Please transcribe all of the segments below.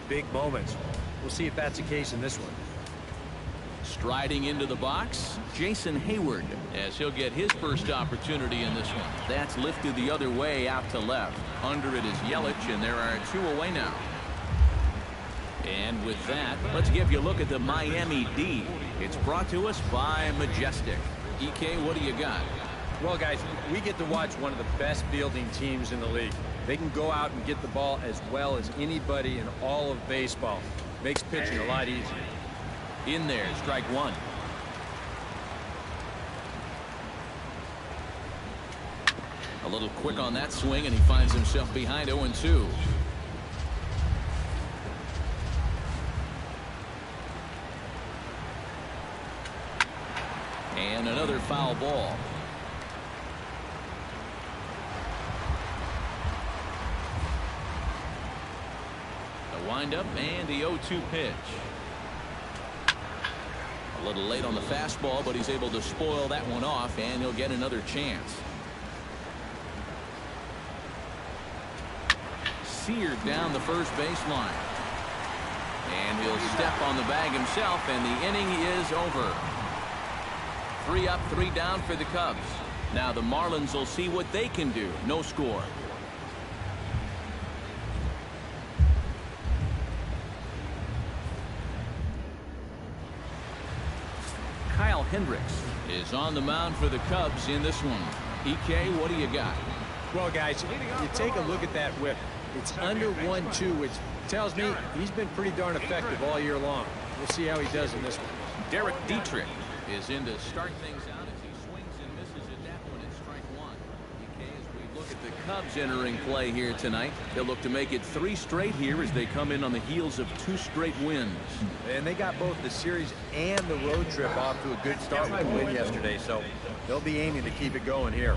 big moments. We'll see if that's the case in this one. Striding into the box, Jason Hayward, as he'll get his first opportunity in this one. That's lifted the other way out to left. Under it is Yelich, and there are 2 away now. And with that, let's give you a look at the Miami D. It's brought to us by Majestic. EK, what do you got? Well, guys, we get to watch one of the best fielding teams in the league. They can go out and get the ball as well as anybody in all of baseball. Makes pitching a lot easier. In there, strike 1. A little quick on that swing, and he finds himself behind 0-2. And another foul ball. The windup and the 0-2 pitch. A little late on the fastball, but he's able to spoil that one off, and he'll get another chance. Seared down the first baseline. And he'll step on the bag himself, and the inning is over. 3 up, 3 down for the Cubs. Now the Marlins will see what they can do. No score. Kyle Hendricks is on the mound for the Cubs in this one. EK, what do you got? Well, guys, you take a look at that whip. It's under 1-2, which tells me he's been pretty darn effective all year long. We'll see how he does in this one. Derek Dietrich is in to start things out as he swings and misses at that one. It's strike 1. EK, as we look at the Cubs entering play here tonight, they'll look to make it 3 straight here as they come in on the heels of 2 straight wins. And they got both the series and the road trip off to a good start with the win yesterday, so they'll be aiming to keep it going here.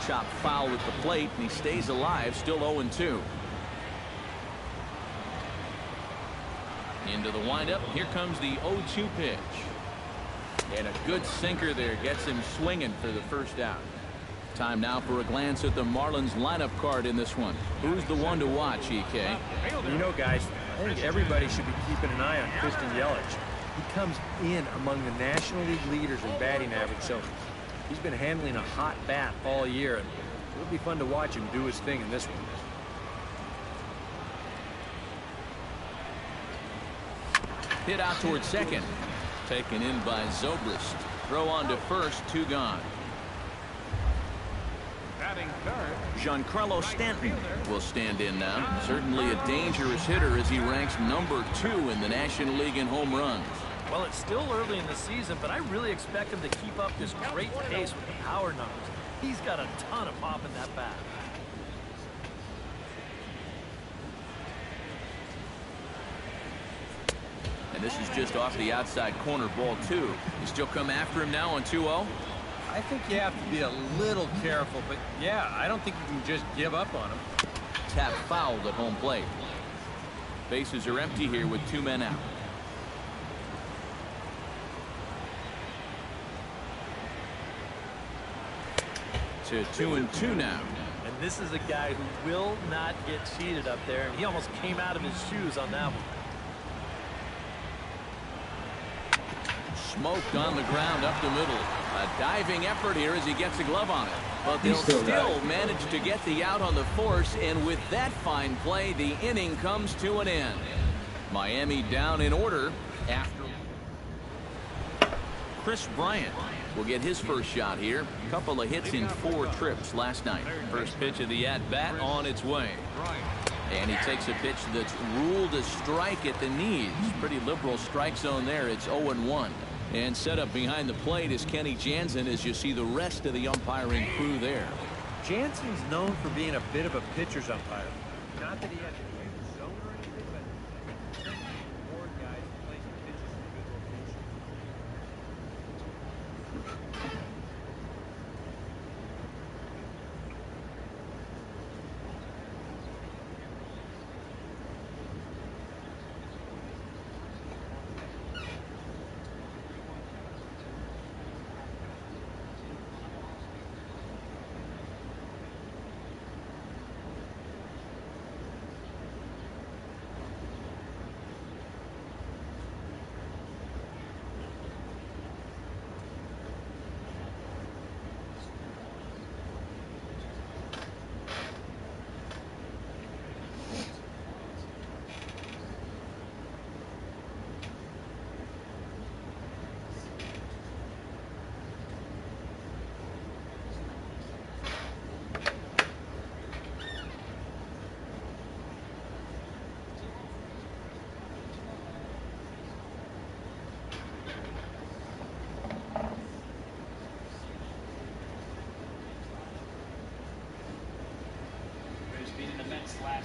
Chop foul with the plate, and he stays alive, still 0-2. Into the windup. Here comes the 0-2 pitch. And a good sinker there gets him swinging for the first out. Time now for a glance at the Marlins lineup card in this one. Who's the one to watch, EK? You know, guys, I think everybody should be keeping an eye on Christian Yelich. He comes in among the National League leaders in batting average, so he's been handling a hot bat all year, and it'll be fun to watch him do his thing in this one. Hit out towards second. Taken in by Zobrist. Throw on to first, 2 gone. Giancarlo Stanton will stand in now. Certainly a dangerous hitter as he ranks number 2 in the National League in home runs. Well, it's still early in the season, but I really expect him to keep up this great pace with the power numbers. He's got a ton of pop in that bat. And this is just off the outside corner, ball 2. You still come after him now on 2-0? I think you have to be a little careful, but yeah, I don't think you can just give up on him. Tap fouled at home plate. Bases are empty here with 2 men out. To 2-2 now. And this is a guy who will not get cheated up there, and he almost came out of his shoes on that one. Smoked on the ground up the middle. A diving effort here as he gets a glove on it. But they'll still manage to get the out on the force, and with that fine play, the inning comes to an end. Miami down in order after. Chris Bryant will get his first shot here. A couple of hits in 4 trips last night. First pitch of the at-bat on its way. And he takes a pitch that's ruled a strike at the knees. Pretty liberal strike zone there. It's 0-1. And set up behind the plate is Kenny Jansen as you see the rest of the umpiring crew there. Jansen's known for being a bit of a pitcher's umpire. Not that he has to use the zone or anything, but board guys placing pitches in good location.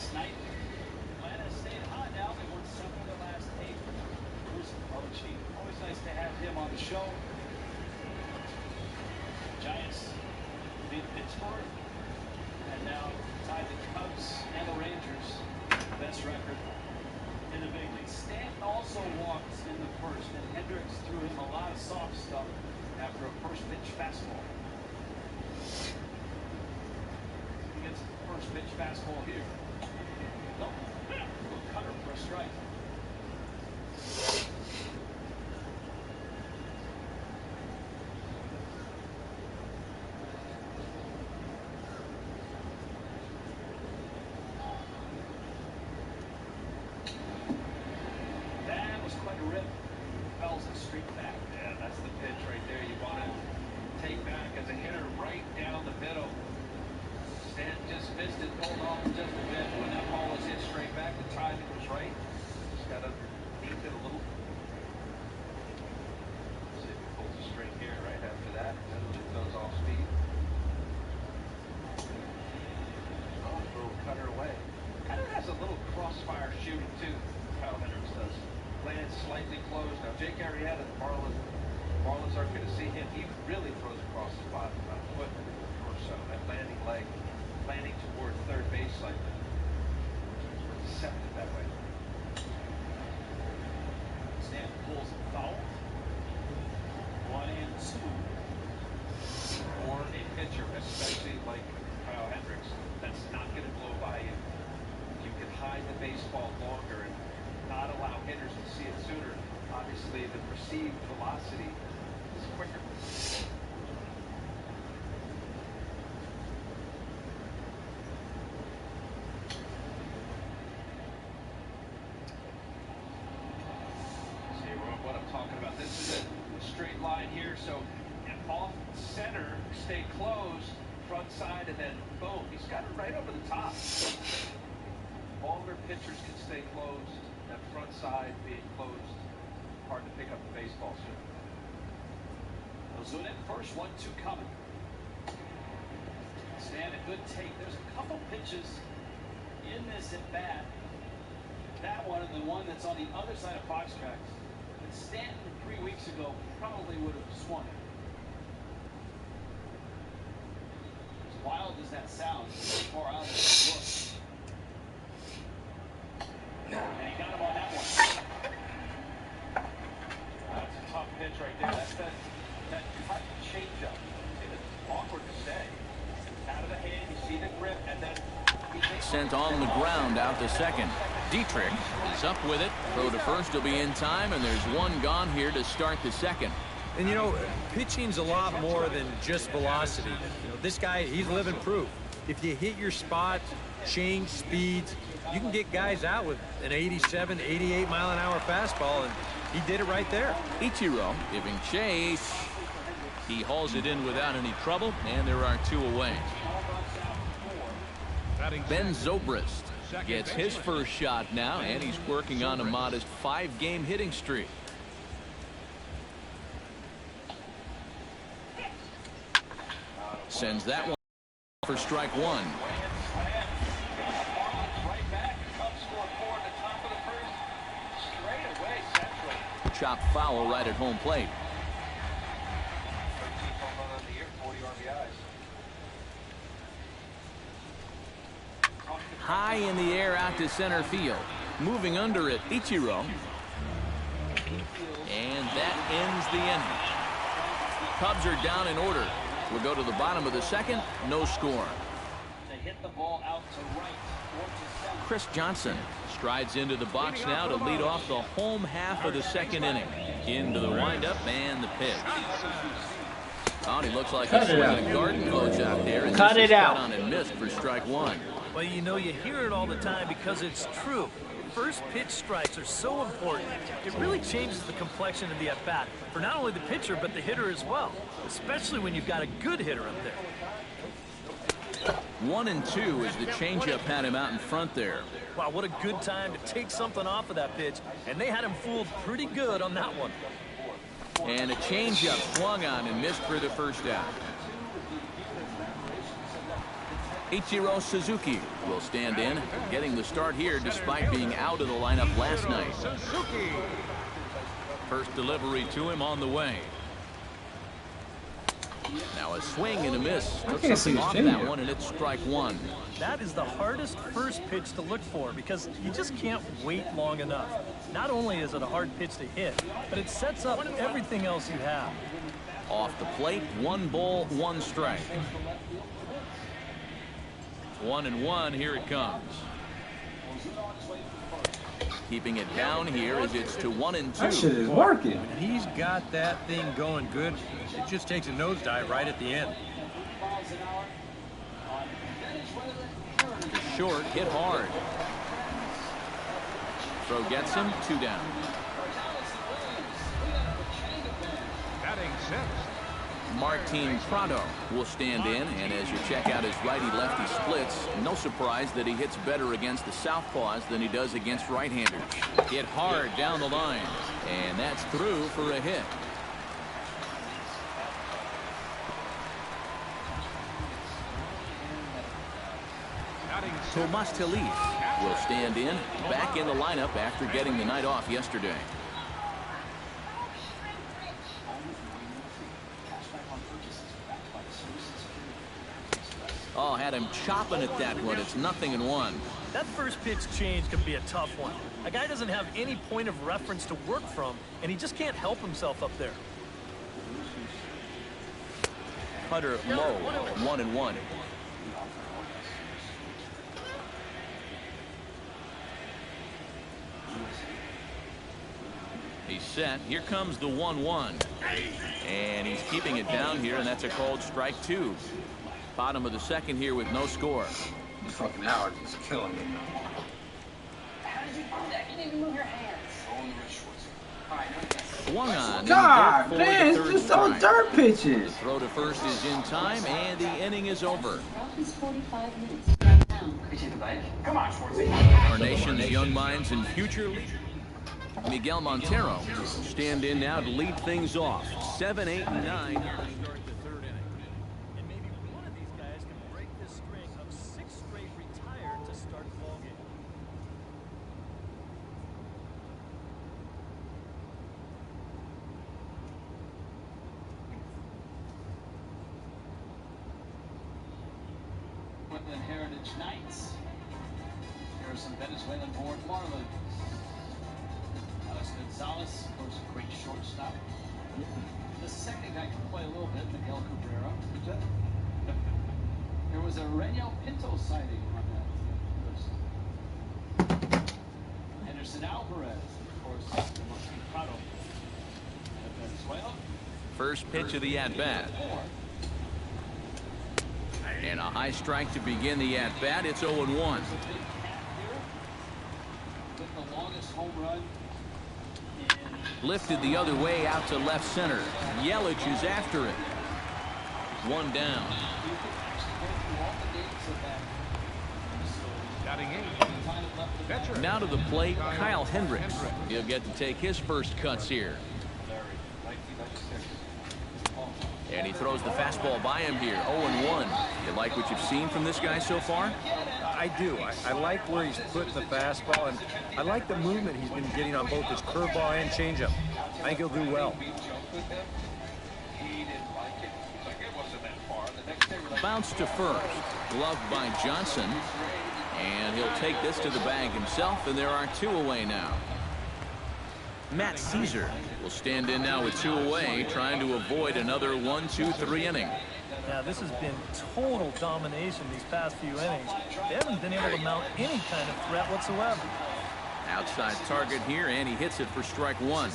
last night. Atlanta stayed hot now. They won 7 of their last 8. Bruce Bochy, always nice to have him on the show. Giants beat Pittsburgh, and now tied the Cubs and the Rangers. Best record in the big league. Stanton also walked in the first, and Hendricks threw him a lot of soft stuff after a first pitch fastball. He gets a first pitch fastball here. No, cutter for a strike. That was quite a rip. Fells a streak back. Yeah, that's the pitch right there. You want to take back as a hitter right down the middle. Stanton just missed it, pulled off just a bit. When that ball was hit straight back, the timing was right. Just got underneath it a little. See if he pulls a straight here right after that. Then it goes off speed. Oh, throw cutter away. Cutter has a little crossfire shooting too. Kyle Hendricks does. Lands slightly closed. Now Jake Arrieta, the Marlins aren't going to see him. He really throws across the spot about a foot or so. That landing leg, landing toward third base like that. Deceptive that way. Stanton pulls a foul. 1 and 2. For a pitcher, especially like Kyle Hendricks, that's not going to blow by you. You can hide the baseball longer and not allow hitters to see it sooner. Obviously, the perceived velocity is quicker. See what I'm talking about. This is a straight line here, so off center, stay closed, front side, and then boom, he's got it right over the top. Longer pitchers can stay closed. That front side being closed, hard to pick up the baseball soon. Ozuna first, 1-2 coming. Stan, a good take. There's a couple pitches in this at bat. That one and the one that's on the other side of Fox tracks. But Stanton 3 weeks ago probably would have swung it. As wild as that sounds, as far out as it looks. And he got him on that one. That's a tough pitch right there. That's that cut changeup. It's awkward to say. Out of the hand, you see the grip, and then Sent on the ground out to second. Dietrich is up with it. Throw to first will be in time, and there's one gone here to start the second. And, you know, pitching's a lot more than just velocity. You know, this guy, he's living proof. If you hit your spot, change speeds, you can get guys out with an 87, 88 mile an hour fastball, and he did it right there. Ichiro giving chase. He hauls it in without any trouble, and there are 2 away. Ben Zobrist gets his first shot now, and he's working on a modest 5-game hitting streak. Sends that one for strike 1. Chopped foul right at home plate. High in the air out to center field. Moving under it, Ichiro. And that ends the inning. Cubs are down in order. We'll go to the bottom of the second. No score. They hit the ball out to right. Chris Johnson strides into the box now to lead off the home half of the second inning. Into the windup and the pitch. Oh, he looks like he's swinging a garden hose out there. Cut it out. On and missed for strike 1. Well, you know, you hear it all the time because it's true. First pitch strikes are so important. It really changes the complexion of the at-bat for not only the pitcher, but the hitter as well, especially when you've got a good hitter up there. 1-2 as the changeup had him out in front there. Wow, what a good time to take something off of that pitch, and they had him fooled pretty good on that one. And a changeup swung on and missed for the first out. Ichiro Suzuki will stand in, getting the start here despite being out of the lineup last night. First delivery to him on the way. Now a swing and a miss. Took something off that one, and it's strike one. That is the hardest first pitch to look for because you just can't wait long enough. Not only is it a hard pitch to hit, but it sets up everything else you have. Off the plate, 1 ball, 1 strike. 1-1, here it comes. Keeping it down here as it's to 1-2. That shit is working. When he's got that thing going good, it just takes a nosedive right at the end. Short, hit hard. Throw gets him, 2 down. Batting sixth. Martin Prado will stand in, and as you check out his righty-lefty splits, no surprise that he hits better against the southpaws than he does against right-handers. Hit hard down the line, and that's through for a hit. Tomas Talis will stand in, back in the lineup after getting the night off yesterday. Oh, had him chopping at that one. It's 0-1. That first pitch change could be a tough one. A guy doesn't have any point of reference to work from, and he just can't help himself up there. Cutter low, 1-1. He's set. Here comes the 1-1. And he's keeping it down here, and that's a called strike 2. Bottom of the second here with no score. These fucking allergies are killing me. How did you do that? You didn't even move your hands. Swung on. God, man, it's just on dirt pitches. The throw to first is in time, and the inning is over. 45 minutes. Could you take the bike? Come on, Schwartzy. Our nation's young minds and future Miguel Montero stand in now to lead things off. 7, 8, and 9. Heritage Knights. Here are some Venezuelan-born Marlins. Alex Gonzalez, of course, a great shortstop. The second guy can play a little bit, Miguel Cabrera. There was a Reniel Pinto sighting on that. Henderson Alvarez, of course, Martin Prado of Venezuela. First pitch of the at-bat. And a high strike to begin the at-bat. It's 0-1. With the longest home run. Lifted the other way out to left center. Yelich is after it. 1 down. Now to the plate, Kyle Hendricks. He'll get to take his first cuts here. And he throws the fastball by him here. 0-1. You like what you've seen from this guy so far? I do. I like where he's putting the fastball, and I like the movement he's been getting on both his curveball and changeup. I think he'll do well. Bounce to first. Gloved by Johnson. And he'll take this to the bag himself, and there are 2 away now. Matt Caesar will stand in now with 2 away, trying to avoid another 1-2-3 inning. Yeah, this has been total domination these past few innings. They haven't been able to mount any kind of threat whatsoever. Outside target here, and he hits it for strike 1.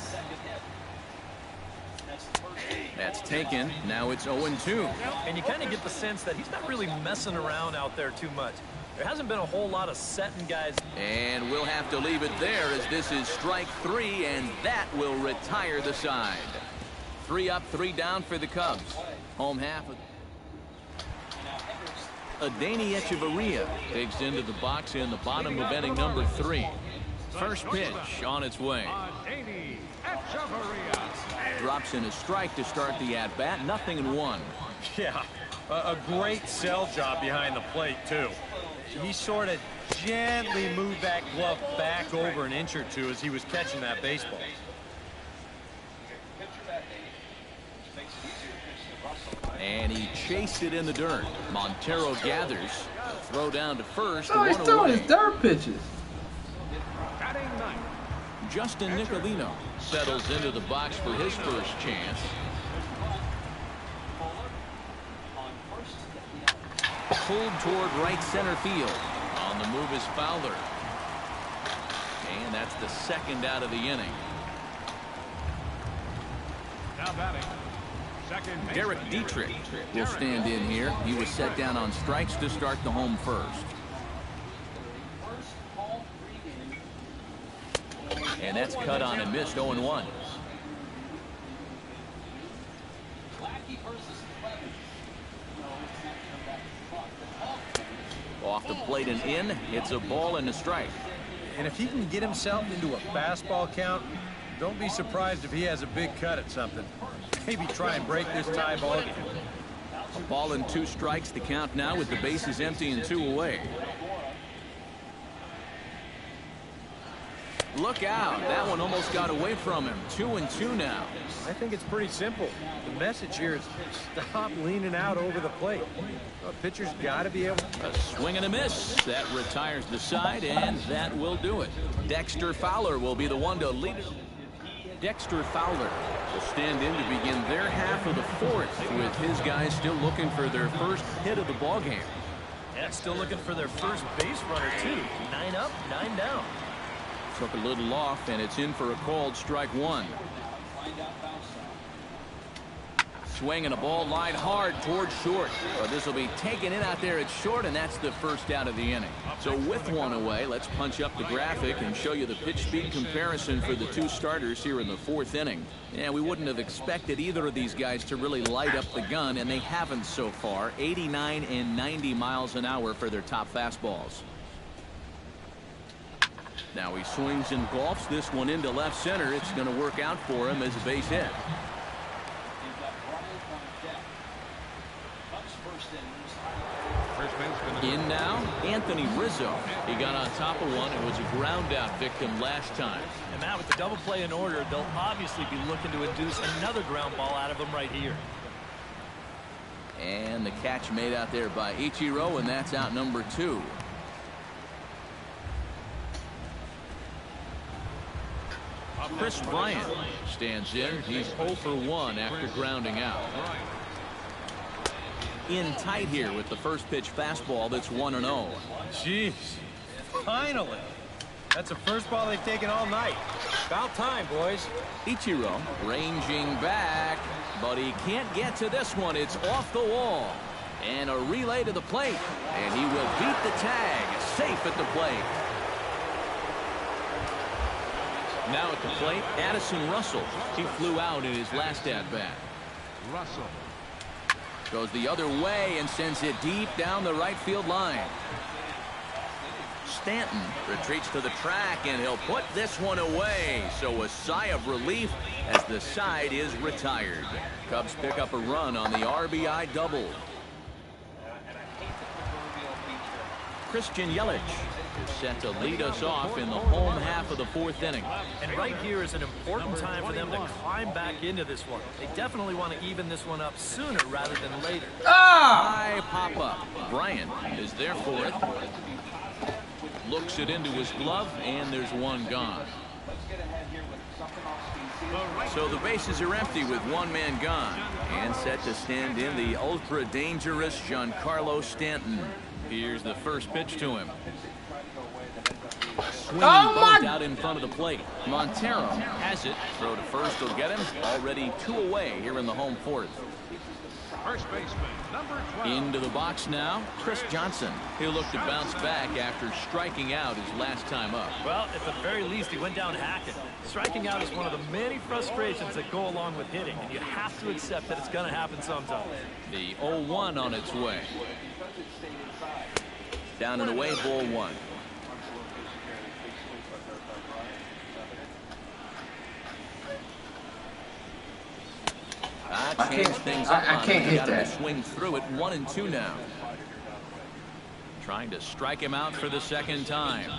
That's taken. Now it's 0-2. And you kind of get the sense that he's not really messing around out there too much. There hasn't been a whole lot of setting guys. And we'll have to leave it there as this is strike 3, and that will retire the side. 3 up, 3 down for the Cubs. Home half of Adeiny Echeverria digs into the box in the bottom of inning number 3. First pitch on its way. Drops in a strike to start the at-bat. 0-1. Yeah, A great sell job behind the plate, too. He sort of gently moved that glove back over an inch or two as he was catching that baseball. And he chased it in the dirt. Montero gathers. A throw down to first. Oh, he's throwing his dirt pitches. Justin Nicolino settles into the box for his first chance. Pulled toward right center field. On the move is Fowler. And that's the second out of the inning. Now batting. Derek Dietrich will stand in here. He was set down on strikes to start the home first. And that's cut on and missed 0-1. Off the plate and in. It's a ball and a strike. And if he can get himself into a fastball count, don't be surprised if he has a big cut at something. Maybe try and break this tie ball game. A ball and 2 strikes the count now with the bases empty and 2 away. Look out. That one almost got away from him. 2-2 now. I think it's pretty simple. The message here is stop leaning out over the plate. The pitcher's got to be able to... A swing and a miss. That retires the side, and that will do it. Dexter Fowler will be the one to lead it. Dexter Fowler will stand in to begin their half of the fourth, with his guys still looking for their first hit of the ballgame. Yeah, still looking for their first base runner, too. 9 up, 9 down. Took a little off, and it's in for a called strike 1. Swing and a ball lined hard toward short. But this will be taken in out there at short, and that's the first out of the inning. So with one away, let's punch up the graphic and show you the pitch speed comparison for the 2 starters here in the 4th inning. Yeah, we wouldn't have expected either of these guys to really light up the gun, and they haven't so far. 89 and 90 miles an hour for their top fastballs. Now he swings and golfs this one into left center. It's going to work out for him as a base hit. In now, Anthony Rizzo. He got on top of one and was a ground out victim last time. And Matt, with the double play in order, they'll obviously be looking to induce another ground ball out of him right here. And the catch made out there by Ichiro, and that's out number 2. Chris Bryant stands in. He's 0 for 1 after grounding out. In tight here with the first pitch fastball that's 1-0. Jeez, finally. That's the first ball they've taken all night. About time, boys. Ichiro ranging back, but he can't get to this one. It's off the wall. And a relay to the plate. And he will beat the tag. Safe at the plate. Now at the plate, Addison Russell. He flew out in his last at-bat. Russell goes the other way and sends it deep down the right field line. Stanton retreats to the track, and he'll put this one away. So a sigh of relief as the side is retired. Cubs pick up a run on the RBI double. Christian Yelich is set to lead us off in the home half of the 4th inning. And right here is an important time for them to climb back into this one. They definitely want to even this one up sooner rather than later. High pop up. Bryant is there for it. Looks it into his glove, and there's one gone. So the bases are empty with one man gone. And set to stand in the ultra dangerous Giancarlo Stanton. Here's the first pitch to him. Swinging bunt out in front of the plate. Montero has it. Throw to first will get him. Already 2 away here in the home 4th. First baseman, number 12. Into the box now, Chris Johnson. He'll look to bounce back after striking out his last time up. Well, at the very least, he went down hacking. Striking out is one of the many frustrations that go along with hitting, and you have to accept that it's going to happen sometime. The 0-1 on its way. Down and away, ball 1. Change things up. I can't hit Got him to that. swing through it. 1-2 now. Trying to strike him out for the second time.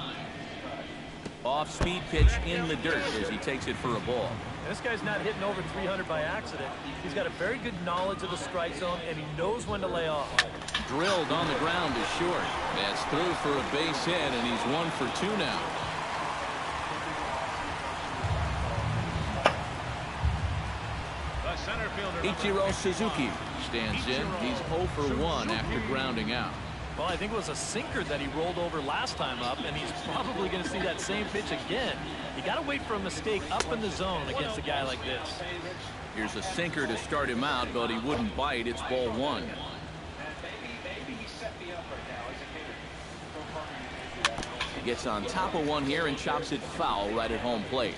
Off-speed pitch in the dirt as he takes it for a ball. And this guy's not hitting over 300 by accident. He's got a very good knowledge of the strike zone, and he knows when to lay off. Drilled on the ground is short. That's through for a base hit, and he's 1 for 2 now. The center fielder. Ichiro Suzuki stands in. He's 0 for 1 after grounding out. Well, I think it was a sinker that he rolled over last time up, and he's probably going to see that same pitch again. You got to wait for a mistake up in the zone against a guy like this. Here's a sinker to start him out, but he wouldn't bite. It's ball 1. Maybe he set me up right now as a hitter. He gets on top of one here and chops it foul right at home plate.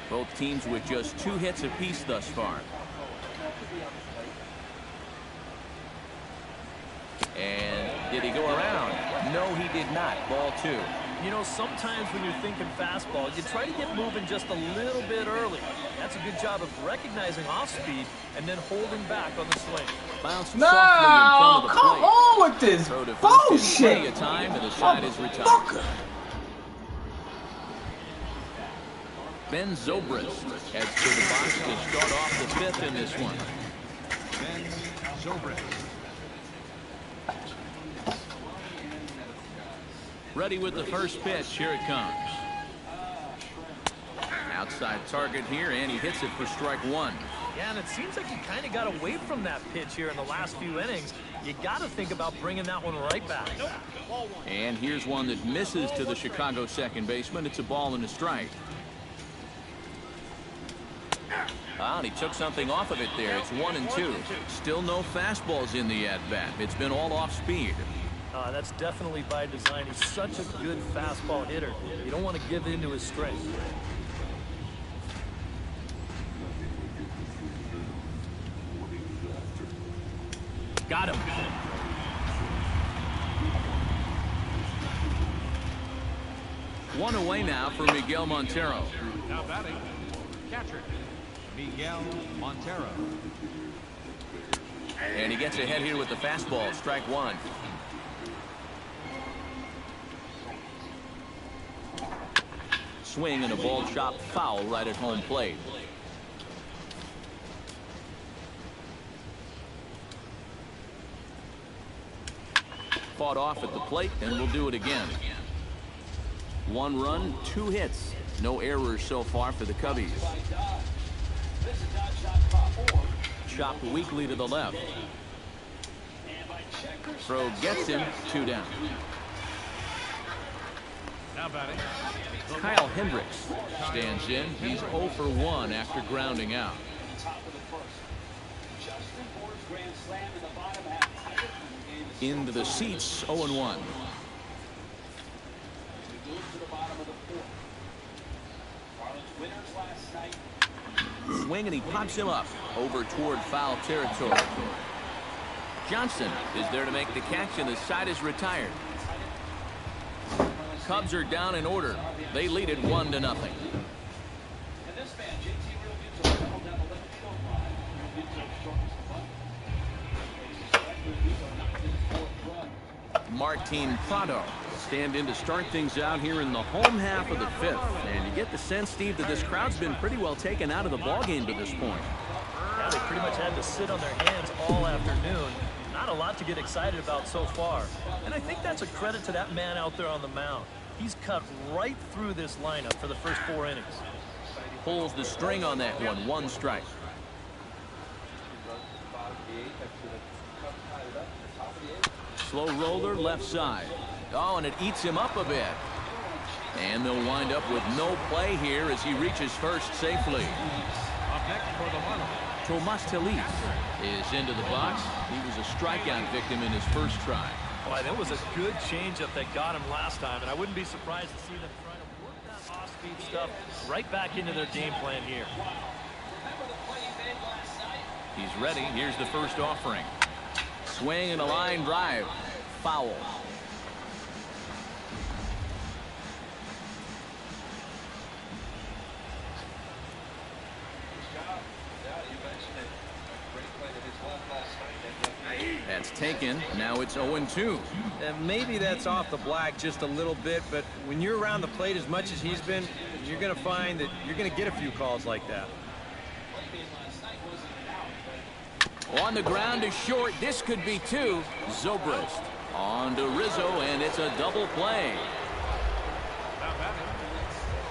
Both teams with just 2 hits apiece thus far. And did he go around? No, he did not. Ball 2. You know, sometimes when you're thinking fastball, you try to get moving just a little bit early. That's a good job of recognizing off speed and then holding back on the swing. Bounced No, softly in front of the come plate. on with this Throw to first in plenty bullshit. of time, and the side is retired. Motherfucker. Ben Zobrist heads to the box to start off the 5th in this one. Ben Zobrist. Ready with the first pitch. Here it comes. Outside target here, and he hits it for strike 1. Yeah, and it seems like he kind of got away from that pitch here in the last few innings. You got to think about bringing that one right back. And here's one that misses to the Chicago second baseman. It's a ball and a strike. And he took something off of it there. It's 1-2. Still no fastballs in the at-bat. It's been all off speed. That's definitely by design. He's such a good fastball hitter. You don't want to give in to his strength. Got him. One away now for Miguel Montero. Now batting, catcher, Miguel Montero. And he gets ahead here with the fastball. Strike 1. Swing and a ball chopped foul right at home plate. Fought off at the plate, and we'll do it again. 1 run, 2 hits. No errors so far for the Cubbies. Chopped weakly to the left. Throw gets him. 2 down. Now batting, Kyle Hendricks stands in. He's 0 for 1 after grounding out. Into the seats, 0-1. Swing, and he pops him up over toward foul territory. Johnson is there to make the catch, and the side is retired. Cubs are down in order. They lead it 1-0. Martin Prado stand in to start things out here in the home half of the 5th. And you get the sense, Steve, that this crowd's been pretty well taken out of the ballgame to this point. Yeah, they pretty much had to sit on their hands all afternoon. Not a lot to get excited about so far. And I think that's a credit to that man out there on the mound. He's cut right through this lineup for the first 4 innings. Pulls the string on that one. 1 strike. Slow roller left side. Oh, and it eats him up a bit. And they'll wind up with no play here as he reaches first safely. up next for the Marlins. Tomas Telis is into the box. He was a strikeout victim in his first try. Boy, that was a good changeup that got him last time, and I wouldn't be surprised to see them try to work that off-speed stuff right back into their game plan here. He's ready. Here's the first offering. Swing and a line drive. Foul. That's taken. Now it's 0-2. And maybe that's off the black just a little bit, but when you're around the plate as much as he's been, you're going to find that you're going to get a few calls like that. On the ground to short. This could be two. Zobrist on to Rizzo, and it's a double play.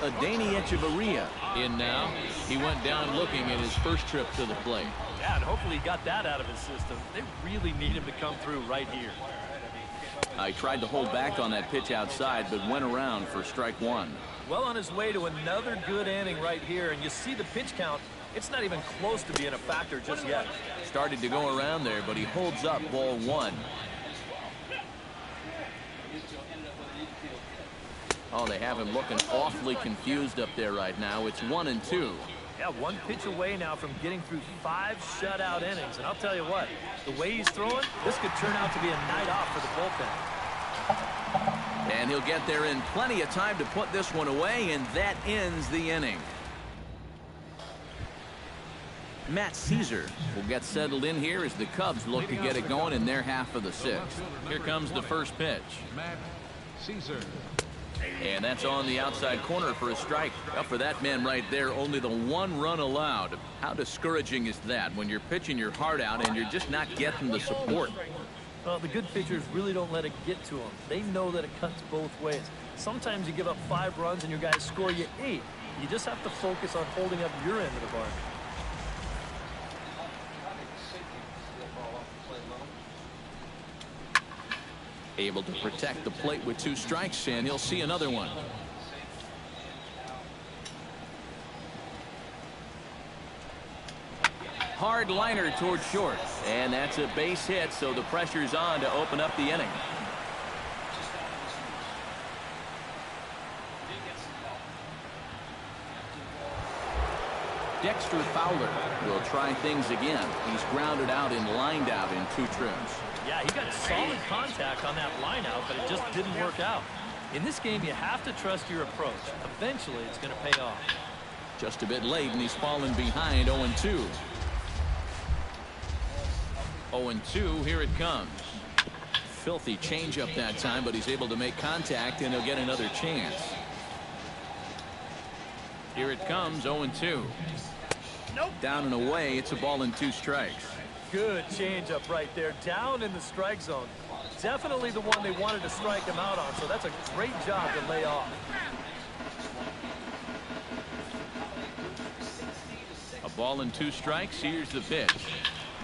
Adani Echeverria in now. He went down looking at his first trip to the plate. Yeah, and hopefully he got that out of his system. They really need him to come through right here. I tried to hold back on that pitch outside, but went around for strike one. Well on his way to another good inning right here, and you see the pitch count. It's not even close to being a factor just yet. Started to go around there, but he holds up ball one. Oh, they have him looking awfully confused up there right now. It's 1-2. Yeah, one pitch away now from getting through 5 shutout innings. And I'll tell you what, the way he's throwing, this could turn out to be a night off for the bullpen. And he'll get there in plenty of time to put this one away, and that ends the inning. Matt Caesar will get settled in here as the Cubs look to get it going in their half of the sixth. Here comes the first pitch. Matt Caesar. And that's on the outside corner for a strike. Up for that man right there, only the 1 run allowed. How discouraging is that when you're pitching your heart out and you're just not getting the support? Well, the good pitchers really don't let it get to them. They know that it cuts both ways. Sometimes you give up 5 runs and your guys score you 8. You just have to focus on holding up your end of the bargain. Able to protect the plate with 2 strikes, and he'll see another one. Hard liner toward short, and that's a base hit, so the pressure's on to open up the inning. Dexter Fowler will try things again. He's grounded out and lined out in 2 trips. Yeah, he got solid contact on that line out, but it just didn't work out. In this game, you have to trust your approach. Eventually, it's going to pay off. Just a bit late, and he's fallen behind 0-2. 0-2, here it comes. Filthy changeup that time, but he's able to make contact, and he'll get another chance. Here it comes, 0-2. Nope. Down and away, it's a ball and 2 strikes. Good changeup right there, down in the strike zone. Definitely the one they wanted to strike him out on, so that's a great job to lay off. A ball and 2 strikes. Here's the pitch.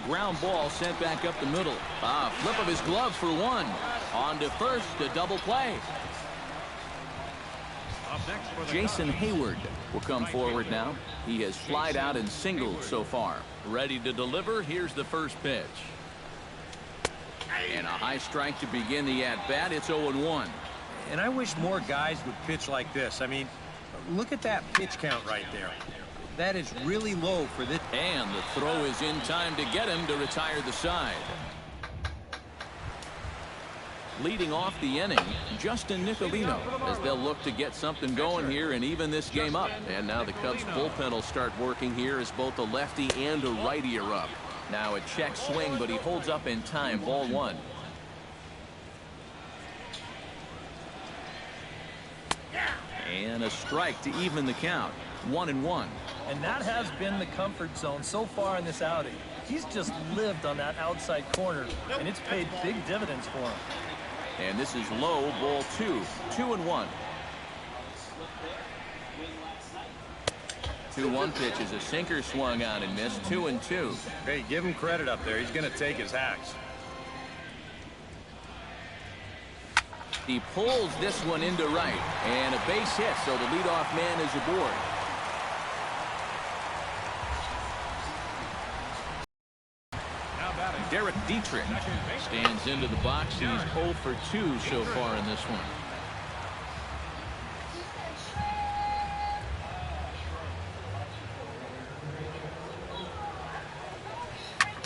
Ground ball sent back up the middle. Flip of his glove for 1. On to first, a double play. Jason Hayward will come forward now. He has flied out and singled so far. Ready to deliver. Here's the first pitch. And a high strike to begin the at-bat. It's 0-1. And I wish more guys would pitch like this. I mean, look at that pitch count right there. That is really low for this. And the throw is in time to get him to retire the side. Leading off the inning, Justin Nicolino, as they'll look to get something going here and even this game up. And now the Cubs bullpen will start working here as both a lefty and a righty are up. Now a check swing, but he holds up in time. Ball 1. And a strike to even the count. 1-1. And that has been the comfort zone so far in this outing. He's just lived on that outside corner, and it's paid big dividends for him. And this is low, ball 2. 2-1. 2-1 pitch is a sinker swung on and missed. 2-2. Hey, give him credit up there. He's going to take his hacks. He pulls this one into right, and a base hit, so the leadoff man is aboard. Derek Dietrich stands into the box. He's 0 for 2 so far in this one.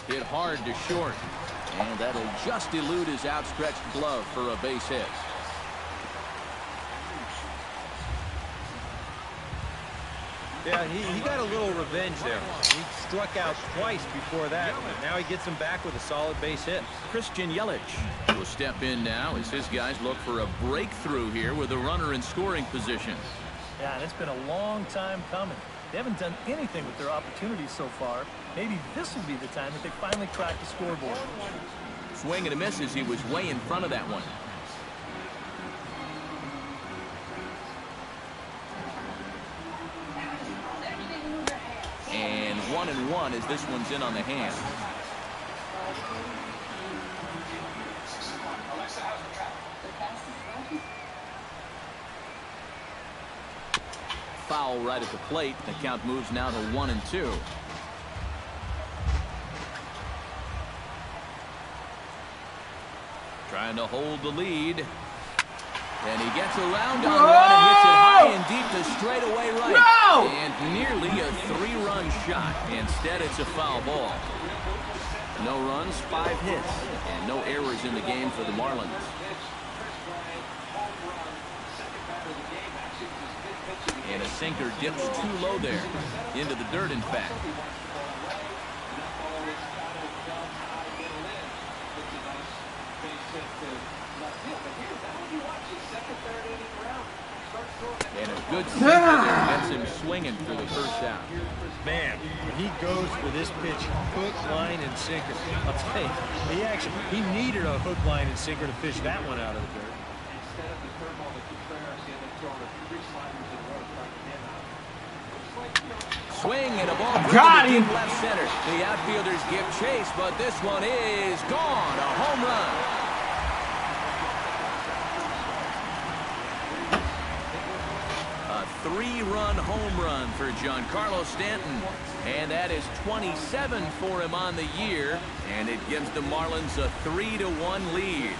Hit hard to short, and that'll just elude his outstretched glove for a base hit. Yeah, he got a little revenge there. He struck out twice before that, but now he gets him back with a solid base hit. Christian Yelich will step in now as his guys look for a breakthrough here with a runner in scoring position. Yeah, and it's been a long time coming. They haven't done anything with their opportunities so far. Maybe this will be the time that they finally crack the scoreboard. Swing and a miss as he was way in front of that one. And 1-1 as this one's in on the hand. Foul right at the plate. The count moves now to 1-2. Trying to hold the lead. And he gets around on one and hits it high and deep to straightaway right. No! And nearly a 3-run shot. Instead, it's a foul ball. No runs, 5 hits, and no errors in the game for the Marlins. And a sinker dips too low there. Into the dirt, in fact. And a good sinker there gets him swinging for the first out. Man, when he goes for this pitch, hook, line, and sinker. I'll tell you, he needed a hook, line, and sinker to fish that one out of the dirt. Instead of the curveball that Contreras did, they throw the 3 sliders in a row trying to get out. Swing and a ball Got to him. deep left center. The outfielders give chase, but this one is gone. A home run. A 3-run home run for Giancarlo Stanton. And that is 27 for him on the year. And it gives the Marlins a 3-1 lead.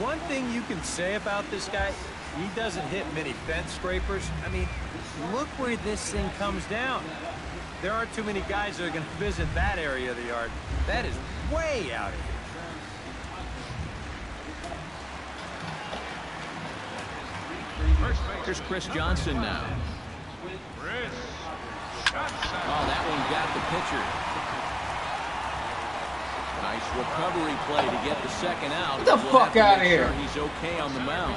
One thing you can say about this guy, he doesn't hit many fence scrapers. I mean, look where this thing comes down. There aren't too many guys that are going to visit that area of the yard. That is way out of here. Here's Chris Johnson now. Oh, that one got the pitcher. Nice recovery play to get the second out. Get the fuck out of here. Sure he's okay on the mound.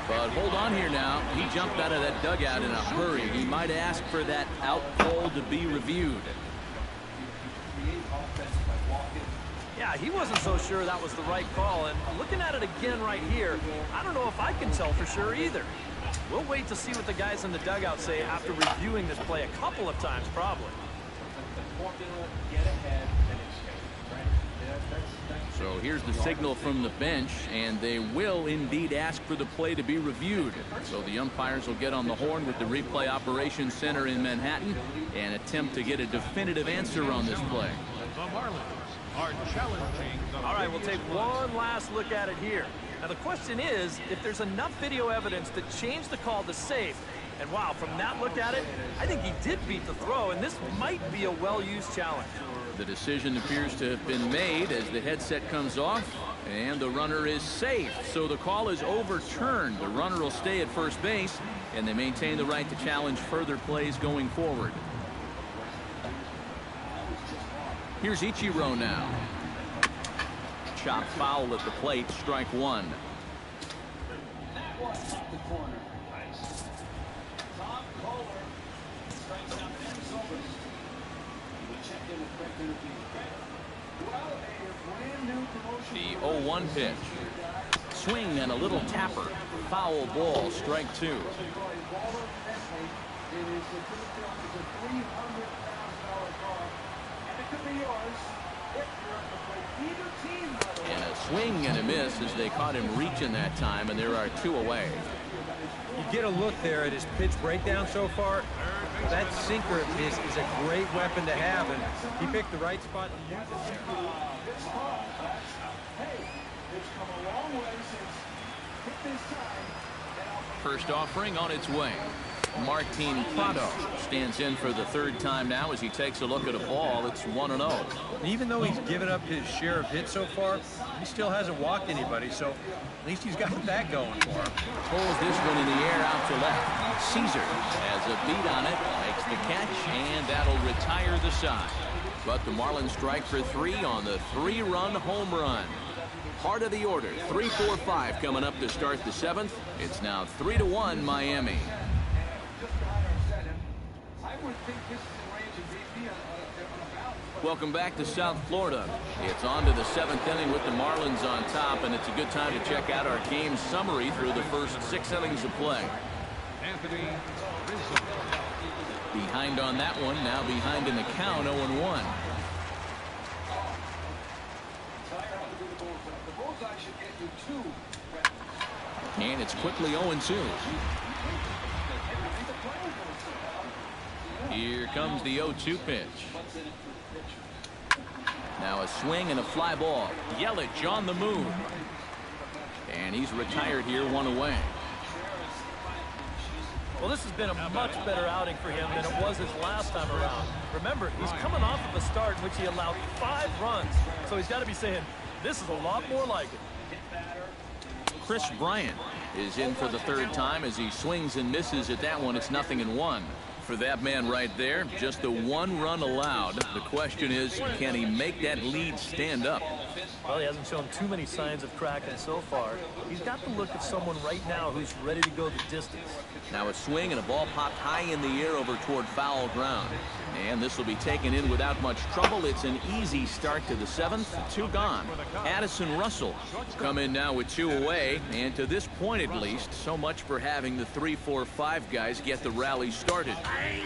But hold on here now. He jumped out of that dugout in a hurry. He might ask for that out call to be reviewed. Yeah, he wasn't so sure that was the right call. And looking at it again right here, I don't know if I can tell for sure either. We'll wait to see what the guys in the dugout say after reviewing this play a couple of times, probably. So here's the signal from the bench, and they will indeed ask for the play to be reviewed. So the umpires will get on the horn with the replay operations center in Manhattan and attempt to get a definitive answer on this play. The Marlins are challenging the... All right, we'll take one last look at it here. Now, the question is, if there's enough video evidence to change the call to safe, and wow, from that look at it, I think he did beat the throw, and this might be a well-used challenge. The decision appears to have been made as the headset comes off, and the runner is safe. So the call is overturned. The runner will stay at first base, and they maintain the right to challenge further plays going forward. Here's Ichiro now. Chop foul at the plate, strike one. The corner. Tom Kohler strikes out Tim Sobers. We checked in with Craig Interview. Well, a brand new promotion. The 0-1 pitch. Swing and a little tapper. Foul ball, strike two. It is the $300,000 car, and it could be yours if you're on the plate. Either team, by the way. And a swing and a miss as they caught him reaching that time, and there are two away. You get a look there at his pitch breakdown so far. That sinker of his is a great weapon to have, and he picked the right spot to use it there. Hey, it's come a long way since hit this time, and I'll First offering on its way. Martin Prado stands in for the third time now as he takes a look at a ball. It's 1-0. Even though he's given up his share of hits so far, he still hasn't walked anybody, so at least he's got that going for him. Pulls this one in the air out to left. Caesar has a beat on it, makes the catch, and that'll retire the side. But the Marlins strike for 3 on the 3-run home run. Part of the order, 3-4-5 coming up to start the 7th. It's now 3-1 Miami. Welcome back to South Florida. It's on to the 7th inning with the Marlins on top, and it's a good time to check out our game summary through the first 6 innings of play. Anthony Rizzo. Behind on that one, now behind in the count, 0-1. And it's quickly 0-2. Here comes the 0-2 pitch. Now a swing and a fly ball. Yelich on the move. And he's retired here, 1 away. Well, this has been a much better outing for him than it was his last time around. Remember, he's coming off of a start in which he allowed 5 runs. So he's got to be saying, this is a lot more like it. Chris Bryant is in for the third time as he swings and misses at that one. It's 0-1. For that man right there, just the 1 run allowed. The question is, can he make that lead stand up? Well, he hasn't shown too many signs of cracking so far. He's got the look of someone right now who's ready to go the distance. Now a swing and a ball popped high in the air over toward foul ground. And this will be taken in without much trouble. It's an easy start to the 7th. 2 gone. Addison Russell come in now with 2 away. And to this point, at least, so much for having the 3-4-5 guys get the rally started.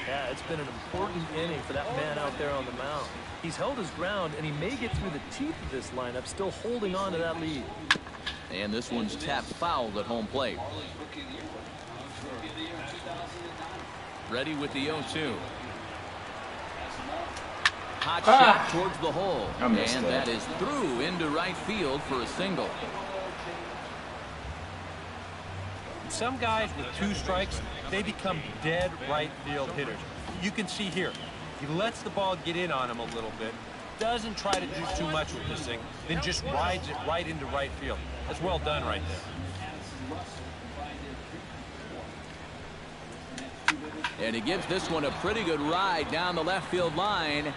Yeah, it's been an important inning for that man out there on the mound. He's held his ground, and he may get through the teeth of this lineup, still holding on to that lead. And this one's tapped fouled at home plate. Ready with the 0-2. Hot shot towards the hole. And that is through into right field for a single. Some guys with 2 strikes, they become dead right field hitters. You can see here, he lets the ball get in on him a little bit, doesn't try to do too much with this thing, then just rides it right into right field. That's well done right there. And he gives this one a pretty good ride down the left field line.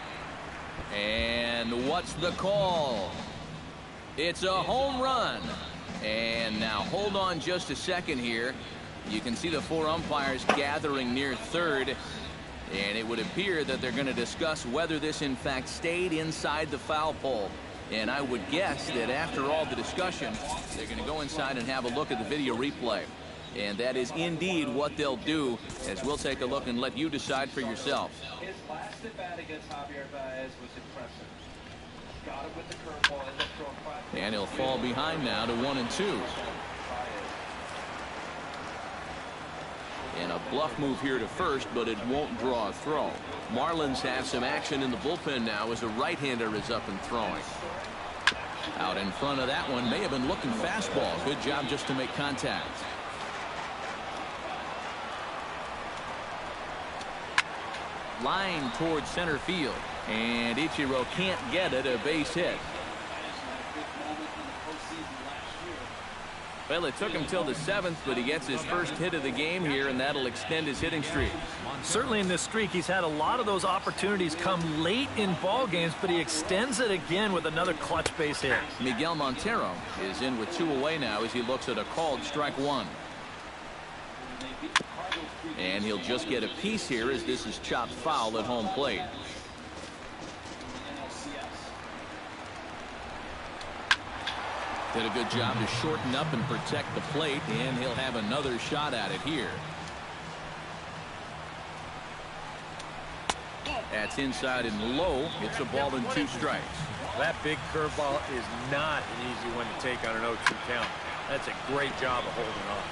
And what's the call? It's a home run. And now hold on just a second here. You can see the 4 umpires gathering near third. And it would appear that they're going to discuss whether this in fact stayed inside the foul pole. And I would guess that after all the discussion, they're going to go inside and have a look at the video replay. And that is indeed what they'll do, as we'll take a look and let you decide for yourself. His last at bat against Javier Baez was impressive. Got him with the curveball, ended up throwing 5. And he'll fall behind now to 1-2. And a bluff move here to first, but it won't draw a throw. Marlins have some action in the bullpen now as a right-hander is up and throwing. Out in front of that one, may have been looking fastball. Good job just to make contact. Line towards center field. And Ichiro can't get it, a base hit. Well, it took him till the 7th, but he gets his first hit of the game here, and that'll extend his hitting streak. Certainly in this streak, he's had a lot of those opportunities come late in ball games, but he extends it again with another clutch base hit. Miguel Montero is in with 2 away now as he looks at a called strike 1. And he'll just get a piece here as this is chopped foul at home plate. Did a good job to shorten up and protect the plate, and he'll have another shot at it here. That's inside and low. It's a ball and 2 strikes. That big curveball is not an easy one to take on an 0-2 count. That's a great job of holding on.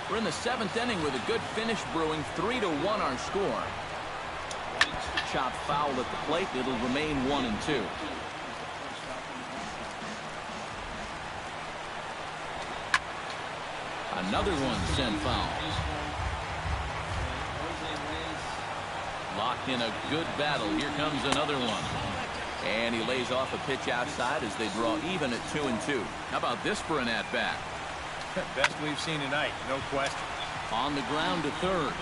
We're in the 7th inning with a good finish brewing. 3-1 our score. Chopped foul at the plate. It'll remain 1-2. Another one sent foul. Locked in a good battle. Here comes another one. And he lays off a pitch outside as they draw even at 2-2. How about this for an at-bat? Best we've seen tonight, no question. On the ground to third.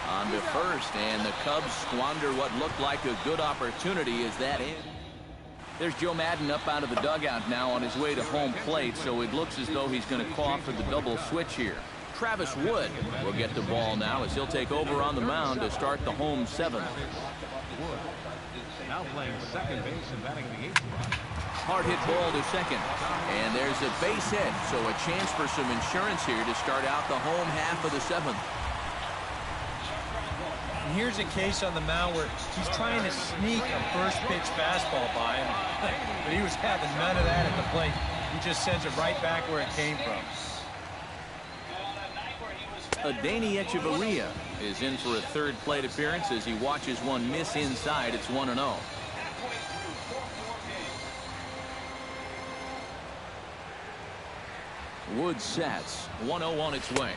On to first, and the Cubs squander what looked like a good opportunity as that ends. There's Joe Madden up out of the dugout now on his way to home plate, so it looks as though he's going to call for the double switch here. Travis Wood will get the ball now as he'll take over on the mound to start the home seventh. Now playing second base and batting the 8th spot. Hard hit ball to second. And there's a base hit, so a chance for some insurance here to start out the home half of the seventh. And here's a case on the mound where he's trying to sneak a first pitch fastball by him, but he was having none of that at the plate. He just sends it right back where it came from. Adani Echeverria is in for a third plate appearance as he watches one miss inside. It's 1-0. Wood sets. 1-0 on its way.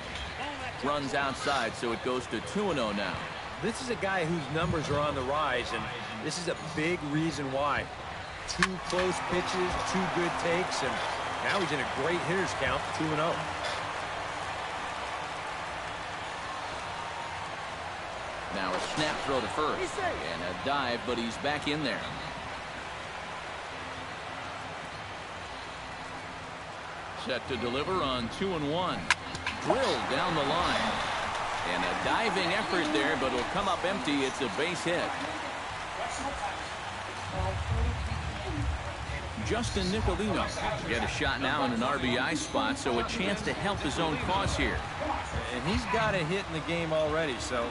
Runs outside, so it goes to 2-0 now. This is a guy whose numbers are on the rise, and this is a big reason why. 2 close pitches, 2 good takes, and now he's in a great hitter's count, 2-0. Now a snap throw to first, and a dive, but he's back in there. Set to deliver on 2-1. Drilled down the line. And a diving effort there, but it'll come up empty. It's a base hit. Justin Nicolino get a shot now in an RBI spot, so a chance to help his own cause here. And he's got a hit in the game already, so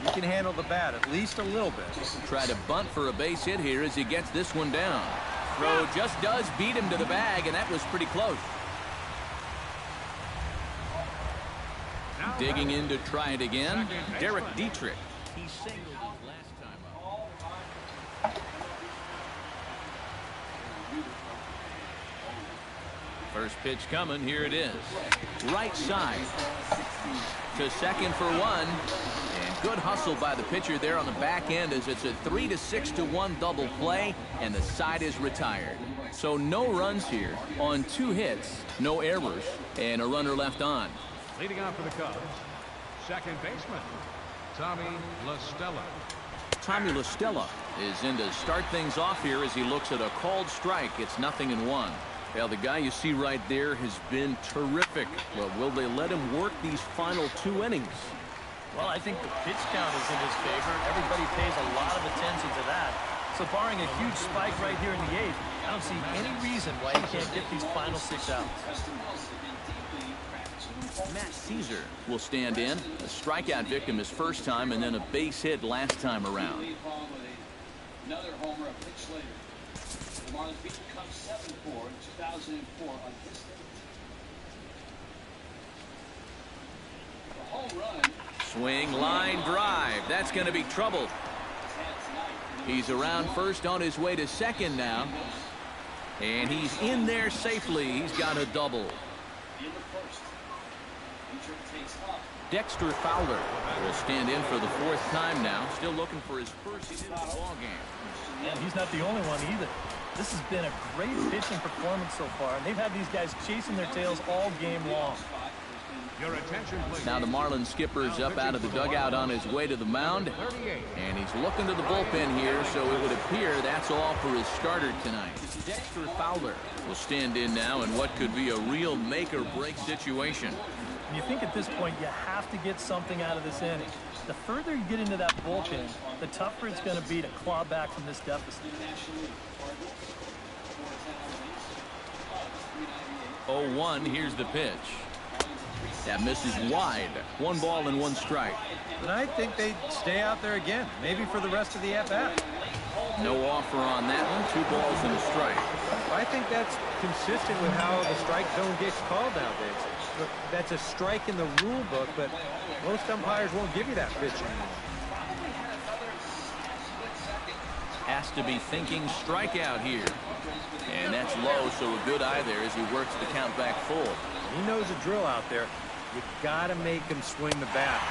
he can handle the bat at least a little bit. Try to bunt for a base hit here as he gets this one down. Throw just does beat him to the bag, and that was pretty close. Digging in to try it again, Derek Dietrich. He singled his last time up. First pitch coming, here it is. Right side. To second for one. And good hustle by the pitcher there on the back end as it's a 3-6-1 double play, and the side is retired. So no runs here on 2 hits, no errors, and a runner left on. Leading off for the Cubs, second baseman, Tommy LaStella. Tommy LaStella is in to start things off here as he looks at a called strike. It's 0-1. Well, the guy you see right there has been terrific. Well, will they let him work these final 2 innings? Well, I think the pitch count is in his favor. Everybody pays a lot of attention to that. So barring a huge spike right here in the 8th, I don't see any reason why he can't get these final 6 outs. Matt Caesar will stand in. A strikeout victim his first time, and then a base hit last time around. Another homer a pitch later. The Marlins beat the Cubs 7-4 in 2004 on this day. The home run. Swing, line, drive. That's going to be trouble. He's around first on his way to second now. And he's in there safely. He's got a double. Dexter Fowler will stand in for the 4th time now. Still looking for his first hit of the ball game. And he's not the only one either. This has been a great pitching performance so far, and they've had these guys chasing their tails all game long. Your attention, please. Now the Marlins skipper's up out of the dugout on his way to the mound. And he's looking to the bullpen here, so it would appear that's all for his starter tonight. Dexter Fowler will stand in now in what could be a real make-or-break situation. And you think at this point you have to get something out of this inning. The further you get into that bullpen, the tougher it's going to be to claw back from this deficit. 0-1, here's the pitch. That misses wide. 1 ball and 1 strike. And I think they stay out there again, maybe for the rest of the at-bat. No offer on that one. 2 balls and a strike. I think that's consistent with how the strike zone gets called nowadays. That's a strike in the rule book, but most umpires won't give you that pitch anymore. Has to be thinking strikeout here. And that's low, so a good eye there as he works the count back full. He knows the drill out there. You got to make him swing the bat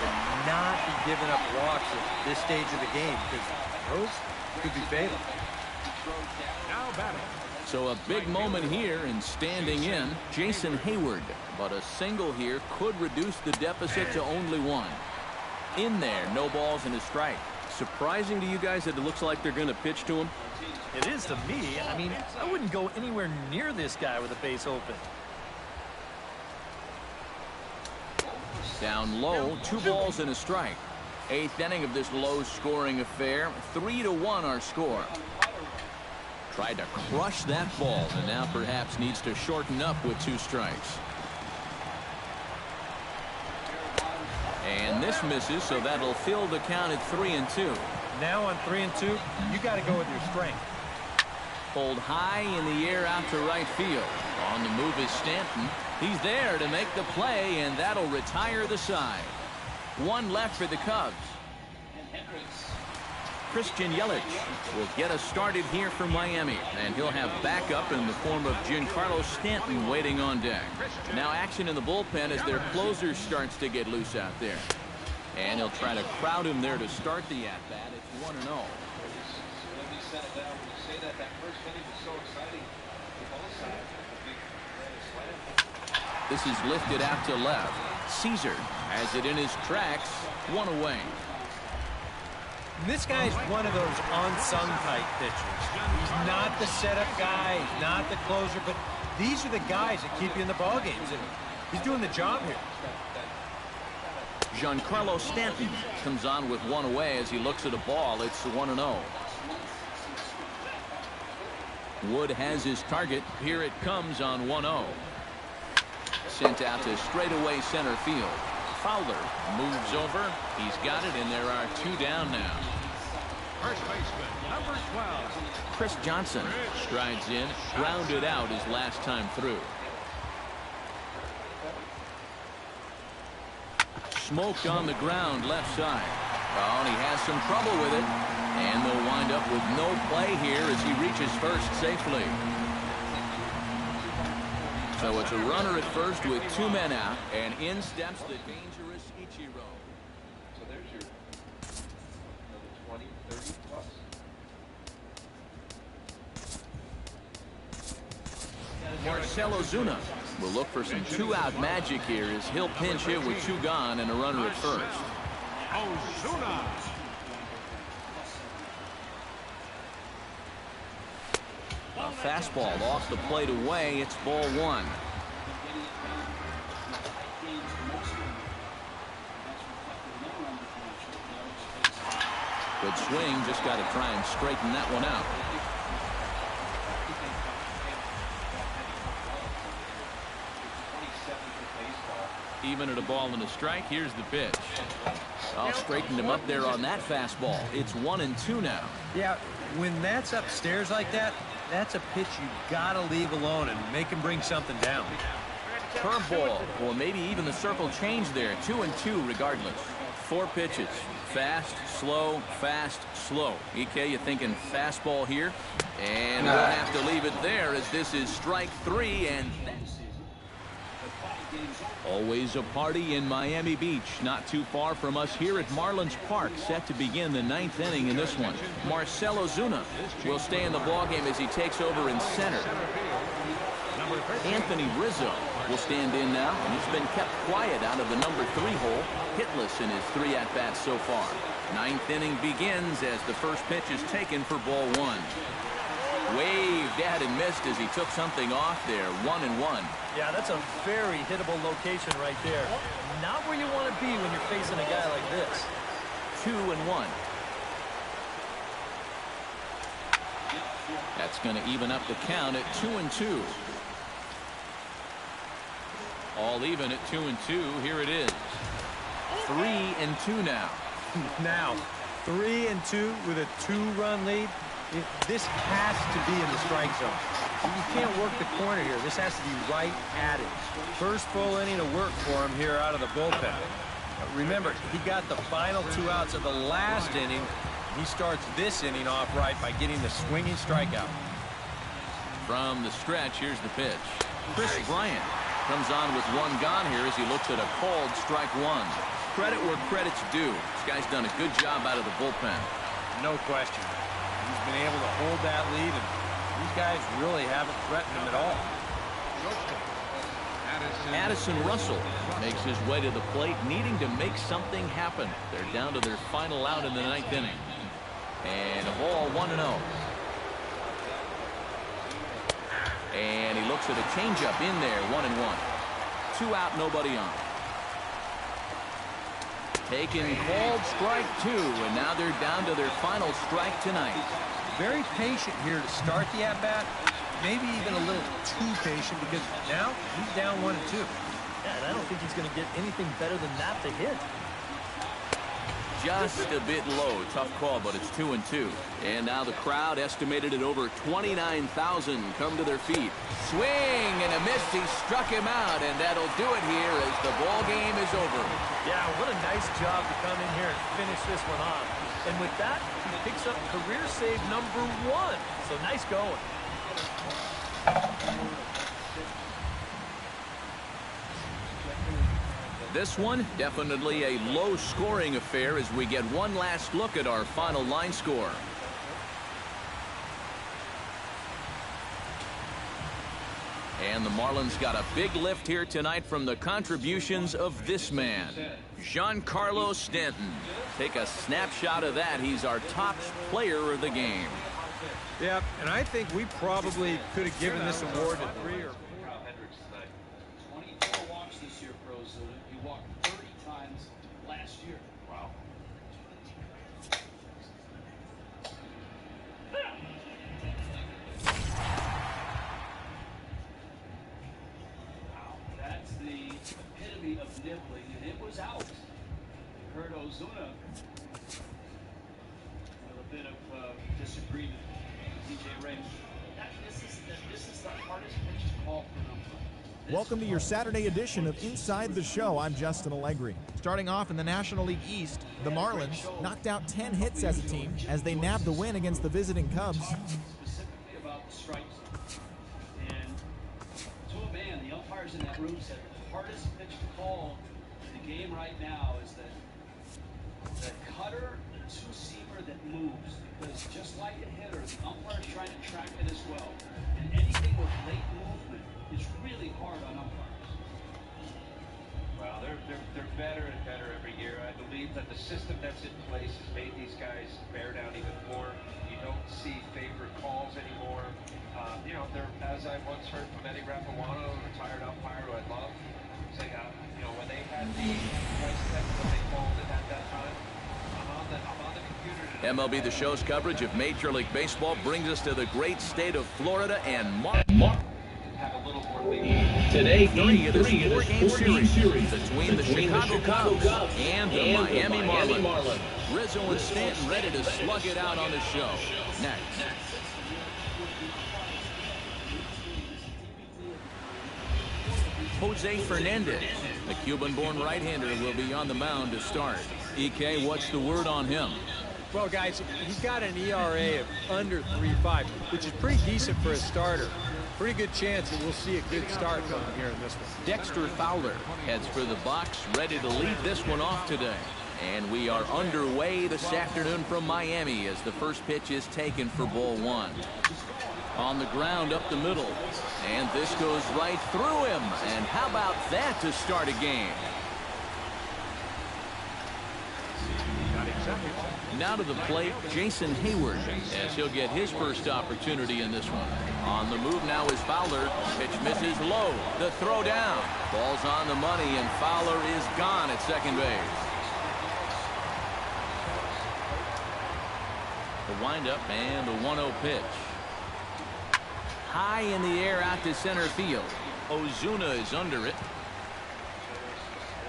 and not be giving up walks at this stage of the game, because those could be fatal. Now batting. So a big moment here, and standing in, Jason Hayward. But a single here could reduce the deficit to only one. In there, no balls and a strike. Surprising to you guys that it looks like they're going to pitch to him? It is to me. I mean, I wouldn't go anywhere near this guy with a base open. Down low, 2 balls and a strike. 8th inning of this low-scoring affair. 3-1 our score. Tried to crush that ball, and now perhaps needs to shorten up with 2 strikes. And this misses, so that'll fill the count at 3-2. Now on 3-2, you got to go with your strength. Pulled high in the air out to right field. On the move is Stanton. He's there to make the play, and that'll retire the side. 1 left for the Cubs. Christian Yelich will get us started here for Miami, and he'll have backup in the form of Giancarlo Stanton waiting on deck. Now action in the bullpen as their closer starts to get loose out there. And he'll try to crowd him there to start the at-bat. It's 1-0. Let me set it down. When you say that first inning was so exciting for both sides. This is lifted out to left. Caesar has it in his tracks. 1 away. This guy's one of those unsung type pitchers. He's not the setup guy, he's not the closer, but these are the guys that keep you in the ball games, and he's doing the job here. Giancarlo Stanton comes on with 1 away as he looks at a ball. It's 1-0. Wood has his target. Here it comes on 1-0. Sent out to straightaway center field. Fowler moves over. He's got it, and there are 2 down now. First baseman, number 12. Chris Johnson strides in, grounded out his last time through. Smoked on the ground left side. Oh, and he has some trouble with it. And they'll wind up with no play here as he reaches first safely. So it's a runner at first with 2 men out, and in steps the dangerous Ichiro. So there's your another 20, 30 plus. Marcell Ozuna will look for some 2-out magic here as he'll pinch hit with 2 gone and a runner at first. Ozuna. A fastball off the plate away. It's ball 1. Good swing. Just got to try and straighten that one out. Even at a ball and a strike. Here's the pitch. I'll straighten him up there on that fastball. It's 1-2 now. Yeah, when that's upstairs like that, that's a pitch you gotta leave alone and make him bring something down. Curveball, or maybe even the circle change there. 2-2 regardless. 4 pitches. Fast, slow, fast, slow. EK, you thinking fastball here? And we'll have to leave it there as this is strike 3, and always a party in Miami Beach, not too far from us here at Marlins Park, set to begin the 9th inning in this one. Marcell Ozuna will stay in the ballgame as he takes over in center. Anthony Rizzo will stand in now, and he's been kept quiet out of the number 3 hole, hitless in his 3 at-bats so far. 9th inning begins as the first pitch is taken for ball 1. Waved at and missed as he took something off there. 1-1. Yeah, that's a very hittable location right there. Not where you want to be when you're facing a guy like this. 2-1. That's going to even up the count at 2-2. All even at 2-2. Here it is. 3-2 now. Now, 3-2 with a 2-run lead. This has to be in the strike zone. You can't work the corner here. This has to be right at it. First full inning of work for him here out of the bullpen. Remember, he got the final 2 outs of the last inning. He starts this inning off right by getting the swinging strikeout. From the stretch, here's the pitch. Chris Bryant Comes on with one gone here as he looks at a called strike one. Credit where credit's due. This guy's done a good job out of the bullpen. No question. He's been able to hold that lead, and these guys really haven't threatened him at all. Addison Russell makes his way to the plate, needing to make something happen. They're down to their final out in the ninth inning. And a ball, 1-0. And he looks at a changeup in there, 1-1. 2 out, nobody on. Taken, called strike 2, and now they're down to their final strike tonight. Very patient here to start the at-bat. Maybe even a little too patient because now he's down 1-2. Yeah, and I don't think he's going to get anything better than that to hit. Just a bit low. Tough call, but it's 2-2. And now the crowd, estimated at over 29,000, come to their feet. Swing and a miss. He struck him out, and that'll do it here as the ball game is over. Yeah, what a nice job to come in here and finish this one off. And with that, he picks up career save number 1. So nice going. This one, definitely a low-scoring affair as we get one last look at our final line score. And the Marlins got a big lift here tonight from the contributions of this man, Giancarlo Stanton. Take a snapshot of that. He's our top player of the game. Yeah, and I think we probably could have given this award to 3 or 4. 24 walks this year for Ozuna. He walked 30 times last year. Wow. That's the epitome of nibbling, and it was out. You heard Ozuna with a bit of disagreement. DJ Ray, this is the hardest pitch to call for an umpire. Welcome to your Saturday edition of Inside the Show. I'm Justin Allegri. Starting off in the National League East, the Marlins knocked out 10 hits as a team as they nabbed the win against the visiting Cubs. Specifically about the strike zone. And to a man, the umpires in that room said the hardest pitch to call in the game right now is the cutter, the two-seamer that moves. Because just like a hitter, the umpire's trying to track it as well. And anything with late movement is really hard on umpires. Well, they're better and better every year. I believe that the system that's in place has made these guys bear down even more. You don't see favorite calls anymore. You know, they're, as I once heard from Eddie Rapuano, a retired umpire who I love, saying, you know, when they had the price tag, when they called it at that time, I'm on the computer today. MLB The Show's coverage of Major League Baseball brings us to the great state of Florida and Have a little more lead. Today, game 3 of this 4-game series between the Chicago Cubs and the Miami Marlins. Rizzo and Stanton ready to slug it out on the show. Next. Jose Fernandez, the Cuban-born right-hander, will be on the mound to start. EK, what's the word on him? Well, guys, he's got an ERA of under 3.5, which is pretty decent for a starter. Pretty good chance that we'll see a good start from him here in this one. Dexter Fowler heads for the box, ready to lead this one off today. And we are underway this afternoon from Miami as the first pitch is taken for ball 1. On the ground up the middle. And this goes right through him. And how about that to start a game? Now to the plate, Jason Hayward, as he'll get his first opportunity in this one. On the move now is Fowler. Pitch misses low. The throw down. Ball's on the money, and Fowler is gone at second base. The windup and the 1-0 pitch. High in the air out to center field. Ozuna is under it.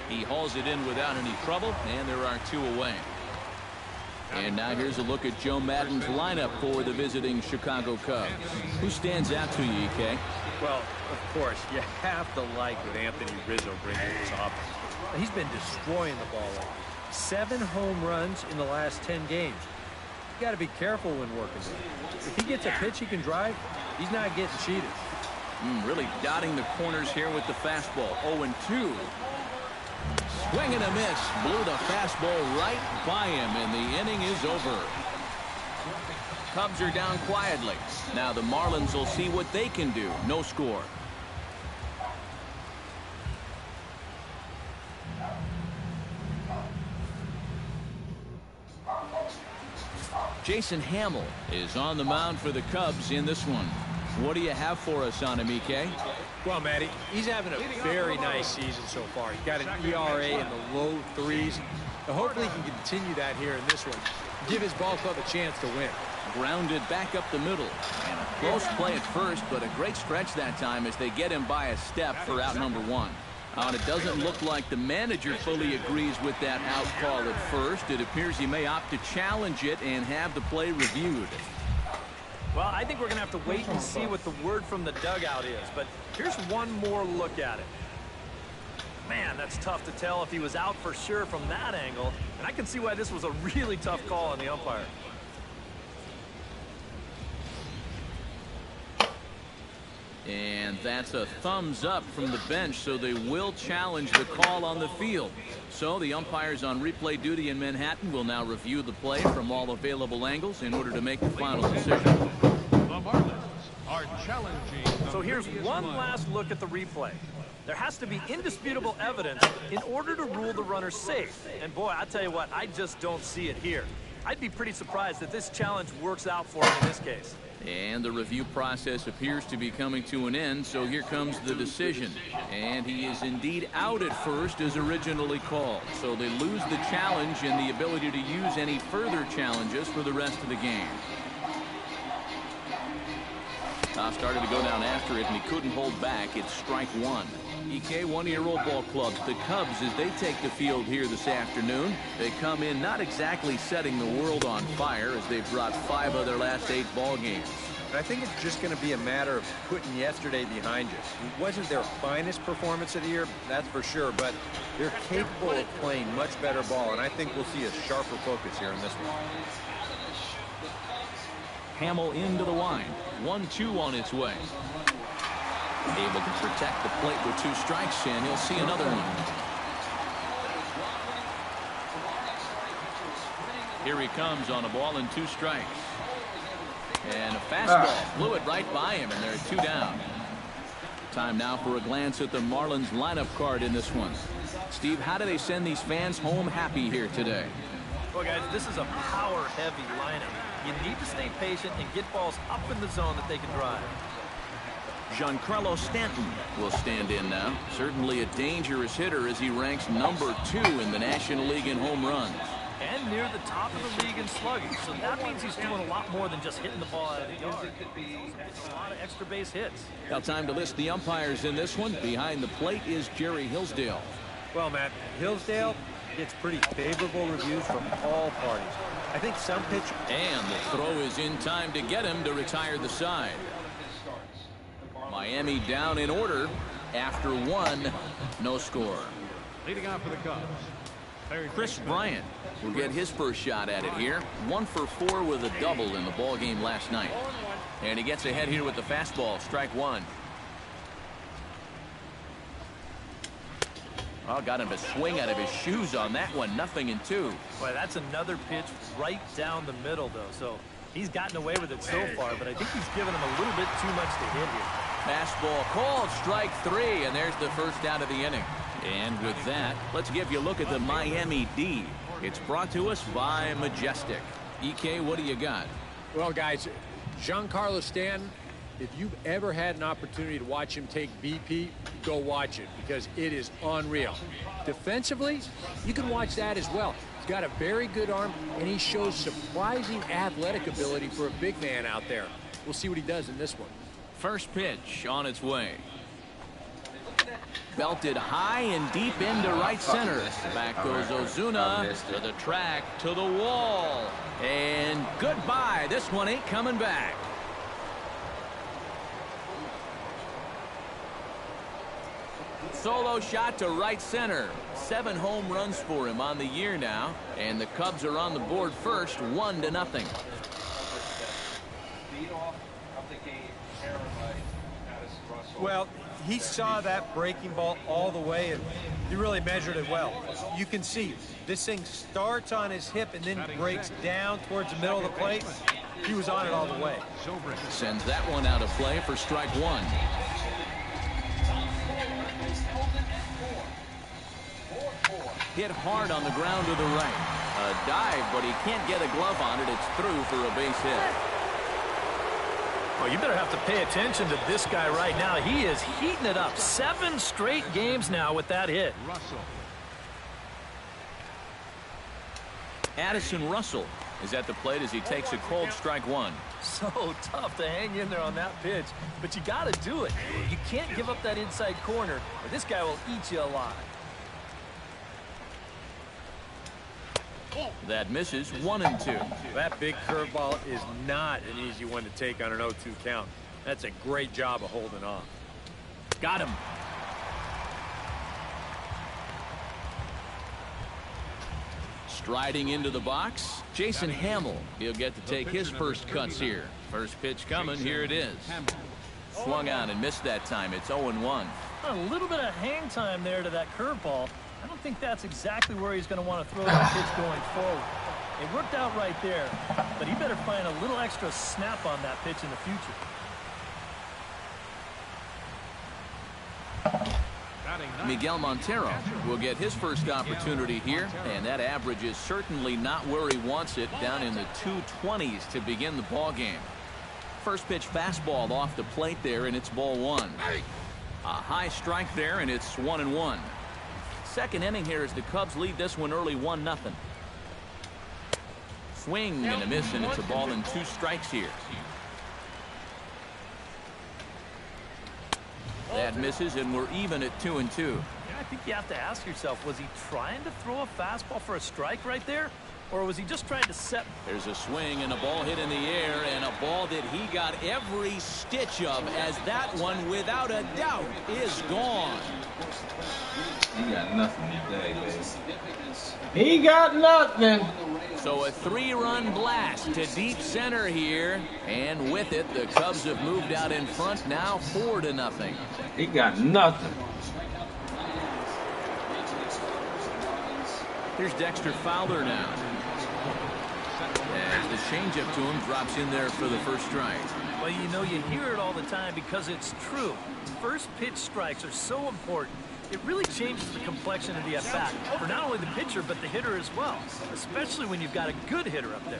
He hauls it in without any trouble, and there are 2 away. And now here's a look at Joe Maddon's lineup for the visiting Chicago Cubs. Who stands out to you, EK? Well, of course, you have to like what Anthony Rizzo brings to this offense. He's been destroying the ball lately. 7 home runs in the last 10 games. You got to be careful when working with him. If he gets a pitch he can drive, he's not getting cheated. Really dotting the corners here with the fastball. 0-2. Swing and a miss. Blew the fastball right by him, and the inning is over. Cubs are down quietly. Now the Marlins will see what they can do. No score. Jason Hamill is on the mound for the Cubs in this one. What do you have for us on him, EK? Well, Matty, he's having a very nice season so far. He's got an ERA in the low 3s. So hopefully he can continue that here in this one. Give his ball club a chance to win. Grounded back up the middle. And a close play at first, but a great stretch that time as they get him by a step for out number 1. And it doesn't look like the manager fully agrees with that out call at first. It appears he may opt to challenge it and have the play reviewed. Well, I think we're going to have to wait and see what the word from the dugout is. But here's one more look at it. Man, that's tough to tell if he was out for sure from that angle. And I can see why this was a really tough call on the umpire. And that's a thumbs up from the bench, so they will challenge the call on the field. So the umpires on replay duty in Manhattan will now review the play from all available angles in order to make the final decision. The Marlins are challenging. So here's one last look at the replay. There has to be indisputable evidence in order to rule the runner safe. And boy, I tell you what, I just don't see it here. I'd be pretty surprised that this challenge works out for him in this case. And the review process appears to be coming to an end, so here comes the decision. And he is indeed out at first as originally called. So they lose the challenge and the ability to use any further challenges for the rest of the game. Top started to go down after it, and he couldn't hold back. It's strike 1. EK, one-year-old ball club. The Cubs, as they take the field here this afternoon, they come in not exactly setting the world on fire as they've brought 5 of their last 8 ball games. I think it's just going to be a matter of putting yesterday behind you. It wasn't their finest performance of the year, that's for sure, but they're capable of playing much better ball, and I think we'll see a sharper focus here in this one. Hamill into the line. 1-2 on its way. Able to protect the plate with 2 strikes, and he'll see another one. Here he comes on a ball and 2 strikes. And a fastball blew it right by him, and there are 2 down. Time now for a glance at the Marlins lineup card in this one. Steve, how do they send these fans home happy here today? Well, guys, this is a power-heavy lineup. You need to stay patient and get balls up in the zone that they can drive. Giancarlo Stanton will stand in now. Certainly a dangerous hitter as he ranks number 2 in the National League in home runs. And near the top of the league in slugging. So that means he's doing a lot more than just hitting the ball out of the yard. He's also getting a lot of extra base hits. Now time to list the umpires in this one. Behind the plate is Jerry Hillsdale. Well, Matt, Hillsdale gets pretty favorable reviews from all parties. I think some pitch. And the throw is in time to get him to retire the side. Miami down in order after 1, no score. Leading off for the Cubs. Chris Bryant will get his first shot at it here. 1 for 4 with a double in the ball game last night. And he gets ahead here with the fastball. Strike 1. Oh, got him to swing out of his shoes on that one. 0-2. Boy, that's another pitch right down the middle, though. So he's gotten away with it so far, but I think he's given him a little bit too much to hit here. Fastball called, strike 3, and there's the first out of the inning. And with that, let's give you a look at the Miami D. It's brought to us by Majestic. EK, what do you got? Well, guys, Giancarlo Stanton, if you've ever had an opportunity to watch him take BP, go watch it because it is unreal. Defensively, you can watch that as well. He's got a very good arm, and he shows surprising athletic ability for a big man out there. We'll see what he does in this one. First pitch on its way. Belted high and deep into right center. Back goes Ozuna to the track, to the wall. And goodbye. This one ain't coming back. Solo shot to right center. 7 home runs for him on the year now. And the Cubs are on the board first, 1-0. Lead off of the game, error by Well, he saw that breaking ball all the way, and he really measured it well. You can see this thing starts on his hip and then breaks down towards the middle of the plate. He was on it all the way. Sends that one out of play for strike one. Hit hard on the ground to the right. A dive, but he can't get a glove on it. It's through for a base hit. Well, you better have to pay attention to this guy right now. He is heating it up. 7 straight games now with that hit. Addison Russell is at the plate as he takes a cold strike one. So tough to hang in there on that pitch, but you got to do it. You can't give up that inside corner, or this guy will eat you alive. That misses 1-2. That big curveball is not an easy one to take on an 0-2 count. That's a great job of holding off. Got him. Striding into the box, Jason Hamill. He'll get to take his first cuts here. First pitch coming, here it is. Swung on and missed that time. It's 0-1. A little bit of hang time there to that curveball. I don't think that's exactly where he's going to want to throw that pitch going forward. It worked out right there, but he better find a little extra snap on that pitch in the future. Miguel Montero will get his first opportunity here, and that average is certainly not where he wants it, down in the 220s to begin the ball game. First pitch fastball off the plate there, and it's ball one. A high strike there, and it's 1-1. Second inning here as the Cubs lead this one early 1-0. Swing and a miss, and it's a ball and 2 strikes here. That misses, and we're even at 2-2. Yeah, I think you have to ask yourself, was he trying to throw a fastball for a strike right there? Or was he just trying to set? There's a swing and a ball hit in the air, and a ball that he got every stitch of, as that one, without a doubt, is gone. He got nothing today, baby. He got nothing. So a 3-run blast to deep center here, and with it, the Cubs have moved out in front now 4-0. He got nothing. Here's Dexter Fowler now. As the changeup to him drops in there for the first strike. Well, you know, you hear it all the time because it's true. First pitch strikes are so important. It really changes the complexion of the at-bat for not only the pitcher but the hitter as well, especially when you've got a good hitter up there.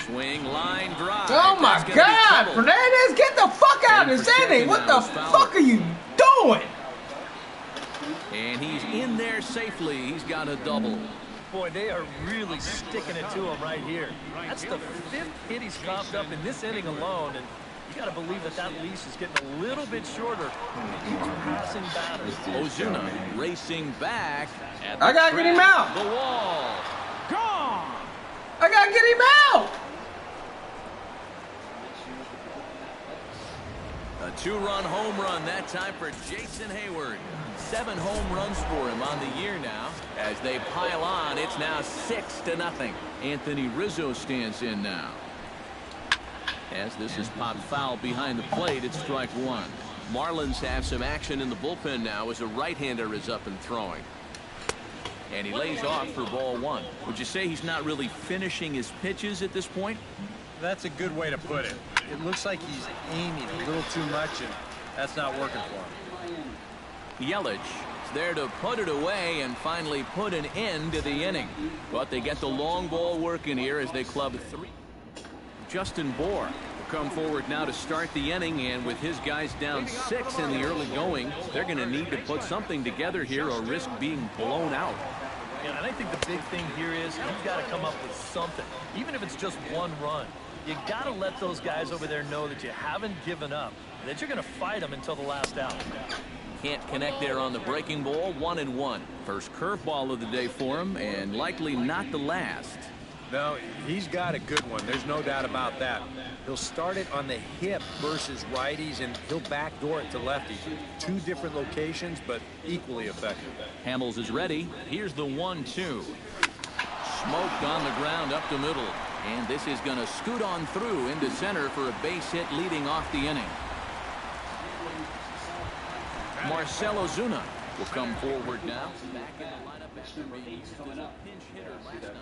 Swing, line drive. Oh my God, Fernandez, get the fuck out of this inning. What the fuck are you doing? And he's in there safely. He's got a double. Boy, they are really sticking it to him right here. That's the 5th hit he's coughed up in this inning alone, and you got to believe that that leash is getting a little bit shorter. He keeps passing batters. Ozuna racing back. At I gotta get him out. The wall. Gone. I gotta get him out. A 2-run home run that time for Jason Hayward. 7 home runs for him on the year now. As they pile on, it's now 6-0. Anthony Rizzo stands in now. As this is popped foul behind the plate, it's strike one. Marlins have some action in the bullpen now as a right-hander is up and throwing. And he lays off for ball one. Would you say he's not really finishing his pitches at this point? That's a good way to put it. It looks like he's aiming a little too much, and that's not working for him. Yelich is there to put it away and finally put an end to the inning. But they get the long ball working here as they club 3. Justin Bour will come forward now to start the inning, and with his guys down 6 in the early going, they're going to need to put something together here or risk being blown out. Yeah, and I think the big thing here is you've got to come up with something, even if it's just 1 run. You got to let those guys over there know that you haven't given up, that you're going to fight them until the last out. Can't connect there on the breaking ball. 1-1. First curveball of the day for him, and likely not the last. No, he's got a good one. There's no doubt about that. He'll start it on the hip versus righties, and he'll backdoor it to lefties. 2 different locations, but equally effective. Hamels is ready. Here's the 1-2. Smoked on the ground up the middle. And this is going to scoot on through into center for a base hit leading off the inning. Marcelo Zuna will come forward now. Back in the lineup after being used as a pinch hitter last night.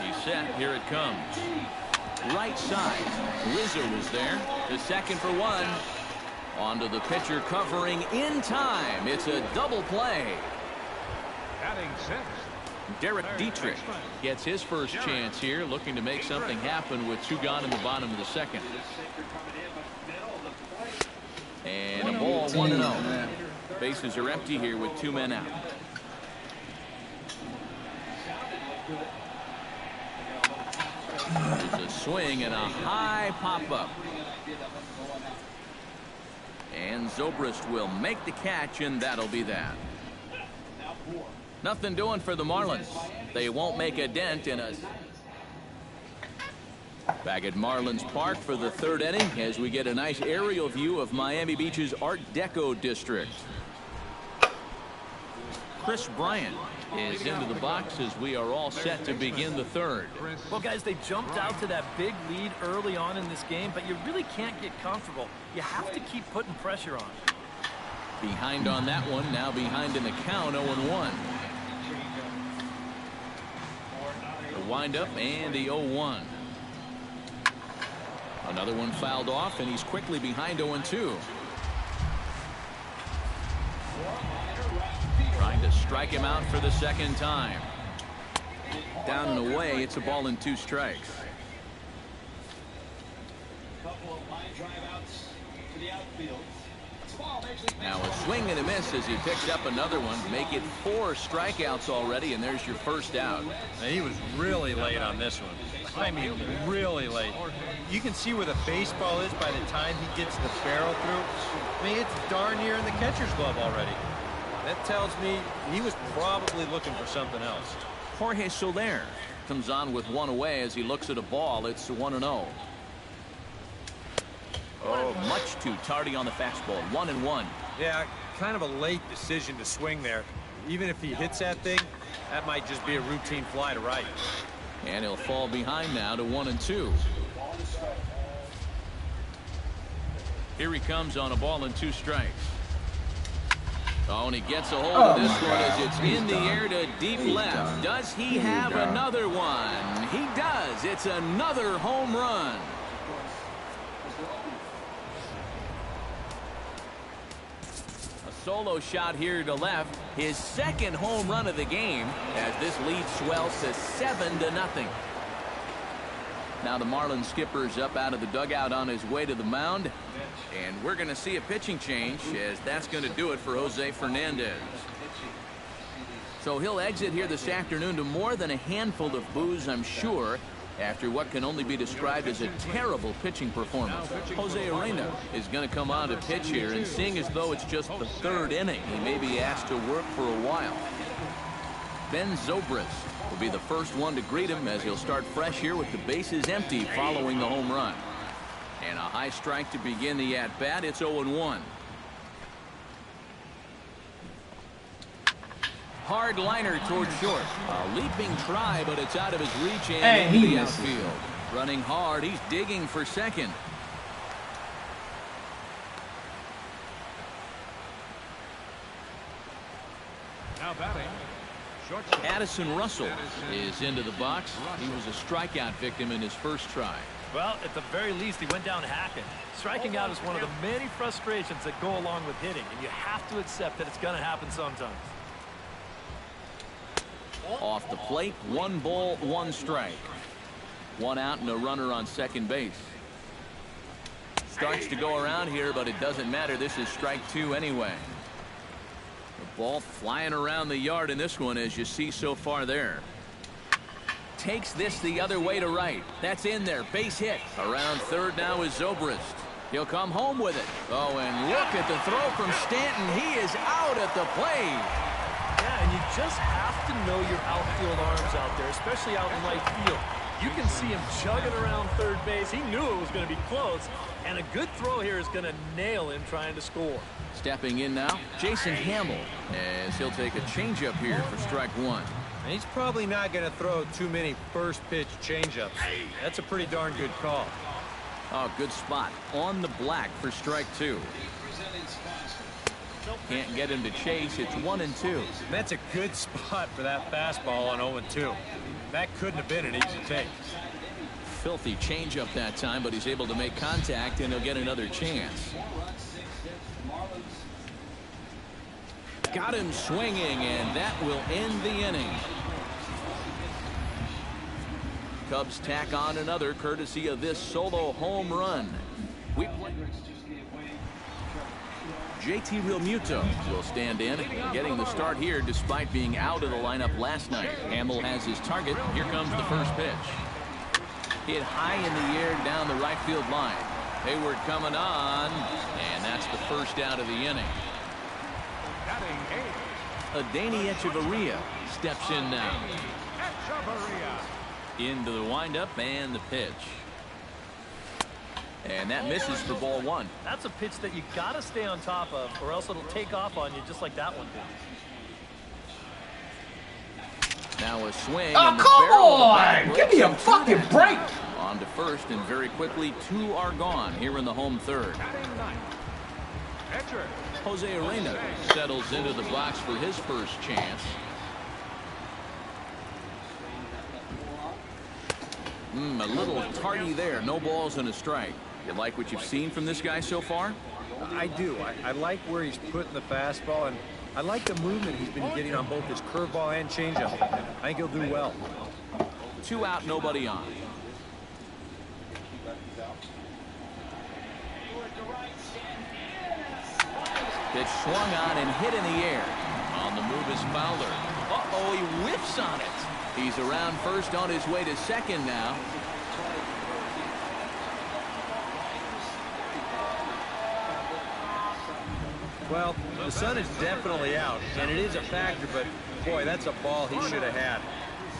He's set. Here it comes. Right side. Rizzo is there. The second for one. Onto the pitcher covering in time. It's a double play. Batting sixth. Derek Dietrich gets his first chance here, looking to make something happen with 2 gone in the bottom of the second. And a ball, 1-0. Bases are empty here with 2 men out. There's a swing and a high pop-up. And Zobrist will make the catch, and that'll be that. Nothing doing for the Marlins. They won't make a dent in us. Back at Marlins Park for the 3rd inning as we get a nice aerial view of Miami Beach's Art Deco district. Chris Bryant is into the box as we are all set to begin the 3rd. Well, guys, they jumped out to that big lead early on in this game, but you really can't get comfortable. You have to keep putting pressure on. Behind on that one, now behind in the count, 0-1. The windup and the 0-1. Another one fouled off, and he's quickly behind 0-2. Trying to strike him out for the second time. Down and away, it's a ball and 2 strikes. Couple of line drive outs to the outfield. Now a swing and a miss as he picks up another one. Make it 4 strikeouts already, and there's your first out. Now, he was really late on this one. I mean, really late. You can see where the baseball is by the time he gets the barrel through. I mean, it's darn near in the catcher's glove already. That tells me he was probably looking for something else. Jorge Soler comes on with 1 away as he looks at a ball. It's 1-0. Oh, much too tardy on the fastball. 1-1. Yeah, kind of a late decision to swing there. Even if he hits that thing, that might just be a routine fly to right. And he'll fall behind now to 1-2. Here he comes on a ball and 2 strikes. Oh, and he gets a hold of this one as it's in the air to deep left. Does he have another one? He does. It's another home run. Solo shot here to left, his 2nd home run of the game as this lead swells to 7-0. Now the Marlins skipper's up out of the dugout on his way to the mound, and we're going to see a pitching change as that's going to do it for Jose Fernandez. So he'll exit here this afternoon to more than a handful of boos, I'm sure, after what can only be described as a terrible pitching performance. Jose Arena is going to come on to pitch here, and seeing as though it's just the 3rd inning, he may be asked to work for a while. Ben Zobrist will be the first one to greet him as he'll start fresh here with the bases empty following the home run. And a high strike to begin the at-bat. It's 0-1. Hard liner toward short. A leaping try, but it's out of his reach and into the outfield. Running hard. He's digging for second. Now batting, shortstop. Addison Russell is into the box. He was a strikeout victim in his first try. Well, at the very least, he went down hacking. Striking out is one of the many frustrations that go along with hitting, and you have to accept that it's going to happen sometimes. Off the plate, 1 ball, 1 strike. 1 out and a runner on second base. Starts to go around here, but it doesn't matter. This is strike 2 anyway. The ball flying around the yard in this one, as you see so far there. Takes this the other way to right. That's in there. Base hit. Around third now is Zobrist. He'll come home with it. Oh, and look at the throw from Stanton. He is out at the plate. Yeah, and you just have to know your outfield arms out there, especially out in right field. You can see him chugging around third base. He knew it was going to be close, and a good throw here is going to nail him trying to score. Stepping in now, Jason Hamill, as he'll take a changeup here for strike one. And he's probably not going to throw too many first pitch changeups. That's a pretty darn good call. Oh, good spot on the black for strike two. Can't get him to chase. It's 1-2. That's a good spot for that fastball on 0-2. That couldn't have been an easy take. Filthy changeup that time, but he's able to make contact, and he'll get another chance. Got him swinging, and that will end the inning. Cubs tack on another courtesy of this solo home run. JT Realmuto will stand in, getting the start here despite being out of the lineup last night. Hamill has his target. Here comes the first pitch. Hit high in the air down the right field line. Hayward coming on, and that's the first out of the inning. Adeiny Echeverria steps in now. Into the windup and the pitch. And that misses for ball one. That's a pitch that you got to stay on top of, or else it'll take off on you just like that one did. Now a swing. Oh, come on! Give me a fucking break! On to first, and very quickly, two are gone here in the home third. Jose Arena settles into the box for his first chance. A little tardy there. No balls and a strike. You like what you've seen from this guy so far? I do. I like where he's putting the fastball, and I like the movement he's been getting on both his curveball and changeup. I think he'll do well. 2 out, nobody on. Pitch swung on and hit in the air. On the move is Fowler. Uh-oh, he whiffs on it. He's around first on his way to second now. Well, the sun is definitely out, and it is a factor, but boy, that's a ball he should have had.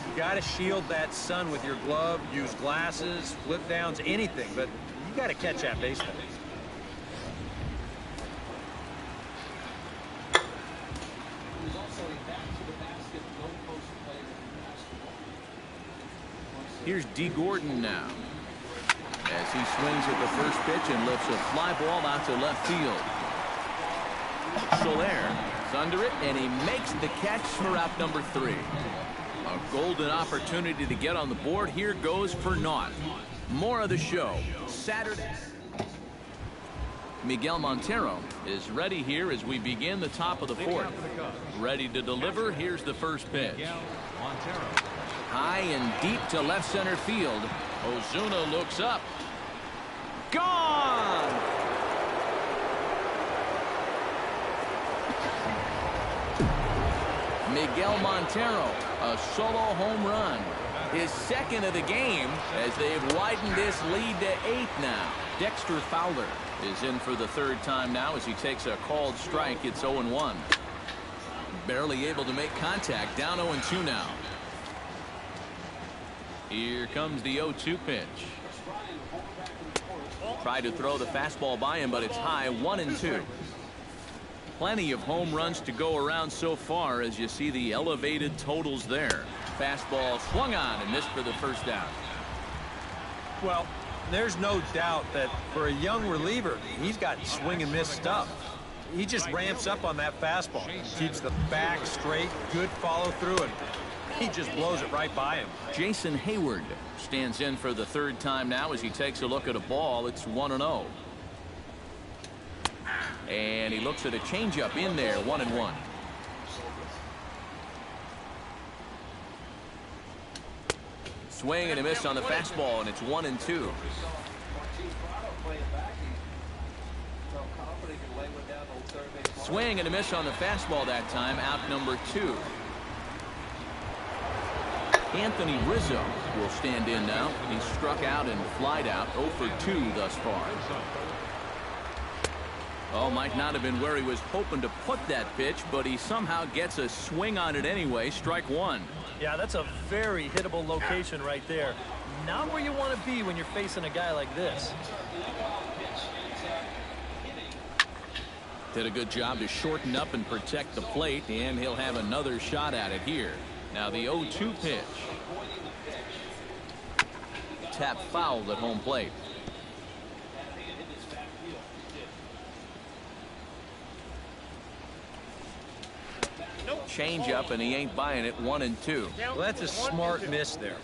You got to shield that sun with your glove, use glasses, flip downs, anything, but you got to catch that baseball. Here's D. Gordon now, as he swings at the first pitch and lifts a fly ball out to left field. Soler is under it, and he makes the catch for out number 3. A golden opportunity to get on the board. Here goes for naught. More of the show Saturday. Miguel Montero is ready here as we begin the top of the fourth. Ready to deliver. Here's the first pitch. High and deep to left center field. Ozuna looks up. Gone! Miguel Montero, a solo home run. His second of the game as they've widened this lead to 8 now. Dexter Fowler is in for the third time now as he takes a called strike. It's 0-1. Barely able to make contact. Down 0-2 now. Here comes the 0-2 pitch. Tried to throw the fastball by him, but it's high. 1-2. Plenty of home runs to go around so far as you see the elevated totals there. Fastball swung on and missed for the first out. Well, there's no doubt that for a young reliever, he's got swing and miss stuff. He just ramps up on that fastball. Keeps the back straight, good follow through, and he just blows it right by him. Jason Hayward stands in for the third time now as he takes a look at a ball. It's 1-0. And he looks at a changeup in there. 1-1. Swing and a miss on the fastball, and it's 1-2. Swing and a miss on the fastball that time. Out number 2. Anthony Rizzo will stand in now. He's struck out and flied out. 0 for 2 thus far. Oh, might not have been where he was hoping to put that pitch, but he somehow gets a swing on it anyway. Strike 1. Yeah, that's a very hittable location right there. not where you want to be when you're facing a guy like this. Did a good job to shorten up and protect the plate, and he'll have another shot at it here. Now the 0-2 pitch. Tap fouled at home plate. Change up, and he ain't buying it. 1-2. Well, that's a smart miss there.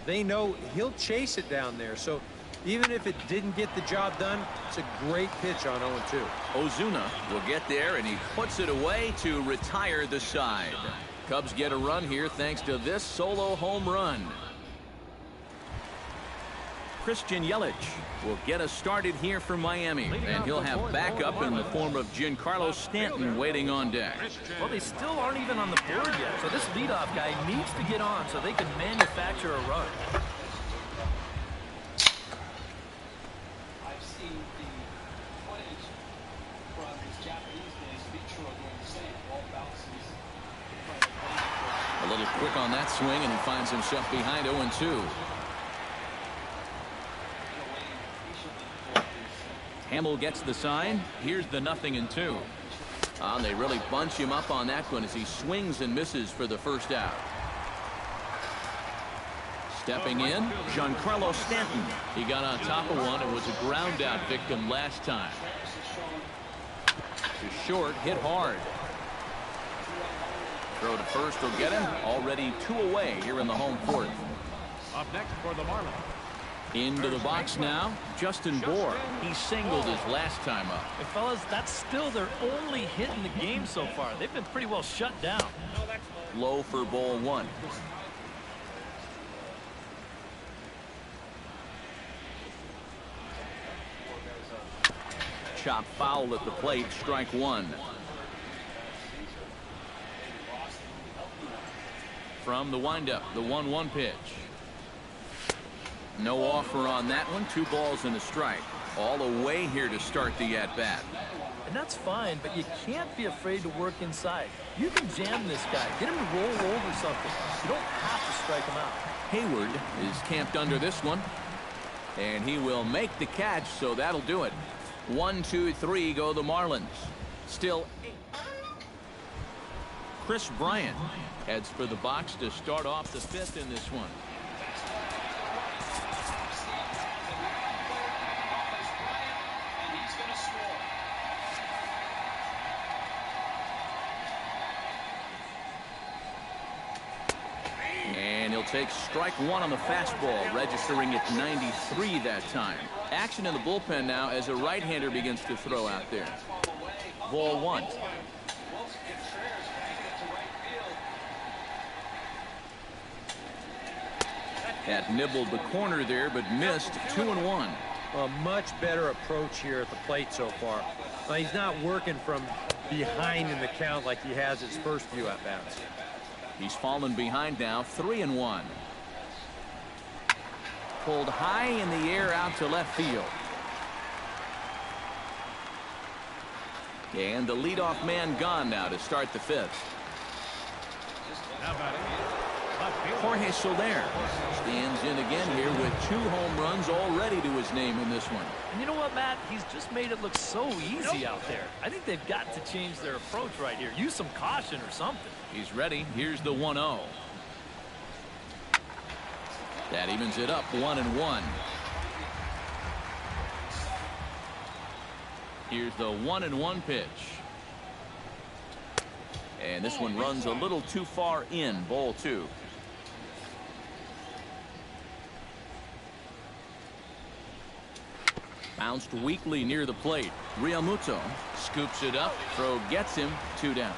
They know he'll chase it down there, so even if it didn't get the job done, it's a great pitch on 0-2. Ozuna will get there, and he puts it away to retire the side. Cubs get a run here thanks to this solo home run. Christian Yelich will get us started here for Miami, and he'll have backup in the form of Giancarlo Stanton waiting on deck. Well, they still aren't even on the board yet, so this leadoff guy needs to get on so they can manufacture a run. I've seen the footage from his Japanese days. Vitro doing the same. Ball bounces. A little quick on that swing, and he finds himself behind 0-2. Hamill gets the sign. Here's the 0-2. They really bunch him up on that one as he swings and misses for the first out. Stepping in, Giancarlo Stanton. He got on top of one and was a ground out victim last time. To short, hit hard. Throw to first will get him. Already 2 away here in the home fourth. Up next for the Marlins. Into the box now, Justin Bour. He singled his last time up. And fellas, that's still their only hit in the game so far. They've been pretty well shut down. Low for ball 1. Chop foul at the plate, strike 1. From the windup, the 1-1 pitch. No offer on that one. 2 balls and a strike. All the way here to start the at-bat. And that's fine, but you can't be afraid to work inside. You can jam this guy. Get him to roll over something. You don't have to strike him out. Hayward is camped under this one. And he will make the catch, so that'll do it. 1, 2, 3 go the Marlins. Still 8. Chris Bryant heads for the box to start off the 5th in this one. And he'll take strike 1 on the fastball, registering at 93 that time. Action in the bullpen now as a right-hander begins to throw out there. Ball 1. That nibbled the corner there, but missed. 2-1. A much better approach here at the plate so far. Now, he's not working from behind in the count like he has his first few at-bats. He's fallen behind now. 3-1. Pulled high in the air out to left field. And the leadoff man gone now to start the 5th. Jorge Soler stands in again here with 2 home runs already to his name in this one. And you know what, Matt? He's just made it look so easy out there. I think they've got to change their approach right here. Use some caution or something. He's ready. Here's the 1-0. That evens it up 1-1. Here's the 1-1 pitch. And this one runs a little too far in. Ball 2. Bounced weakly near the plate. Realmuto scoops it up. Throw gets him. 2 down.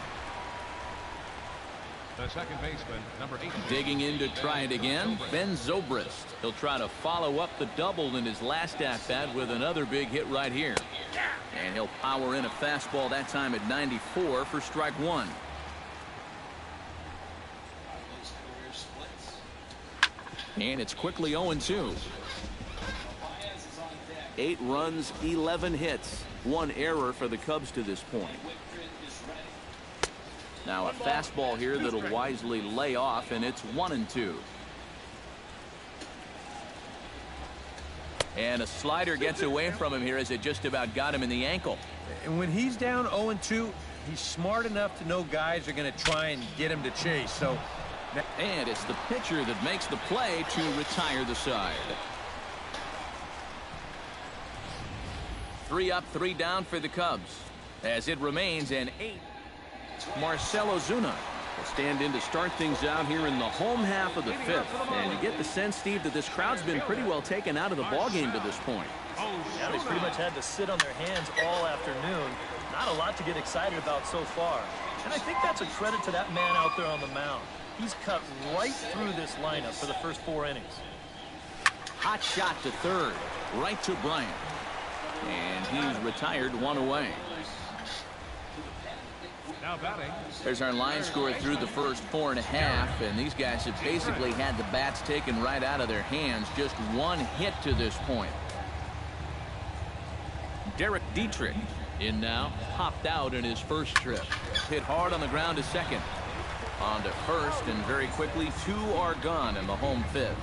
The second baseman, number 8. Digging in to try it again, Ben Zobrist. He'll try to follow up the double in his last at-bat with another big hit right here. And he'll power in a fastball that time at 94 for strike 1. And it's quickly 0-2. 8 runs, 11 hits. 1 error for the Cubs to this point. Now a fastball here that'll wisely lay off, and it's 1-2. And a slider gets away from him here as it just about got him in the ankle. And when he's down 0-2, he's smart enough to know guys are going to try and get him to chase. So, and it's the pitcher that makes the play to retire the side. 3 up, 3 down for the Cubs, as it remains an 8. Marcell Ozuna will stand in to start things out here in the home half of the 5th. And you get the sense, Steve, that this crowd's been pretty well taken out of the ballgame to this point. Yeah, they pretty much had to sit on their hands all afternoon. Not a lot to get excited about so far. And I think that's a credit to that man out there on the mound. He's cut right through this lineup for the first 4 innings. Hot shot to third, right to Bryant. And he's retired 1 away. Now batting. There's our line score through the first 4.5, and these guys have basically had the bats taken right out of their hands. Just 1 hit to this point. Derek Dietrich in now, popped out in his first trip. Hit hard on the ground to second. On to first, and very quickly 2 are gone in the home 5th.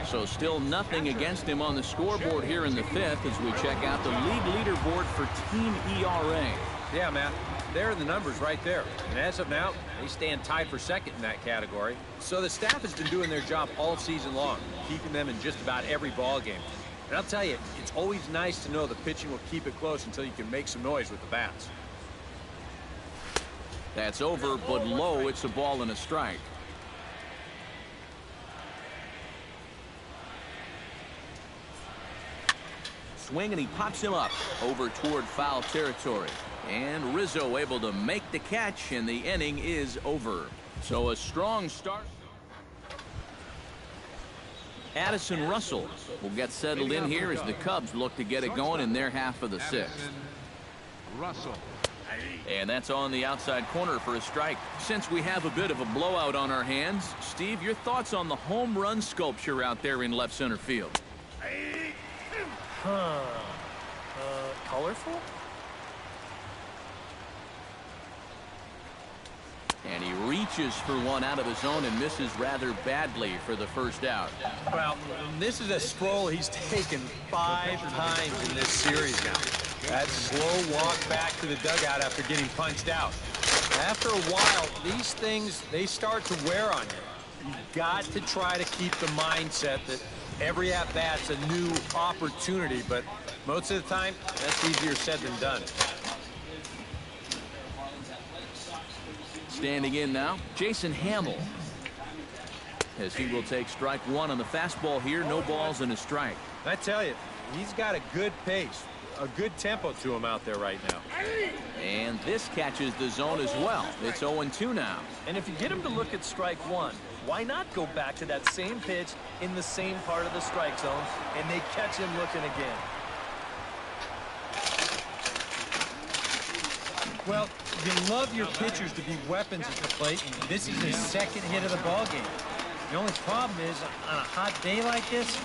So still nothing against him on the scoreboard here in the 5th as we check out the league leaderboard for team ERA. Yeah, Matt, there are the numbers right there. And as of now, they stand tied for second in that category. So the staff has been doing their job all season long, keeping them in just about every ball game. And I'll tell you, it's always nice to know the pitching will keep it close until you can make some noise with the bats. That's over, but low. It's a ball and a strike. Swing, and he pops him up over toward foul territory. And Rizzo able to make the catch, and the inning is over. So a strong start. Addison Russell will get settled in here as the Cubs look to get it going in their half of the 6th. Russell. And that's on the outside corner for a strike. Since we have a bit of a blowout on our hands, Steve, your thoughts on the home run sculpture out there in left center field? Colorful? And he reaches for one out of his own and misses rather badly for the first out. Well, this is a stroll he's taken 5 times in this series now. That slow walk back to the dugout after getting punched out. After a while, these things, they start to wear on you. You've got to try to keep the mindset that every at-bat's a new opportunity, but most of the time, that's easier said than done. Standing in now, Jason Hamill, as he will take strike 1 on the fastball here. No balls and a strike. I tell you, he's got a good pace, a good tempo to him out there right now. And this catches the zone as well. It's 0-2 now. And if you get him to look at strike 1, why not go back to that same pitch in the same part of the strike zone, and they catch him looking again? Well, you love your pitchers to be weapons at the plate, and this is his 2nd hit of the ball game. The only problem is, on a hot day like this,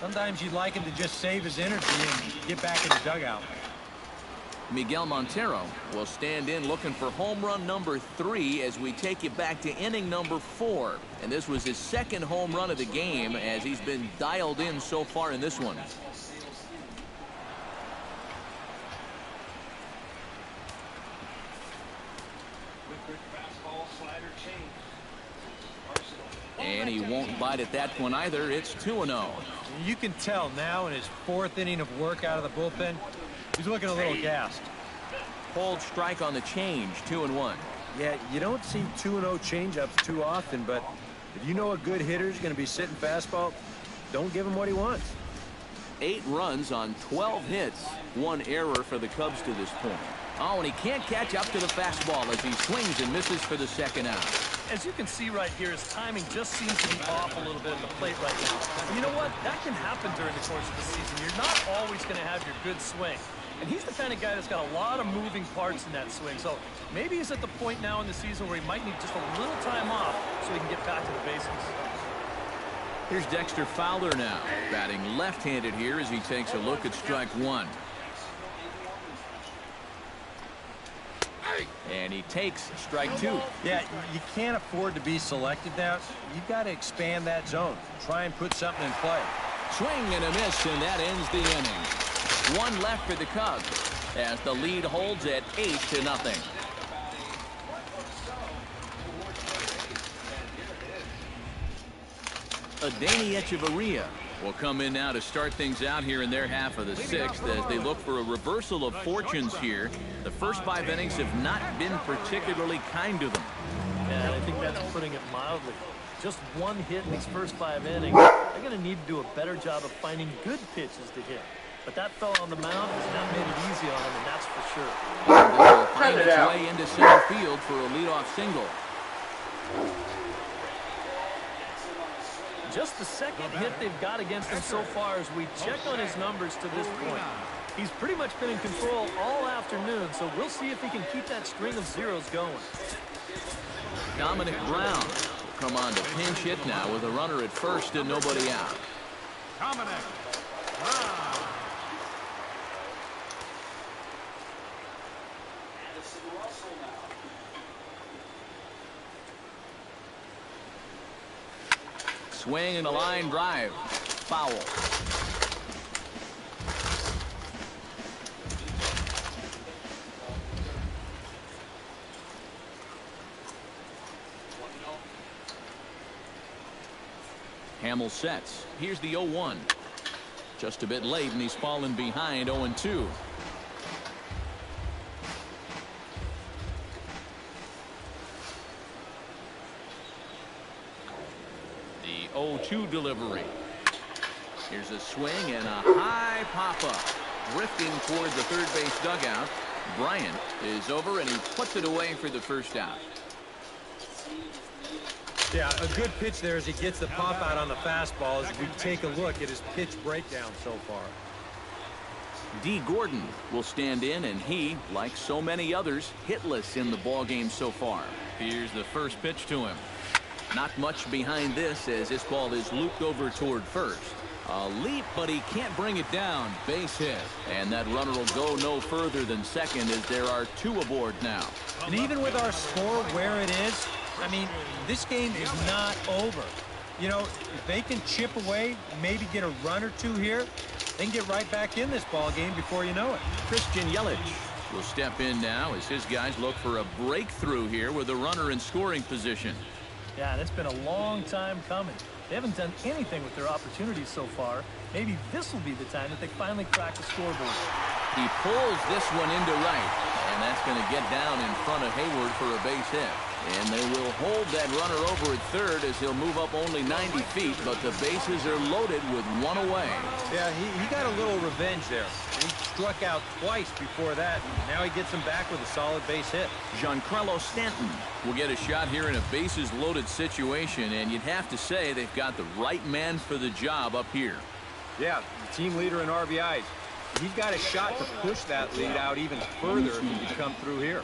sometimes you'd like him to just save his energy and get back in the dugout. Miguel Montero will stand in looking for home run number 3 as we take you back to inning number 4. And this was his 2nd home run of the game as he's been dialed in so far in this one. And he won't bite at that one either. It's 2-0. You can tell now in his 4th inning of work out of the bullpen, he's looking a little gassed. Cold strike on the change, 2-1. Yeah, you don't see 2-0 changeups too often, but if you know a good hitter's going to be sitting fastball, don't give him what he wants. 8 runs on 12 hits. 1 error for the Cubs to this point. Oh, and he can't catch up to the fastball as he swings and misses for the 2nd out. As you can see right here, his timing just seems to be off a little bit at the plate right now. And you know what? That can happen during the course of the season. You're not always going to have your good swing. And he's the kind of guy that's got a lot of moving parts in that swing. So maybe he's at the point now in the season where he might need just a little time off so he can get back to the basics. Here's Dexter Fowler now, batting left-handed here as he takes a look at strike 1. And he takes strike 2. Yeah, you can't afford to be selective now. You've got to expand that zone. Try and put something in play. Swing and a miss, and that ends the inning. One left for the Cubs as the lead holds at 8-0. Adeiny Echeverria will come in now to start things out here in their half of the sixth as they look for a reversal of fortunes here. The first 5 innings have not been particularly kind to them. Yeah, I think that's putting it mildly. Just one hit in these first 5 innings. They're going to need to do a better job of finding good pitches to hit. But that fellow on the mound has not made it easy on them, and that's for sure. And this will find its way into center field for a leadoff single. Just the second hit they've got against him so far as we check on his numbers to this point. He's pretty much been in control all afternoon, so we'll see if he can keep that string of zeros going. Dominic Brown will come on to pinch hit now with a runner at first and nobody out. Dominic Brown. Swing and a line drive. Foul. Hamill sets. Here's the 0-1. Just a bit late, and he's fallen behind 0-2. The 0-2 delivery. Here's a swing and a high pop-up. Drifting toward the third base dugout. Bryant is over, and he puts it away for the first out. Yeah, a good pitch there as he gets the pop out on the fastball as we take a look at his pitch breakdown so far. D. Gordon will stand in, and he, like so many others, hitless in the ballgame so far. Here's the first pitch to him. Not much behind this as this ball is looped over toward first. A leap, but he can't bring it down. Base hit. And that runner will go no further than second as there are 2 aboard now. And even with our score where it is, I mean, this game is not over. You know, if they can chip away, maybe get a run or 2 here, they can get right back in this ball game before you know it. Christian Yelich will step in now as his guys look for a breakthrough here with a runner in scoring position. Yeah, and it's been a long time coming. They haven't done anything with their opportunities so far. Maybe this will be the time that they finally crack the scoreboard. He pulls this one into right, and that's going to get down in front of Hayward for a base hit. And they will hold that runner over at third as he'll move up only 90 feet, but the bases are loaded with 1 away. Yeah, he got a little revenge there. He struck out twice before that, and now he gets him back with a solid base hit. Giancarlo Stanton will get a shot here in a bases-loaded situation, and you'd have to say they've got the right man for the job up here. Yeah, the team leader in RBIs. He's got a shot to push that lead out even further if he can come through here.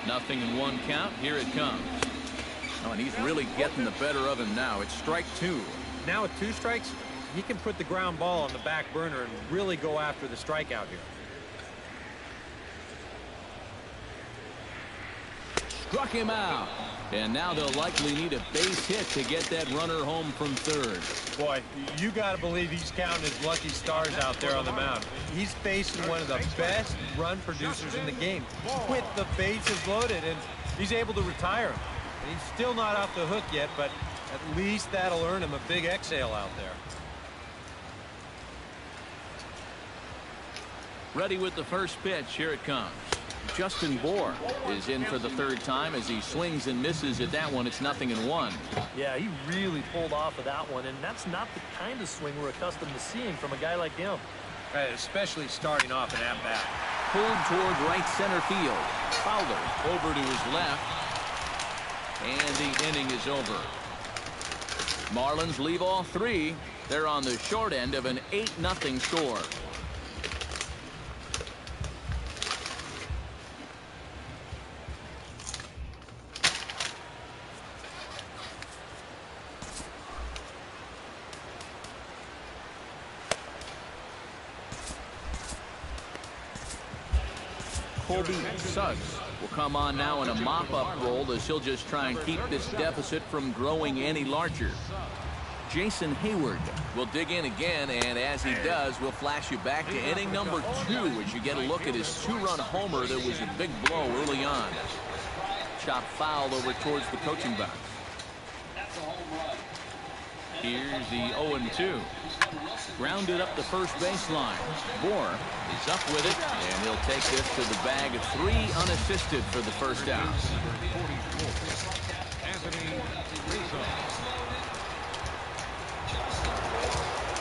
Nothing in 1 count. Here it comes. Oh, and he's really getting the better of him now. It's strike 2. Now with 2 strikes, he can put the ground ball on the back burner and really go after the strikeout here. Struck him out. And now they'll likely need a base hit to get that runner home from third. Boy, you got to believe he's counting his lucky stars out there on the mound. He's facing one of the best run producers in the game with the bases loaded, and he's able to retire him. And he's still not off the hook yet, but at least that'll earn him a big exhale out there. Ready with the first pitch. Here it comes. Justin Bohr is in for the 3rd time as he swings and misses at that one. It's 0-1. Yeah, he really pulled off of that one, and that's not the kind of swing we're accustomed to seeing from a guy like him. Especially starting off an at-bat. Pulled toward right center field. Fowler over to his left. And the inning is over. Marlins leave all 3. They're on the short end of an 8-0 score. Colby Suggs will come on now in a mop-up role as he'll just try and keep this deficit from growing any larger. Jason Hayward will dig in again, and as he does, we'll flash you back to inning number 2 as you get a look at his 2-run homer that was a big blow early on. Chop foul over towards the coaching box. Here's the 0-2. Grounded up the first baseline. Bohr is up with it, and he'll take this to the bag of 3 unassisted for the first out.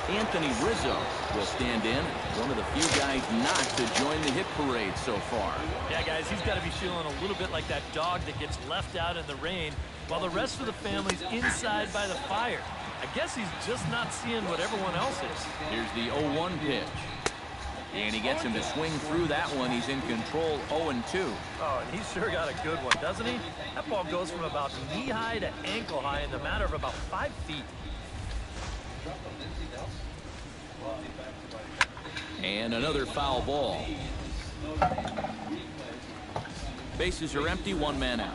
Anthony Rizzo will stand in, one of the few guys not to join the hit parade so far. Yeah, guys, he's got to be feeling a little bit like that dog that gets left out in the rain while the rest of the family's inside by the fire. I guess he's just not seeing what everyone else is. Here's the 0-1 pitch. And he gets him to swing through that one. He's in control, 0-2. Oh, and he's sure got a good one, doesn't he? That ball goes from about knee-high to ankle-high in the matter of about 5 feet. And another foul ball. Bases are empty, 1 man out.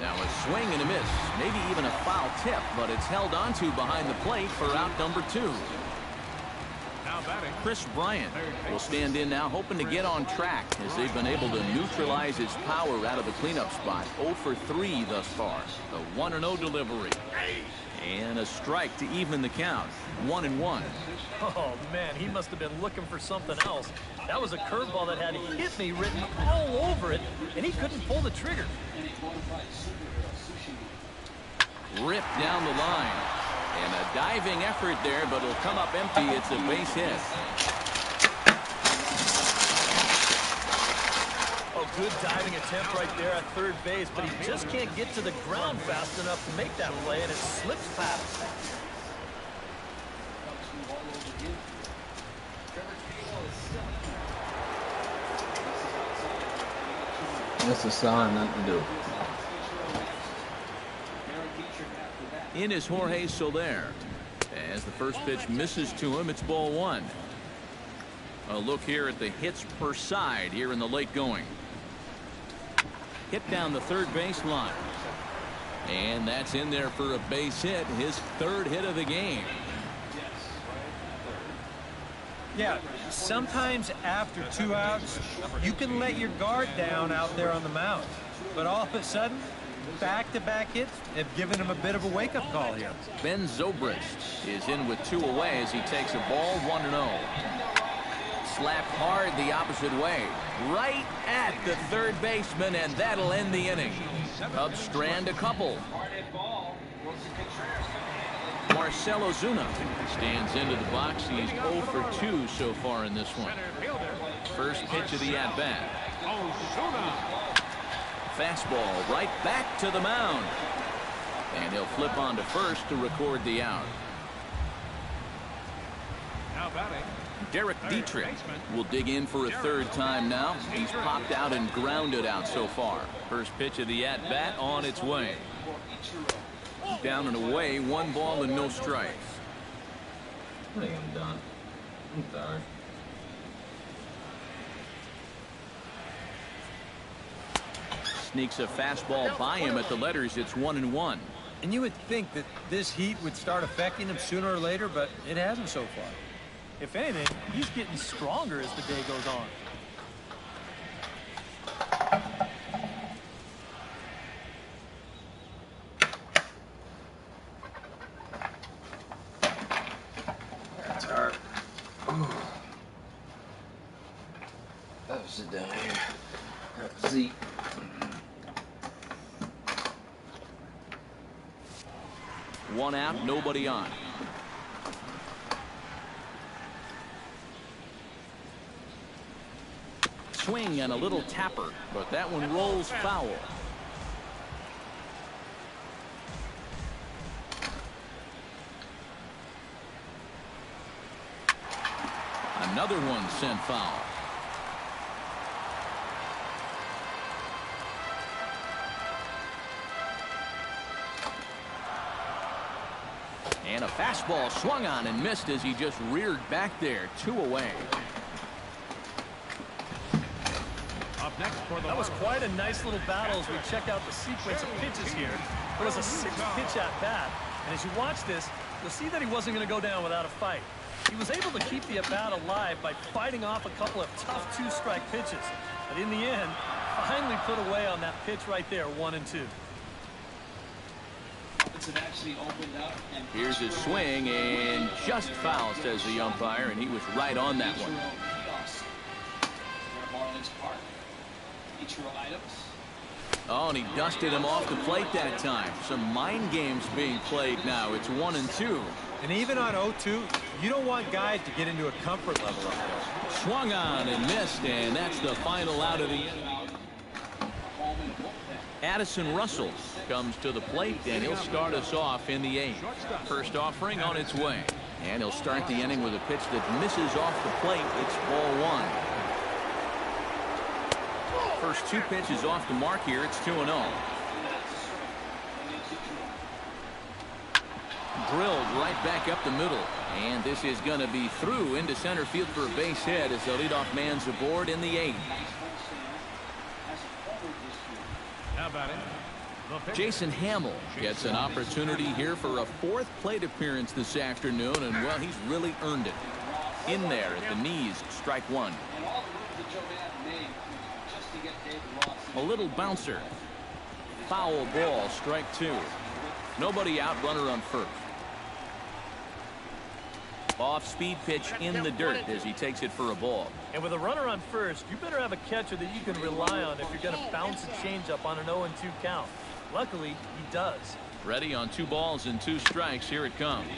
Now a swing and a miss, maybe even a foul tip, but it's held onto behind the plate for out number 2. Chris Bryant will stand in now, hoping to get on track as they've been able to neutralize his power out of the cleanup spot. 0 for 3 thus far. The 1-0 delivery. And a strike to even the count. 1-1. Oh, man, he must have been looking for something else. That was a curveball that had "hit me" written all over it, and he couldn't pull the trigger. Ripped down the line. And a diving effort there, but it'll come up empty. It's a base hit. Oh, good diving attempt right there at third base, but he just can't get to the ground fast enough to make that play, and it slips past. That's a sign not to do. In is Jorge Soler. As the first pitch misses to him, it's ball 1. A look here at the hits per side here in the late going. Hit down the third baseline. And that's in there for a base hit, his 3rd hit of the game. Yeah, sometimes after 2 outs, you can let your guard down out there on the mound. But all of a sudden, back-to-back hits have given him a bit of a wake-up call here. Ben Zobrist is in with 2 away as he takes a ball, 1-0. Slapped hard the opposite way, right at the third baseman, and that'll end the inning. Cubs strand a couple. Marcell Ozuna stands into the box. He's 0 for 2 so far in this one. First pitch of the at-bat. Fastball right back to the mound. And he'll flip on to first to record the out. Now batting. Derek Dietrich will dig in for a 3rd time now. He's popped out and grounded out so far. First pitch of the at-bat on its way. Down and away, 1 ball and no strikes. I think I'm done. I'm tired. Sneaks a fastball by him at the letters. It's 1-1. And you would think that this heat would start affecting him sooner or later, but it hasn't so far. If anything, he's getting stronger as the day goes on. That's hard. Oh, sit down here. Have a seat. One out, nobody on. Swing and a little tapper, but that one rolls foul. Another one sent foul. And a fastball swung on and missed as he just reared back there. 2 away. Next for the That was Marlins. quite a nice little battle as we check out the sequence of pitches here. It was a 6-pitch at bat, and as you watch this, you'll see that he wasn't going to go down without a fight. He was able to keep the at-bat alive by fighting off a couple of tough 2-strike pitches, but in the end, finally put away on that pitch right there, 1-2. Here's his swing, and just foul, says the umpire, and he was right on that one. Oh, and he dusted him off the plate that time. Some mind games being played now. It's 1-2. And even on 0-2, you don't want guys to get into a comfort level up there. Swung on and missed, and that's the final out of the inning. Addison Russell comes to the plate, and he'll start us off in the 8th. First offering on its way. And he'll start the inning with a pitch that misses off the plate. It's ball 1. First 2 pitches off the mark here. It's 2-0. Drilled right back up the middle. And this is going to be through into center field for a base hit as the leadoff man's aboard in the 8th. Now batting, the pitcher. Jason Hamill gets an opportunity here for a 4th plate appearance this afternoon, and, well, he's really earned it. In there at the knees, strike 1. A little bouncer. Foul ball, strike 2. Nobody out, runner on first. Off-speed pitch in the dirt as he takes it for a ball. And with a runner on first, you better have a catcher that you can rely on if you're going to bounce a changeup on an 0-2 count. Luckily, he does. Ready on 2 balls and 2 strikes. Here it comes.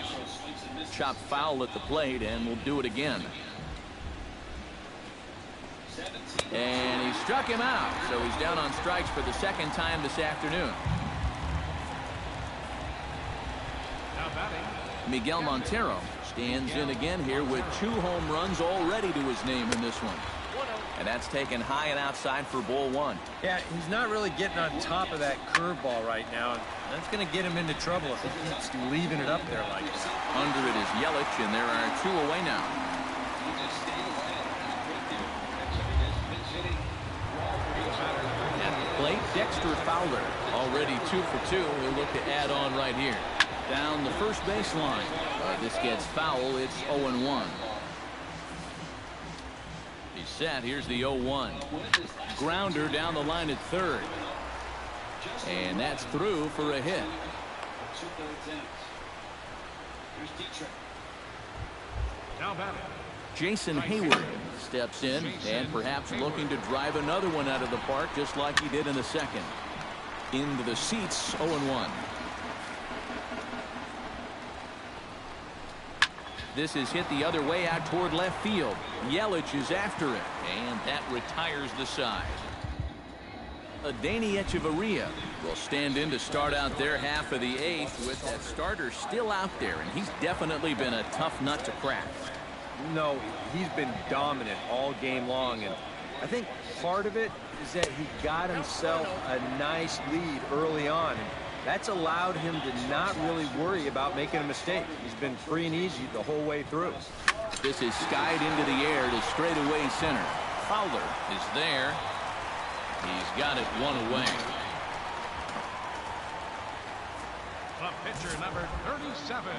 Chop foul at the plate, and we'll do it again. And he struck him out, so he's down on strikes for the 2nd time this afternoon. Now batting, Miguel Montero stands in again here with 2 home runs already to his name in this one. And that's taken high and outside for ball 1. Yeah, he's not really getting on top of that curveball right now, and that's going to get him into trouble if he keeps leaving it up there like that. Under it is Yelich, and there are 2 away now. At the plate, Dexter Fowler, already 2 for 2. He'll look to add on right here. Down the first baseline. This gets foul. It's 0-1. He's set. Here's the 0-1. Grounder down the line at third. And that's through for a hit. now batting, Jason Hayward steps in and perhaps looking to drive another one out of the park just like he did in the 2nd. Into the seats, 0-1. This is hit the other way out toward left field. Yelich is after it, and that retires the side. Adeiny Echeverria will stand in to start out their half of the 8th with that starter still out there, and he's definitely been a tough nut to crack. No, he's been dominant all game long, and I think part of it is that he got himself a nice lead early on, and that's allowed him to not really worry about making a mistake. He's been free and easy the whole way through. This is skied into the air to straightaway center. Fowler is there. He's got it 1 away. the pitcher number 37,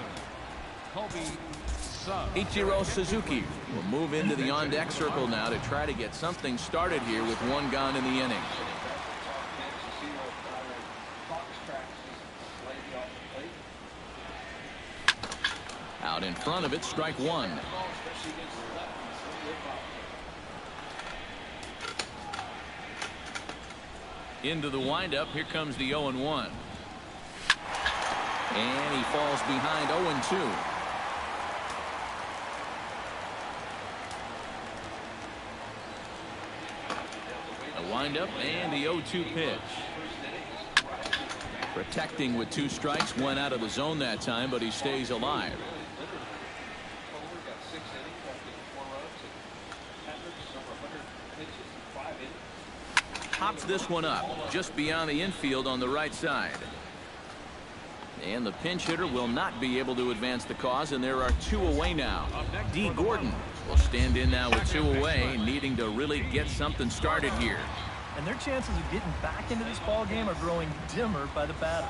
Kobe Sugg. Ichiro Suzuki will move into the on-deck circle now to try to get something started here with 1 gone in the inning. Out in front of it, strike 1. Into the windup, here comes the 0-1. And he falls behind 0-2. A windup and the 0-2 pitch. Protecting with 2 strikes, went out of the zone that time, but he stays alive. Pops this one up just beyond the infield on the right side. And the pinch hitter will not be able to advance the cause, and there are 2 away now. D. Gordon will stand in now with 2 away, needing to really get something started here. and their chances of getting back into this ball game are growing dimmer by the batter.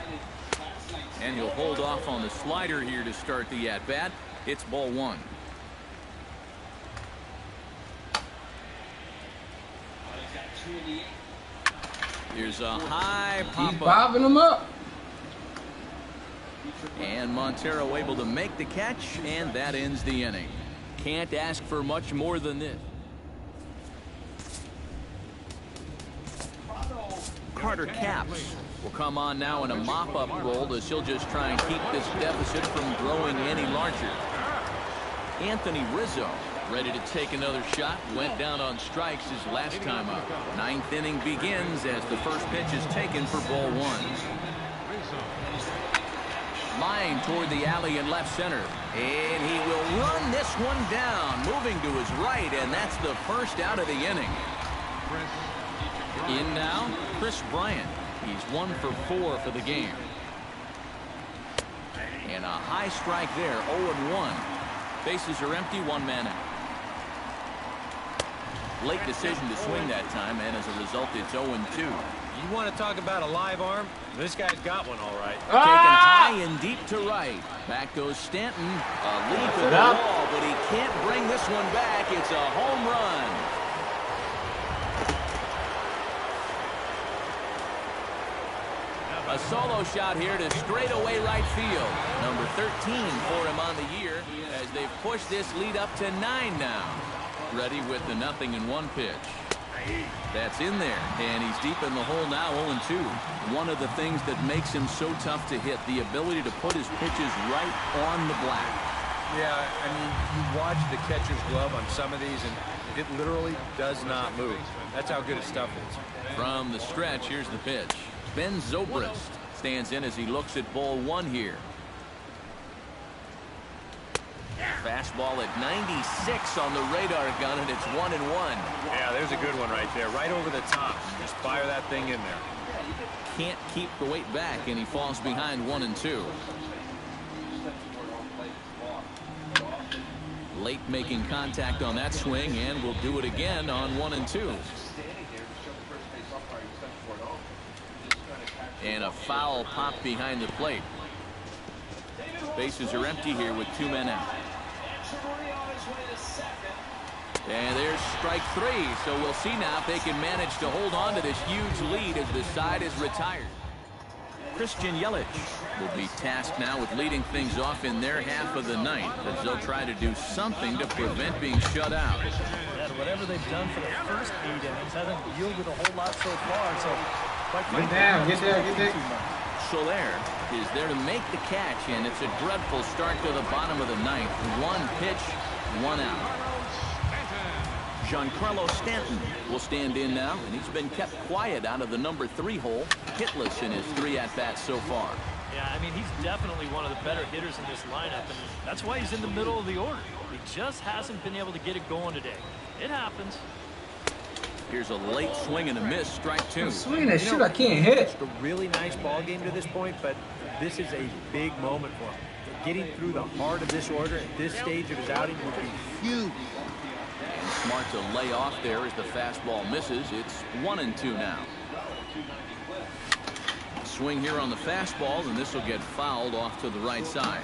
And he'll hold off on the slider here to start the at-bat. It's ball one. Here's a high pop-up. He's bobbing them up. And Montero able to make the catch, and that ends the inning. Can't ask for much more than this. Carter Capps will come on now in a mop-up role as he'll just try and keep this deficit from growing any larger. Anthony Rizzo ready to take another shot. Went down on strikes his last time up. Ninth inning begins as the first pitch is taken for ball one. Line toward the alley in left center. And he will run this one down. Moving to his right, and that's the first out of the inning. In now, Chris Bryant. He's 1 for 4 for the game. And a high strike there, 0-1. Bases are empty, one man out. Late decision to swing that time, and as a result, it's 0-2. You want to talk about a live arm? This guy's got one all right. Taken high and deep to right. Back goes Stanton. A leap at the wall, but he can't bring this one back. It's a home run. A solo shot here to straightaway right field. Number 13 for him on the year as they've pushed this lead up to 9 now. Ready with the 0-1 pitch. That's in there, and he's deep in the hole now, 0-2. One of the things that makes him so tough to hit, the ability to put his pitches right on the black. Yeah, I mean, you watch the catcher's glove on some of these, and it literally does not move. That's how good his stuff is. From the stretch, here's the pitch. Ben Zobrist stands in as he looks at ball one here. Fastball at 96 on the radar gun, and it's 1-1. Yeah, there's a good one right there, right over the top. Just fire that thing in there. Can't keep the weight back, and he falls behind 1-2. Late making contact on that swing, and will do it again on 1-2. And a foul pop behind the plate. Bases are empty here with 2 men out. And there's strike 3, so we'll see now if they can manage to hold on to this huge lead as the side is retired. Christian Yelich will be tasked now with leading things off in their half of the ninth as they'll try to do something to prevent being shut out. Yeah, whatever they've done for the first 8 innings hasn't yielded a whole lot so far, so quite frankly, Get there. Soler is there to make the catch, and it's a dreadful start to the bottom of the ninth. 1 pitch, 1 out. Giancarlo Stanton will stand in now, and he's been kept quiet out of the number 3 hole, hitless in his 3 at-bats so far. Yeah, I mean, he's definitely one of the better hitters in this lineup, and that's why he's in the middle of the order. He just hasn't been able to get it going today. It happens. Here's a late swing and a miss, strike 2. Swing that shit I can't hit. It's a really nice ball game to this point, but this is a big moment for him. Getting through the heart of this order at this stage of his outing would be huge. And smart to lay off there as the fastball misses. It's 1-2 now. Swing here on the fastball, and this will get fouled off to the right side.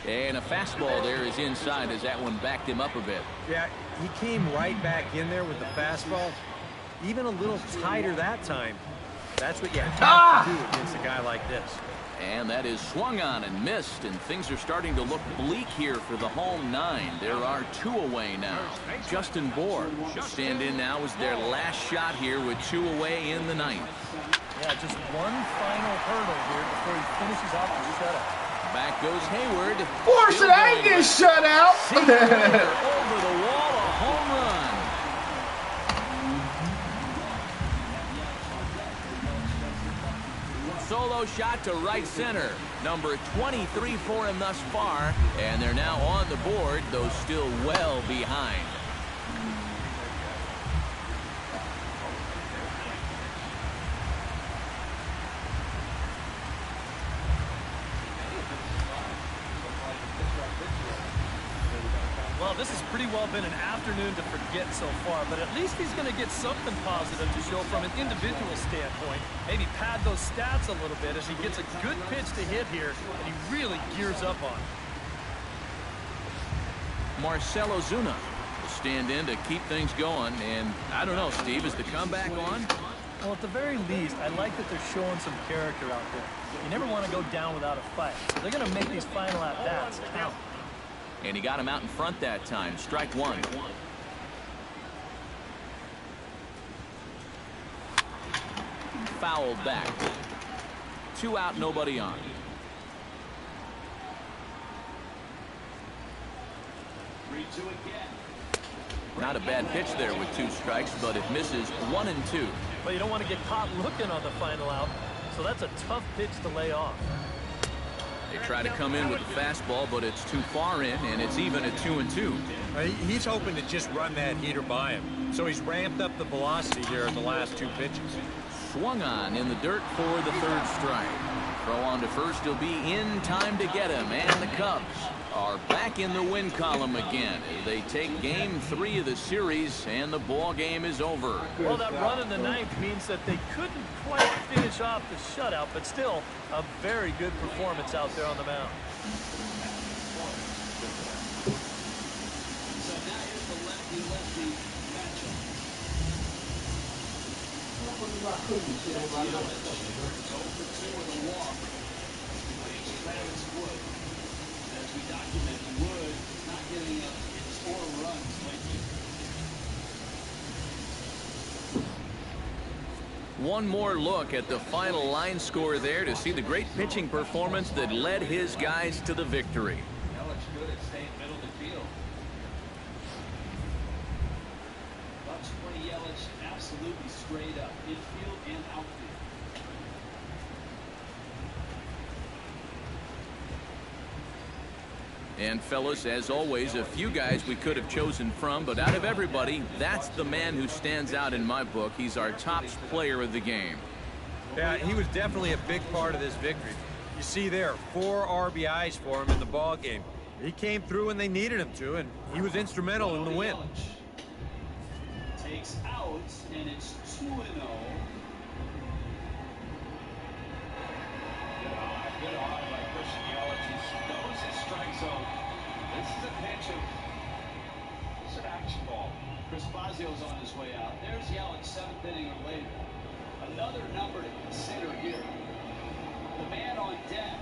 And a fastball there is inside as that one backed him up a bit. Yeah, he came right back in there with the fastball. Even a little tighter that time. That's what you have to do against a guy like this. And that is swung on and missed, and things are starting to look bleak here for the home 9. There are 2 away now. Justin Bour will stand in now as their last shot here with 2 away in the 9th. Yeah, just one final hurdle here before he finishes off the shutout. Back goes Hayward. Force it, I ain't getting shut out. Over the wall, a home run. Solo shot to right center. Number 23 for him thus far. And they're now on the board, though still well behind. Well, this has pretty well been an afternoon to forget so far, but at least he's going to get something positive to show from an individual standpoint. Maybe pad those stats a little bit as he gets a good pitch to hit here, and he really gears up on it. Marcell Ozuna will stand in to keep things going, and I don't know, Steve, is the comeback on? Well, at the very least, I like that they're showing some character out there. You never want to go down without a fight. So they're going to make these final at-bats count. And he got him out in front that time. Strike one. Fouled back. 2 out, nobody on. Not a bad pitch there with 2 strikes, but it misses 1 and 2. But you don't want to get caught looking on the final out, so that's a tough pitch to lay off. They try to come in with the fastball, but it's too far in, and it's even at 2 and 2. He's hoping to just run that heater by him, so he's ramped up the velocity here in the last 2 pitches. Swung on in the dirt for the 3rd strike. Throw on to first, he'll be in time to get him, and the Cubs are back in the win column again as they take game 3 of the series, and the ball game is over. Well, that run in the 9th means that they couldn't quite finish off the shutout, but still a very good performance out there on the mound. So now here's the lefty-lefty matchup. It's over 2 with a walk. Travis Wood. As we document, Wood not getting hits or runs lately. One more look at the final line score there to see the great pitching performance that led his guys to the victory. Yelich good at staying middle of the field. Bucks play Yelich absolutely straight up, infield and outfield. And fellas, as always, a few guys we could have chosen from, but out of everybody, that's the man who stands out in my book. He's our top player of the game. Yeah, he was definitely a big part of this victory. You see there, 4 RBIs for him in the ball game. He came through when they needed him to, and he was instrumental in the win. Takes out, and it's 2-0. Good eye by Christian Yelich. He knows his strike zone. This is a pitch of, it's an action ball. Chris Fazio's on his way out. There's Yelich, 7th inning or later. Another number to consider here. The man on deck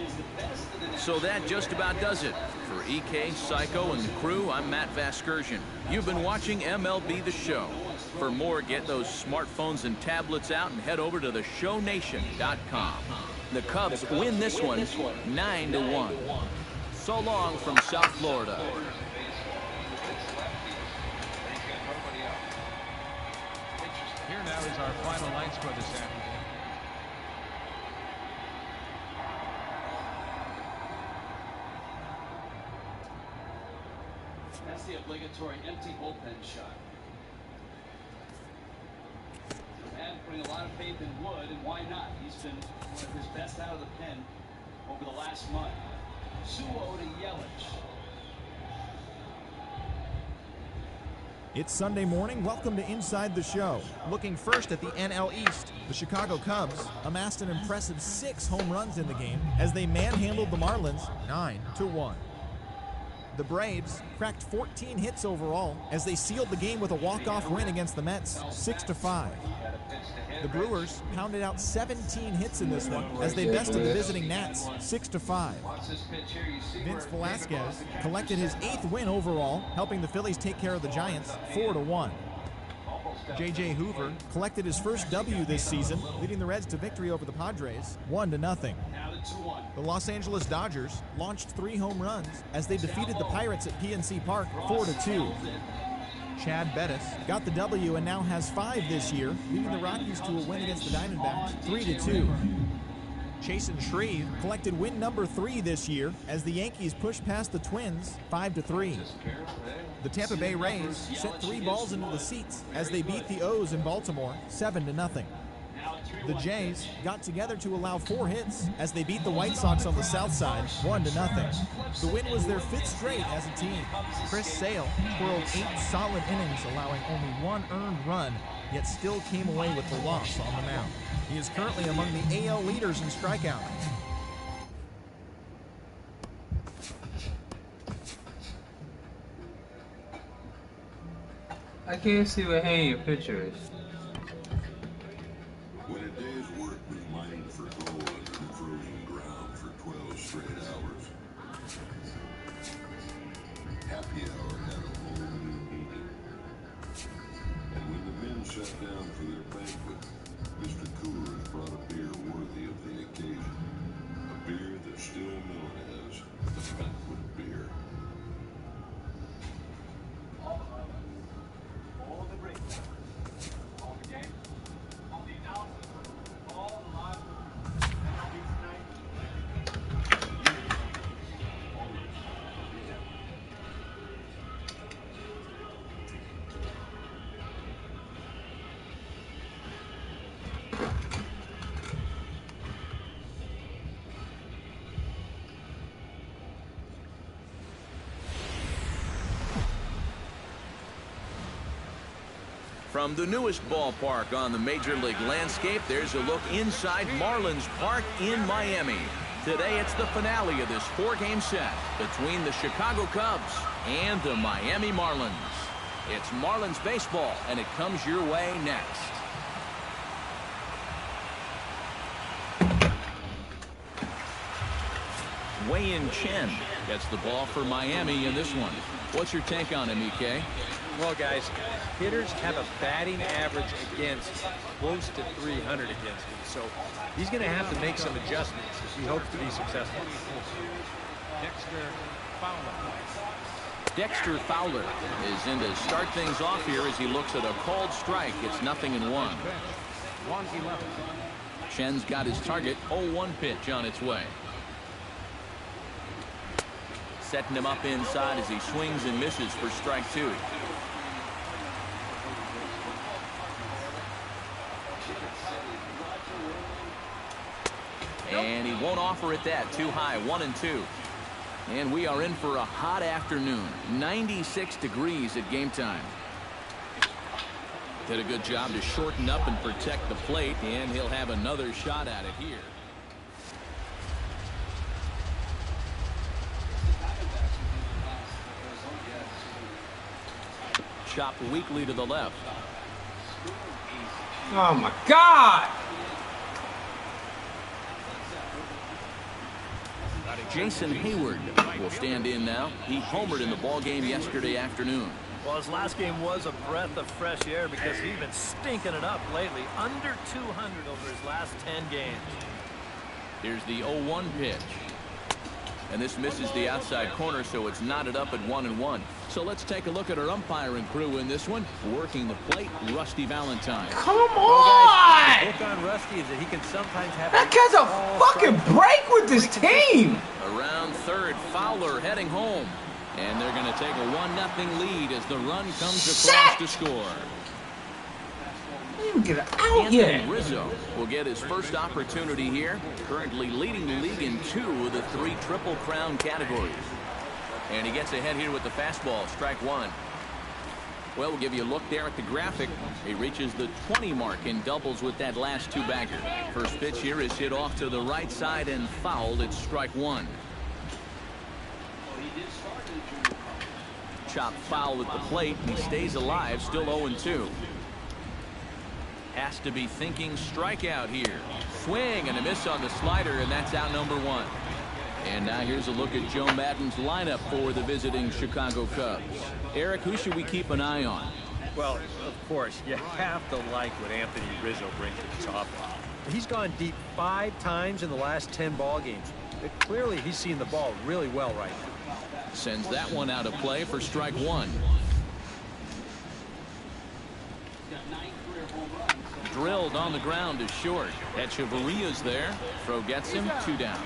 is the best of the next. So that just about does it. For EK, Psycho, and the crew, I'm Matt Vasgersian. You've been watching MLB The Show. For more, get those smartphones and tablets out and head over to theshownation.com. The Cubs win this one 9-1. So long from South Florida. Here now is our final line score this afternoon. That's the obligatory empty bullpen shot. And putting a lot of faith in Wood, and why not? He's been one of his best out of the pen over the last month. 2-0 to Yelich. It's Sunday morning. Welcome to Inside the Show. Looking first at the NL East, the Chicago Cubs amassed an impressive 6 home runs in the game as they manhandled the Marlins 9-1. The Braves cracked 14 hits overall as they sealed the game with a walk-off win against the Mets 6-5. The Brewers pounded out 17 hits in this one as they bested the visiting Nats 6-5. Vince Velasquez collected his 8th win overall, helping the Phillies take care of the Giants 4-1. J.J. Hoover collected his first W this season, leading the Reds to victory over the Padres 1-0. The Los Angeles Dodgers launched 3 home runs as they defeated the Pirates at PNC Park 4-2. Chad Bettis got the W and now has 5 this year, leading the Rockies to a win against the Diamondbacks 3-2. Chasen Shreve collected win number 3 this year as the Yankees pushed past the Twins 5-3. The Tampa Bay Rays sent 3 balls into the seats as they beat the O's in Baltimore 7-0. The Jays got together to allow 4 hits as they beat the White Sox on the south side 1-0. The win was their 5th straight as a team. Chris Sale twirled 8 solid innings, allowing only 1 earned run, yet still came away with the loss on the mound. He is currently among the AL leaders in strikeouts. I can't see what hanging your picture is. When a day's work was mining for gold under the frozen ground for 12 straight hours, happy hour had a whole new meaning. And when the men sat down for their banquet, Mr. Coolers brought a beer worthy of the occasion. A beer that's still known as the banquet beer. From the newest ballpark on the Major League landscape, there's a look inside Marlins Park in Miami. Today, it's the finale of this 4-game set between the Chicago Cubs and the Miami Marlins. It's Marlins baseball, and it comes your way next. Wei-Yin Chen gets the ball for Miami in this one. What's your take on him, EK? Well, guys, hitters have a batting average against close to 300 against him. So he's going to have to make some adjustments if he hopes to be successful. Dexter Fowler is in to start things off here as he looks at a called strike. It's 0-1. Chen's got his target. 0-1 pitch on its way. Setting him up inside as he swings and misses for strike 2. And he won't offer it that. Too high. 1-2. And we are in for a hot afternoon. 96 degrees at game time. Did a good job to shorten up and protect the plate, and he'll have another shot at it here. Chopped weakly to the left. Oh my God! Jason Hayward will stand in now. He homered in the ball game yesterday afternoon. Well, his last game was a breath of fresh air because he's been stinking it up lately. Under 200 over his last 10 games. Here's the 0-1 pitch. And this misses the outside corner, so it's knotted up at 1-1. So let's take a look at our umpiring crew in this one. Working the plate, Rusty Valentine. Come on! Well, guys, the hook on Rusty is that he can sometimes have that guy's a fucking break with this team! Around third, Fowler heading home. And they're going to take a 1-0 lead as the run comes across to score. Get it out yet. Rizzo will get his first opportunity here. Currently leading the league in 2 of the 3 Triple Crown categories. And he gets ahead here with the fastball, strike 1. Well, we'll give you a look there at the graphic. He reaches the 20 mark in doubles with that last 2-bagger. First pitch here is hit off to the right side and fouled. It's strike 1. Chopped foul at the plate, and he stays alive, still 0-2. Has to be thinking strikeout here. Swing and a miss on the slider, and that's out number 1. And now here's a look at Joe Maddon's lineup for the visiting Chicago Cubs. Eric, who should we keep an eye on? Well, of course, you have to like what Anthony Rizzo brings to this offense. He's gone deep 5 times in the last 10 ball games. Clearly, he's seen the ball really well right now. Sends that one out of play for strike 1. Drilled on the ground is short. Echeverria's there. Throw gets him. 2 down.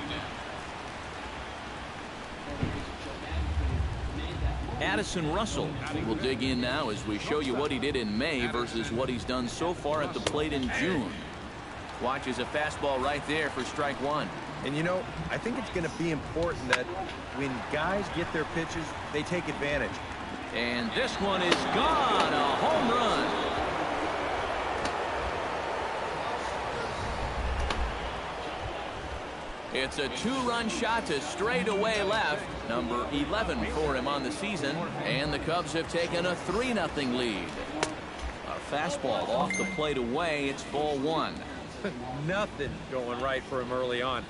Addison Russell will dig in now as we show you what he did in May versus what he's done so far at the plate in June. Watches a fastball right there for strike one. And, you know, I think it's going to be important that when guys get their pitches, they take advantage. And this one is gone. A home run. It's a two-run shot to straightaway left. Number 11 for him on the season. And the Cubs have taken a 3-0 lead. A fastball off the plate away. It's ball one. Nothing going right for him early on.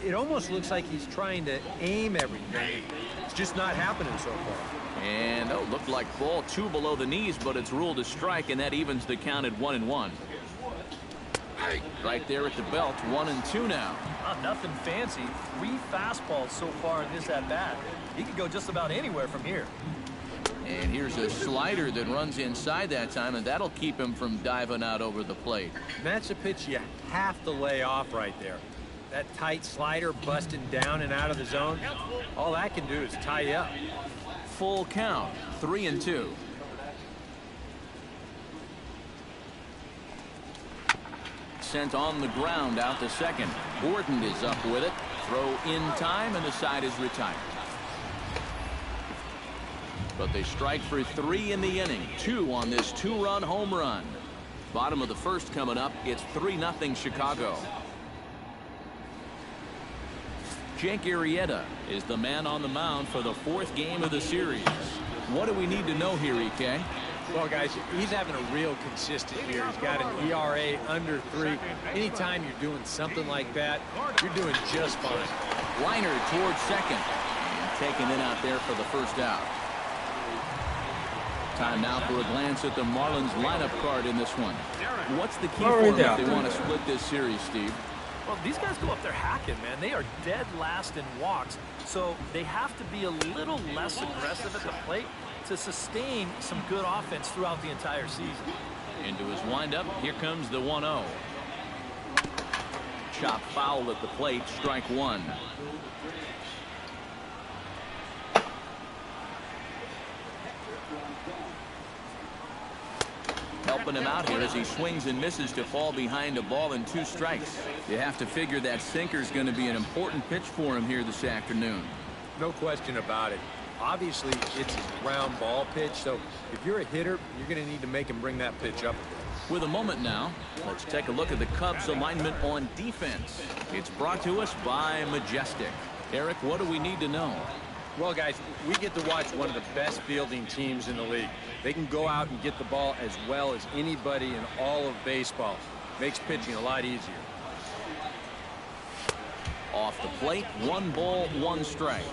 It almost looks like he's trying to aim everything. It's just not happening so far. And, oh, looked like ball two below the knees, but it's ruled a strike, and that evens the count at 1-1. Right there at the belt, 1-2 now. Nothing fancy. 3 fastballs so far in this at-bat. He could go just about anywhere from here. And here's a slider that runs inside that time, and that'll keep him from diving out over the plate. That's a pitch you have to lay off right there. That tight slider busting down and out of the zone, all that can do is tie you up. Full count, 3-2. Sent on the ground out to second. Gordon is up with it. Throw in time, and the side is retired. But they strike for 3 in the inning. 2 on this 2-run home run. Bottom of the first coming up. It's 3-0 Chicago. Jake Arrieta is the man on the mound for the 4th game of the series. What do we need to know here, EK? Well, guys, he's having a real consistent year. He's got an ERA under 3. Anytime you're doing something like that, you're doing just fine. Liner towards second. And taken in out there for the first out. Time now for a glance at the Marlins lineup card in this one. What's the key for them if they want to split this series, Steve? Well, these guys go up there hacking, man. They are dead last in walks, so they have to be a little less aggressive at the plate to sustain some good offense throughout the entire season. Into his windup, here comes the 1-0. Chop foul at the plate, strike one. Helping him out here as he swings and misses to fall behind a ball and 2 strikes. You have to figure that sinker's going to be an important pitch for him here this afternoon. No question about it. Obviously, it's his ground ball pitch, so if you're a hitter, you're going to need to make him bring that pitch up. With a moment now, let's take a look at the Cubs alignment on defense. It's brought to us by Majestic. Eric, what do we need to know? Well, guys, we get to watch one of the best fielding teams in the league. They can go out and get the ball as well as anybody in all of baseball. Makes pitching a lot easier. Off the plate, 1 ball, 1 strike.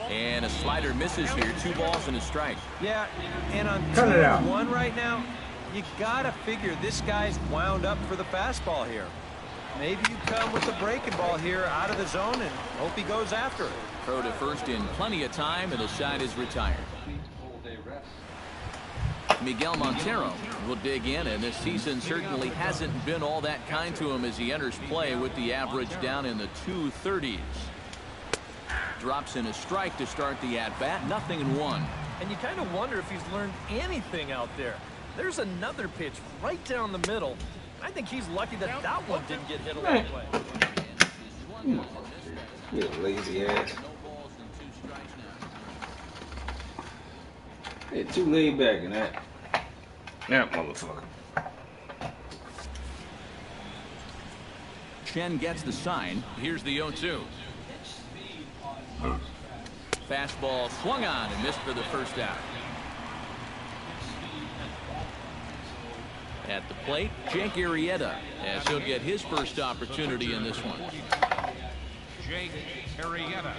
And a slider misses here. 2 balls and a strike. Yeah, and on 2-1 right now, you gotta figure this guy's wound up for the fastball here. Maybe you come with the breaking ball here out of the zone and hope he goes after it. Throw to first in plenty of time, and the side is retired. Miguel Montero will dig in, and this season certainly hasn't been all that kind to him as he enters play with the average down in the 230s. Drops in a strike to start the at-bat, 0-1. And you kind of wonder if he's learned anything out there. There's another pitch right down the middle. I think he's lucky that that one didn't get hit a long way. You lazy ass. Hey, too laid back in that. That motherfucker. Chen gets the sign. Here's the 0-2. Fastball swung on and missed for the first out. At the plate, Jake Arrieta, as he'll get his first opportunity in this one. Jake Arrieta.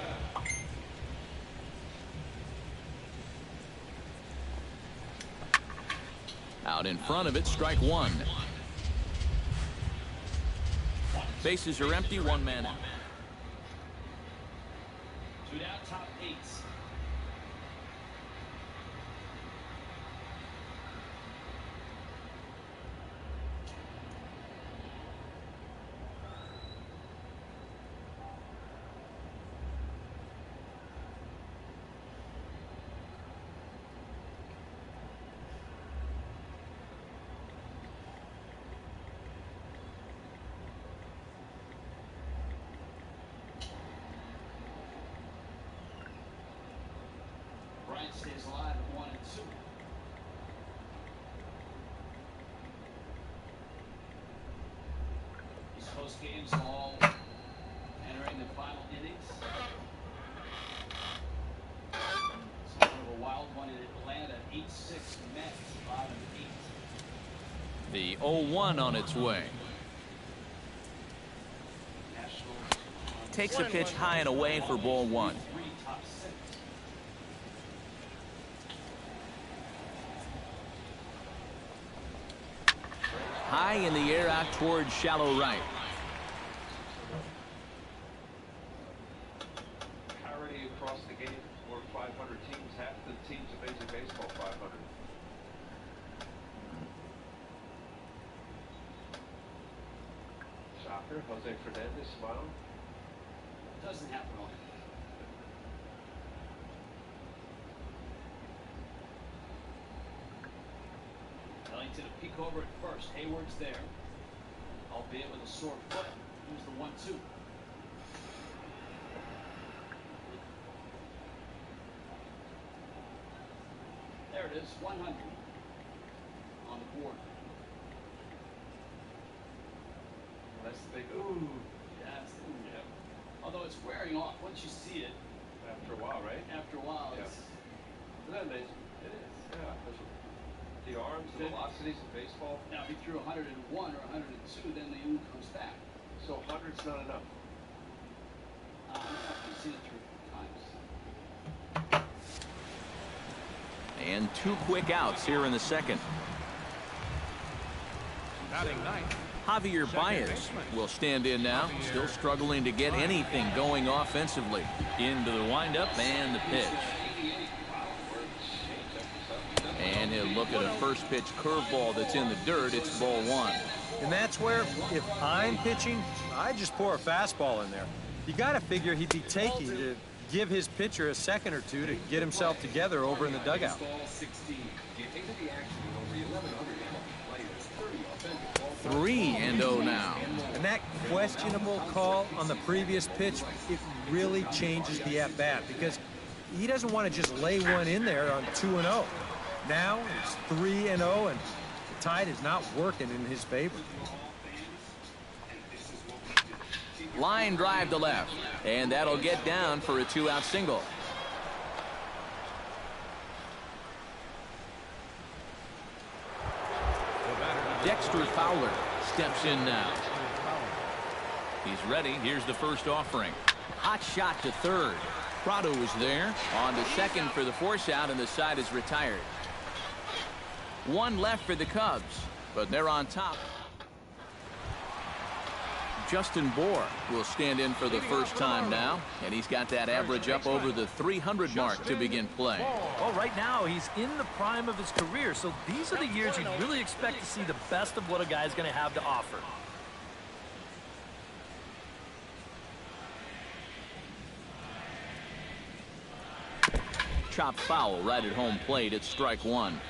Out in front of it, strike one. Bases are empty, 1 man out. Top 8. Those games all entering the final innings. Sort of a wild one in Atlanta, 8-6 Mets, 5-8. The 0-1 on its way. Takes a pitch high and away for ball one. High in the air out towards shallow right. Parity across the game for 500 teams. Half the teams in Major League Baseball 500. Shocker, Jose Fernandez smiling. Doesn't happen often. Ellington a peek over at first. Hayward's there, albeit with a sore foot. Here's the 1-2. There it is, 100 on the board. That's the big ooh. Yes, yeah. Although it's wearing off once you see it. After a while, right? After a while, Yeah. it's. Isn't that amazing? It is. Yeah. The arms, the velocities in baseball. Now, if he threw 101 or 102, then the ooh comes back. So 100's not enough. You've seen it 3 times. And 2 quick outs here in the second. Batting ninth. Javier Baez will stand in now, still struggling to get anything going offensively. Into the windup and the pitch. And he'll look at a first pitch curveball that's in the dirt. It's ball one. And that's where, if I'm pitching, I just pour a fastball in there. You got to figure he'd be taking to give his pitcher a second or two to get himself together over in the dugout. 3-0 now. And that questionable call on the previous pitch, it really changes the at-bat because he doesn't want to just lay one in there on 2-0. Now it's 3-0, and the tide is not working in his favor. Line drive to left, and that'll get down for a 2-out single. Dexter Fowler steps in now. He's ready. Here's the first offering. Hot shot to third. Prado is there. On to second for the force out, and the side is retired. 1 left for the Cubs, but they're on top. Justin Bohr will stand in for the first time now, and he's got that average up over the 300 mark to begin play. Well, right now he's in the prime of his career, so these are the years you really expect to see the best of what a guy's going to have to offer. Chopped foul right at home plate. It's strike one.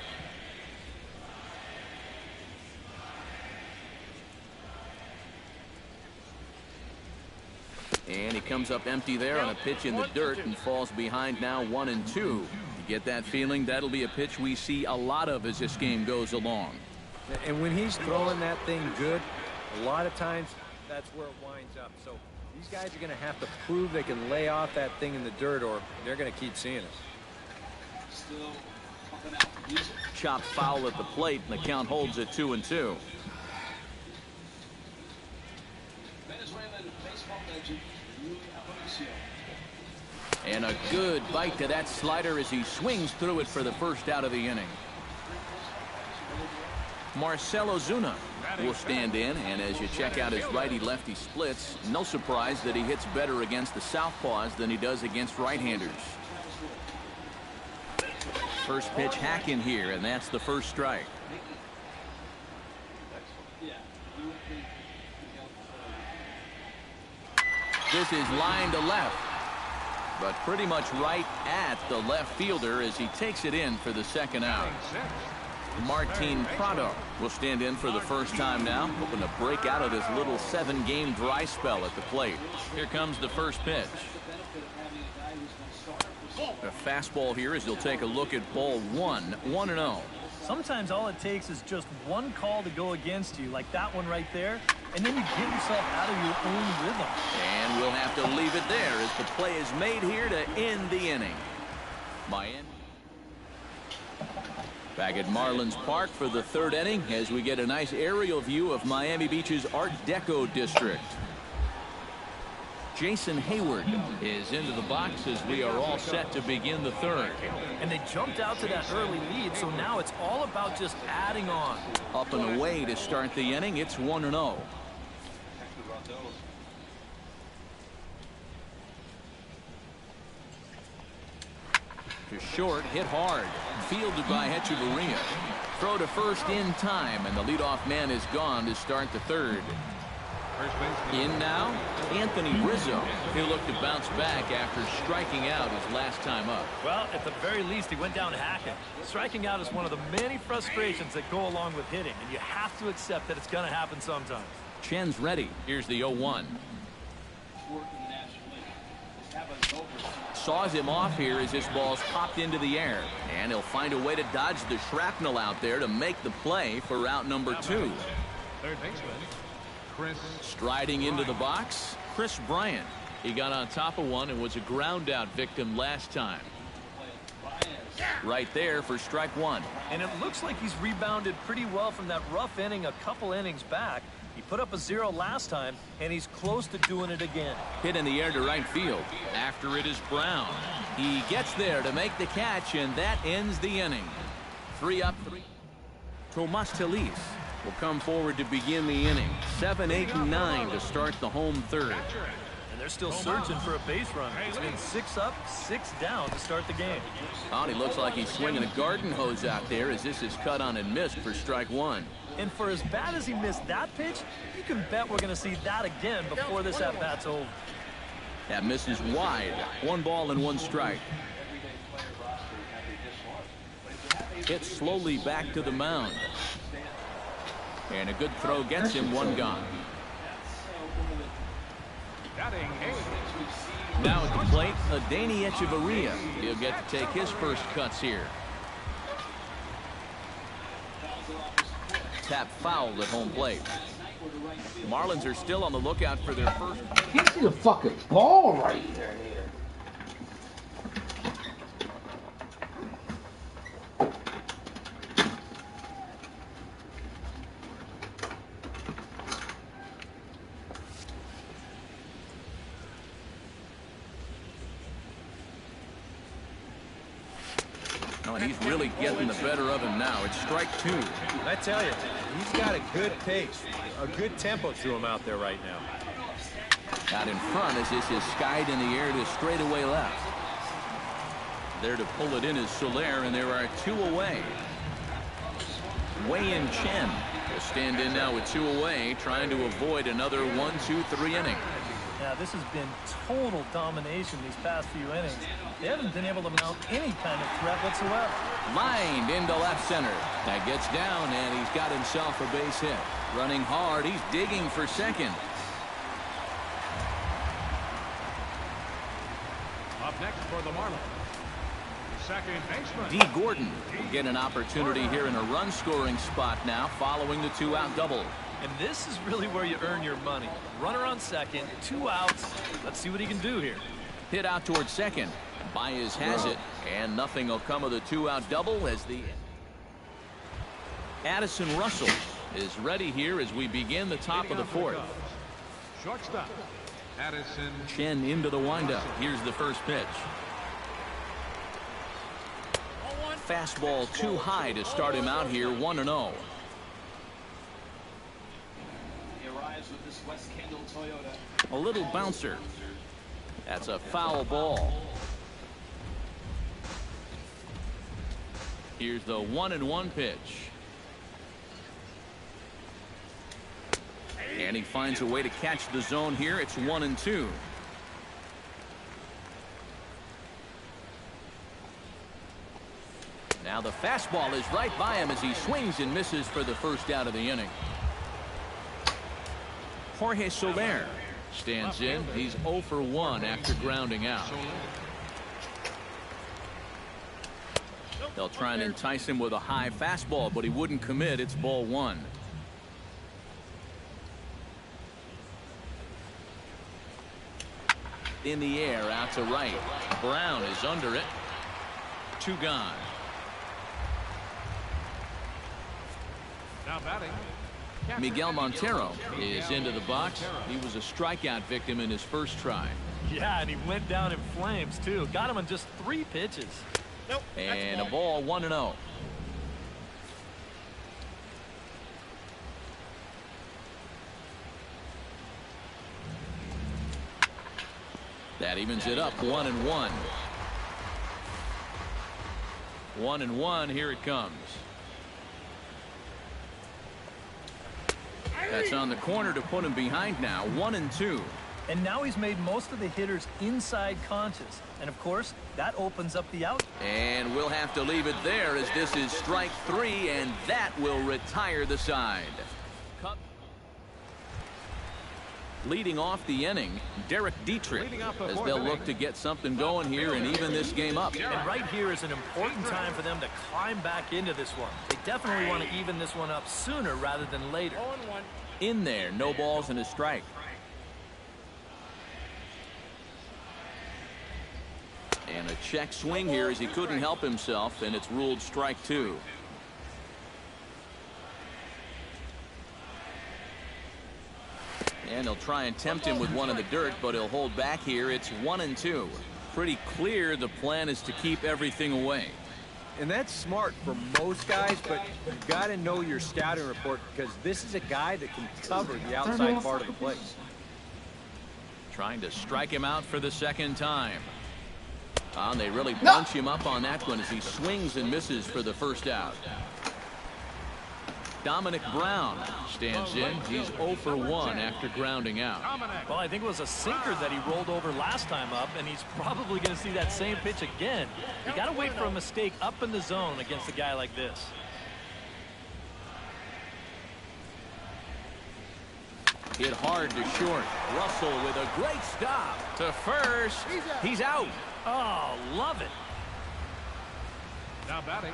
And he comes up empty there on a pitch in the dirt and falls behind now 1-2. You get that feeling that'll be a pitch we see a lot of as this game goes along. And when he's throwing that thing good, a lot of times that's where it winds up. So these guys are going to have to prove they can lay off that thing in the dirt, or they're going to keep seeing us. Still pumping out the music. Chopped foul at the plate, and the count holds at 2-2. Venezuelan baseball legend. And a good bite to that slider as he swings through it for the first out of the inning. Marcell Ozuna will stand in, and as you check out his righty-lefty splits, no surprise that he hits better against the southpaws than he does against right-handers. First pitch hack in here, and that's the first strike. This is line to left, but pretty much right at the left fielder as he takes it in for the second out. Martin Prado will stand in for the first time now, hoping to break out of this little 7-game dry spell at the plate. Here comes the first pitch. A fastball here as he'll take a look at ball one, 1-0. Sometimes all it takes is just one call to go against you, like that one right there, and then you get yourself out of your own rhythm. And we'll have to leave it there as the play is made here to end the inning. Miami back at Marlins Park for the third inning as we get a nice aerial view of Miami Beach's Art Deco district. Jason Hayward is into the box as we are all set to begin the third. And they jumped out to that early lead, so now it's all about just adding on. Up and away to start the inning. It's 1-0. To short, hit hard. Fielded by Hechavarria. Throw to first in time, and the leadoff man is gone to start the third. In now, Anthony Rizzo. He'll look to bounce back after striking out his last time up. Well, at the very least, he went down hacking. Striking out is one of the many frustrations that go along with hitting, and you have to accept that it's going to happen sometimes. Chen's ready. Here's the 0-1. Saws him off here as this ball's popped into the air. And he'll find a way to dodge the shrapnel out there to make the play for route number 2. Third baseman, Chris. Striding into the box, Chris Bryant. He got on top of one and was a ground out victim last time. Right there for strike one. And it looks like he's rebounded pretty well from that rough inning a couple innings back. He put up a 0 last time, and he's close to doing it again. Hit in the air to right field. After it is Brown. He gets there to make the catch, and that ends the inning. 3 up, 3. Tomas Telis will come forward to begin the inning. 7, 8, and 9 to start the home third. And they're still searching for a base runner. It's been 6 up, 6 down to start the game. Oh, he looks like he's swinging a garden hose out there as this is cut on and missed for strike one. And for as bad as he missed that pitch, you can bet we're going to see that again before this at-bat's over. That misses wide. 1 ball and 1 strike. Hit slowly back to the mound. And a good throw gets him 1 gone. Now at the plate, Adeiny Hechavarria. He'll get to take his first cuts here. Tap fouled at home plate. Marlins are still on the lookout for their first. I can't see the fucking ball right there. Oh, and he's really getting the better of him now. It's strike 2. I tell you, he's got a good pace, a good tempo to him out there right now. Out in front as this is skied in the air to straightaway left. There to pull it in is Soler, and there are 2 away. Wei-Yin Chen will stand in now with 2 away, trying to avoid another 1-2-3 inning. Yeah, this has been total domination these past few innings. They haven't been able to mount any kind of threat whatsoever. Lined into left center. That gets down, and he's got himself a base hit. Running hard, he's digging for second. Up next for the Marlins, second baseman. D. Gordon will get an opportunity here in a run-scoring spot now following the 2-out double. And this is really where you earn your money. Runner on second, 2 outs. Let's see what he can do here. Hit out towards second. Baez has it, and nothing will come of the 2-out double as the Addison Russell is ready here as we begin the top of the 4th. Shortstop, Addison. Chen into the windup. Here's the first pitch. Fastball too high to start him out here, 1-0. A little bouncer. That's a foul ball. Here's the 1-1 pitch. And he finds a way to catch the zone here. It's 1-2. Now the fastball is right by him as he swings and misses for the first out of the inning. Jorge Soler stands in. He's 0 for 1 after grounding out. They'll try and entice him with a high fastball, but he wouldn't commit. It's ball 1. in the air out to right. Brown is under it. 2 gone. Now batting. Miguel Montero is into the box. He was a strikeout victim in his first try. Yeah, and he went down in flames, too. Got him on just 3 pitches. Nope. And a ball, 1-0. That evens it up, 1-1. 1-1, here it comes. That's on the corner to put him behind now, 1-2. And now he's made most of the hitters inside conscious. And, of course, that opens up the out. And we'll have to leave it there as this is strike 3, and that will retire the side. Leading off the inning, Derek Dietrich, as they'll look to get something going here and even this game up. And right here is an important time for them to climb back into this one. They definitely want to even this one up sooner rather than later. In there, no balls and a strike. And a check swing here as he couldn't help himself, and it's ruled strike 2. And he'll try and tempt him with one in the dirt, but he'll hold back here. It's 1-2. Pretty clear the plan is to keep everything away. And that's smart for most guys, but you've got to know your scouting report because this is a guy that can cover the outside part of the plate. Trying to strike him out for the second time. And they really bunch him up on that one as he swings and misses for the first out. Dominic Brown stands in. He's 0 for 1 after grounding out. Well, I think it was a sinker that he rolled over last time up, and he's probably going to see that same pitch again. You got to wait for a mistake up in the zone against a guy like this. Hit hard to short. Russell with a great stop to first. He's out. Oh, love it. Now batting,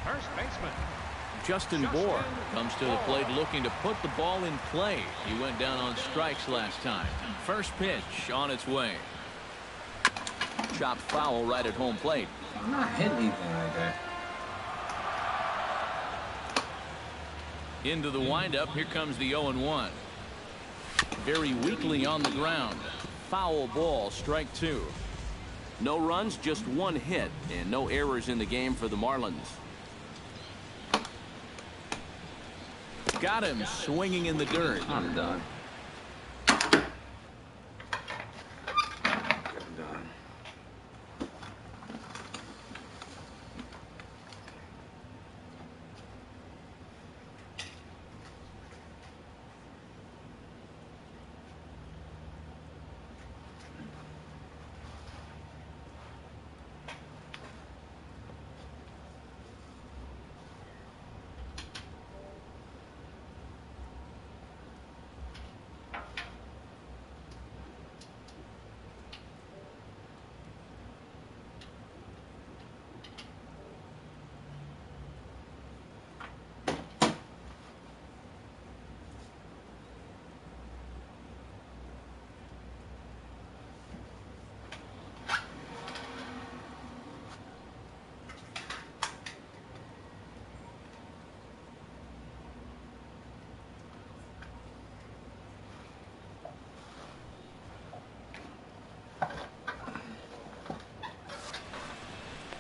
first baseman. Justin Bohr comes to the plate looking to put the ball in play. He went down on strikes last time. First pitch on its way. Chopped foul right at home plate. I'm not hitting anything like that. Into the windup. Here comes the 0-1. Very weakly on the ground. Foul ball, strike 2. No runs, just 1 hit, and no errors in the game for the Marlins. Got him swinging in the dirt. I'm done.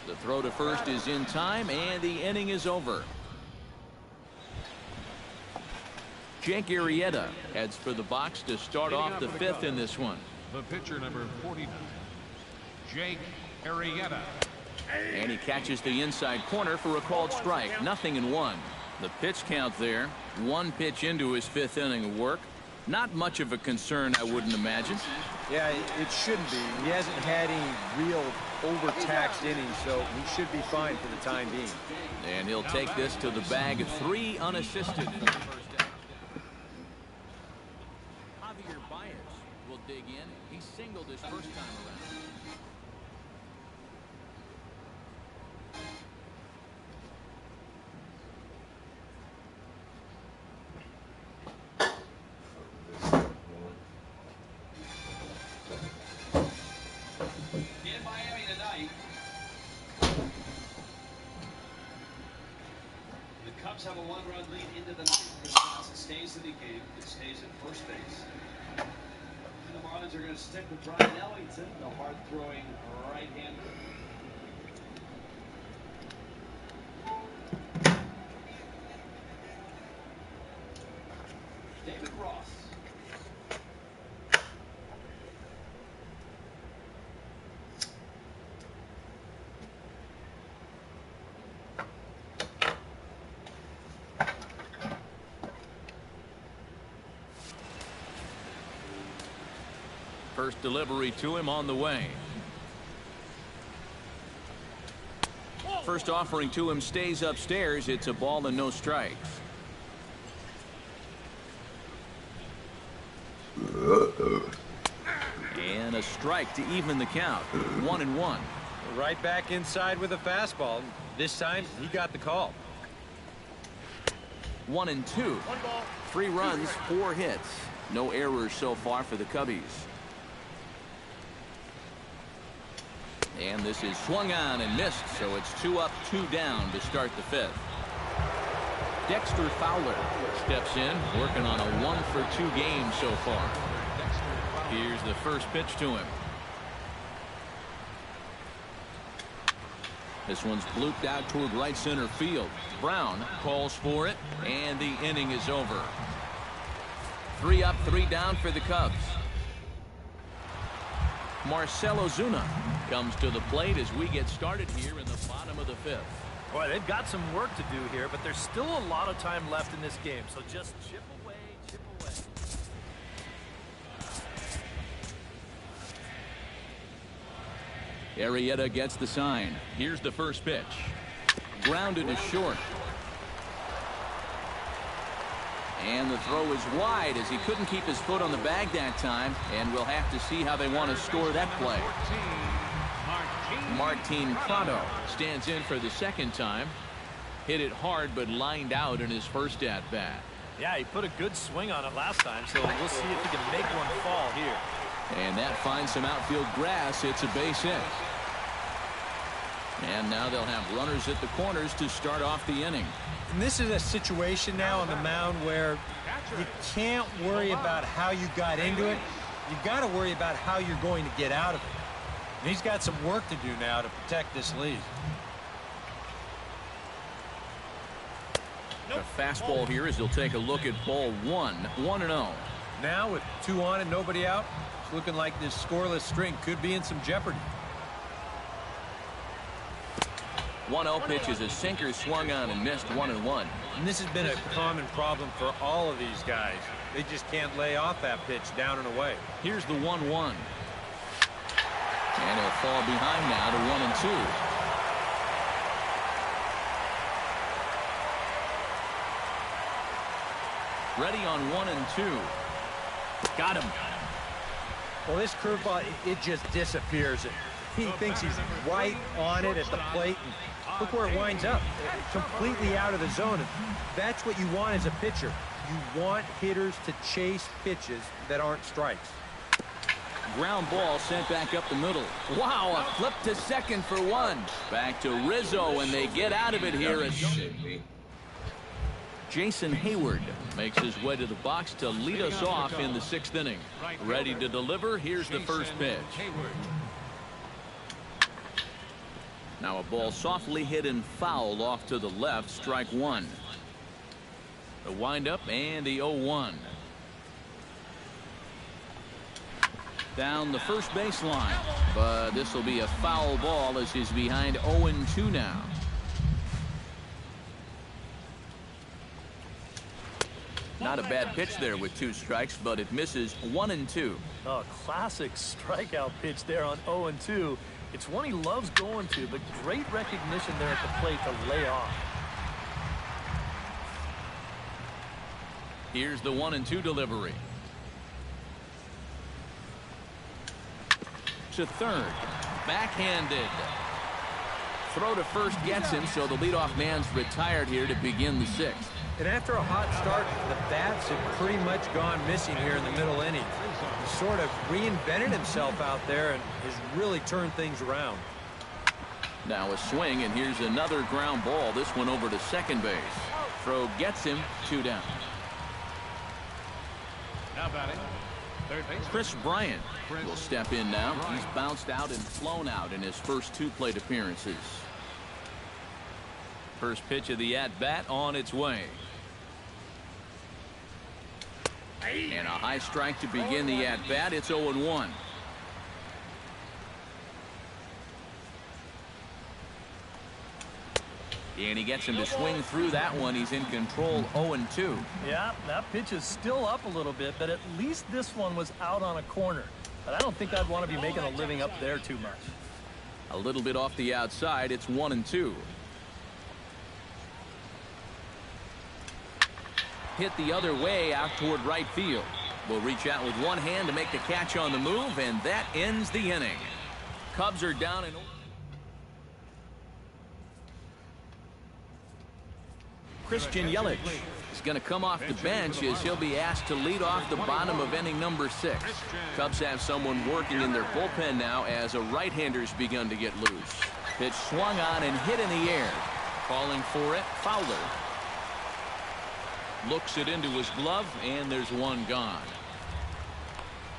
The throw to first is in time, and the inning is over. Jake Arrieta heads for the box to start off the 5th in this one. The pitcher, number 49, Jake Arrieta. And he catches the inside corner for a called strike. 0-1. The pitch count there. 1 pitch into his 5th inning of work. Not much of a concern, I wouldn't imagine. Yeah, it shouldn't be. He hasn't had any real overtaxed innings, so he should be fine for the time being. And he'll take this to the bag, 3 unassisted in the first out. Javier Baez will dig in. He singled his first time around. Cubs have a one-run lead into the ninth. Wisconsin stays in the game. It stays at first base. And the Marlins are going to stick with Brian Ellington, the hard-throwing right-hander. David Ross. First delivery to him on the way. First offering to him stays upstairs. It's a ball and no strikes. And a strike to even the count. 1-1. Right back inside with a fastball. This time he got the call. 1-2. 3 runs, 4 hits. No errors so far for the Cubbies. And this is swung on and missed, so it's 2 up, 2 down to start the 5th. Dexter Fowler steps in, working on a 1-for-2 game so far. Here's the first pitch to him. This one's blooped out toward right center field. Brown calls for it, and the inning is over. 3 up, 3 down for the Cubs. Marcell Ozuna comes to the plate as we get started here in the bottom of the 5th. Boy, they've got some work to do here, but there's still a lot of time left in this game, so just chip away, chip away. Arrieta gets the sign. Here's the first pitch. Grounded to short. And the throw is wide as he couldn't keep his foot on the bag that time, and we'll have to see how they want to score that play. Martin Prado stands in for the second time. Hit it hard but lined out in his first at-bat. Yeah, he put a good swing on it last time, so we'll see if he can make one fall here. And that finds some outfield grass. It's a base hit. And now they'll have runners at the corners to start off the inning. And this is a situation now on the mound where you can't worry about how you got into it. You've got to worry about how you're going to get out of it. And he's got some work to do now to protect this lead. A fastball here as he'll take a look at ball 1. 1-0. Now with 2 on and nobody out, it's looking like this scoreless string could be in some jeopardy. 1-0 pitch is a sinker swung on and missed. 1-1. And this has been a common problem for all of these guys. They just can't lay off that pitch down and away. Here's the 1-1. And he'll fall behind now to 1-2. Ready on 1 and 2. Got him. Well, this curveball, it just disappears. He thinks he's right on it at the plate. And look where it winds up. Completely out of the zone. That's what you want as a pitcher. You want hitters to chase pitches that aren't strikes. Ground ball sent back up the middle. Wow, a flip to second for 1. Back to Rizzo, and they get out of it here. Jason Hayward makes his way to the box to lead us off in the 6th inning. Ready to deliver. Here's the first pitch. Now a ball softly hit and fouled off to the left. Strike 1. The windup and the 0-1. Down the first baseline, but this will be a foul ball as he's behind 0-2 now. Not a bad pitch there with 2 strikes, but it misses. 1-2. Oh, classic strikeout pitch there on 0-2. It's one he loves going to, but great recognition there at the plate to lay off. Here's the 1-2 delivery. To third. Backhanded. Throw to first gets him, so the leadoff man's retired here to begin the 6th. And after a hot start, the bats have pretty much gone missing here in the middle inning. He sort of reinvented himself out there and has really turned things around. Now a swing, and here's another ground ball. This one over to second base. Throw gets him 2 down. Now batting, third base. Chris Bryant will step in now. He's bounced out and flown out in his first 2 plate appearances. First pitch of the at-bat on its way. And a high strike to begin the at-bat. It's 0-1. And he gets him to swing through that one. He's in control, 0-2. Yeah, that pitch is still up a little bit, but at least this one was out on a corner. But I don't think I'd want to be making a living up there too much. A little bit off the outside. It's 1-2. Hit the other way out toward right field. Will reach out with one hand to make the catch on the move, and that ends the inning. Cubs are down in... Christian Yelich is going to come off the bench as he'll be asked to lead off the bottom of inning number 6. Cubs have someone working in their bullpen now as a right-hander's begun to get loose. Pitch swung on and hit in the air. Calling for it, Fowler. Looks it into his glove, and there's one gone.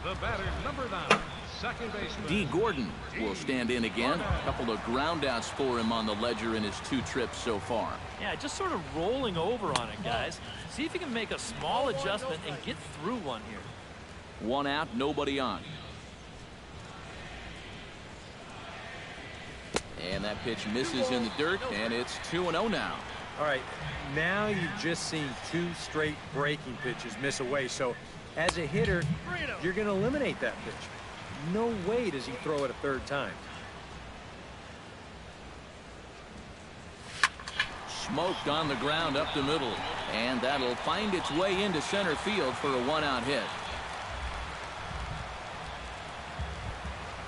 The batter, number 9, second baseman. D. Gordon will stand in again. A couple of groundouts for him on the ledger in his 2 trips so far. Yeah, just sort of rolling over on it, guys. See if you can make a small adjustment and get through one here. 1 out, nobody on. And that pitch misses in the dirt, and it's 2-0 now. All right, now you've just seen 2 straight breaking pitches miss away. So as a hitter, you're going to eliminate that pitch. No way does he throw it a 3rd time. Smoked on the ground up the middle, and that'll find its way into center field for a 1-out hit.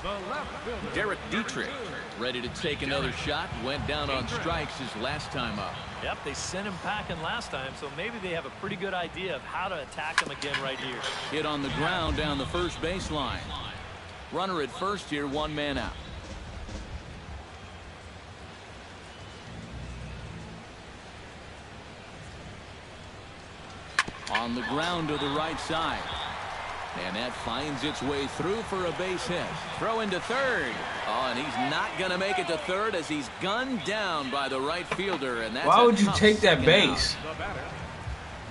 The left fielder, Derek Dietrich ready to take another shot. Went down on strikes his last time up. Yep, they sent him packing last time, so maybe they have a pretty good idea of how to attack him again right here. Hit on the ground down the first baseline. Runner at first here, 1 man out. On the ground to the right side. And that finds its way through for a base hit. Throw into third. Oh, and he's not going to make it to third as he's gunned down by the right fielder. And that's why would you take that base?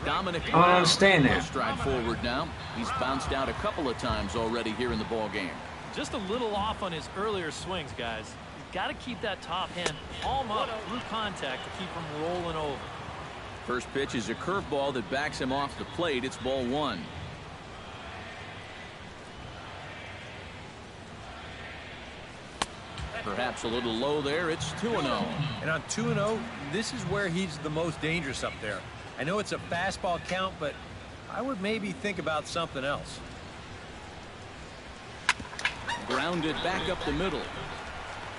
Dominic, I don't understand that. Stride forward now. He's bounced out a couple of times already here in the ball game. Just a little off on his earlier swings, guys. You've got to keep that top hand palm up through contact to keep him rolling over. First pitch is a curveball that backs him off the plate. It's ball 1. Perhaps a little low there. It's 2-0. And on 2-0, this is where he's the most dangerous up there. I know it's a fastball count, but I would maybe think about something else. Grounded back up the middle.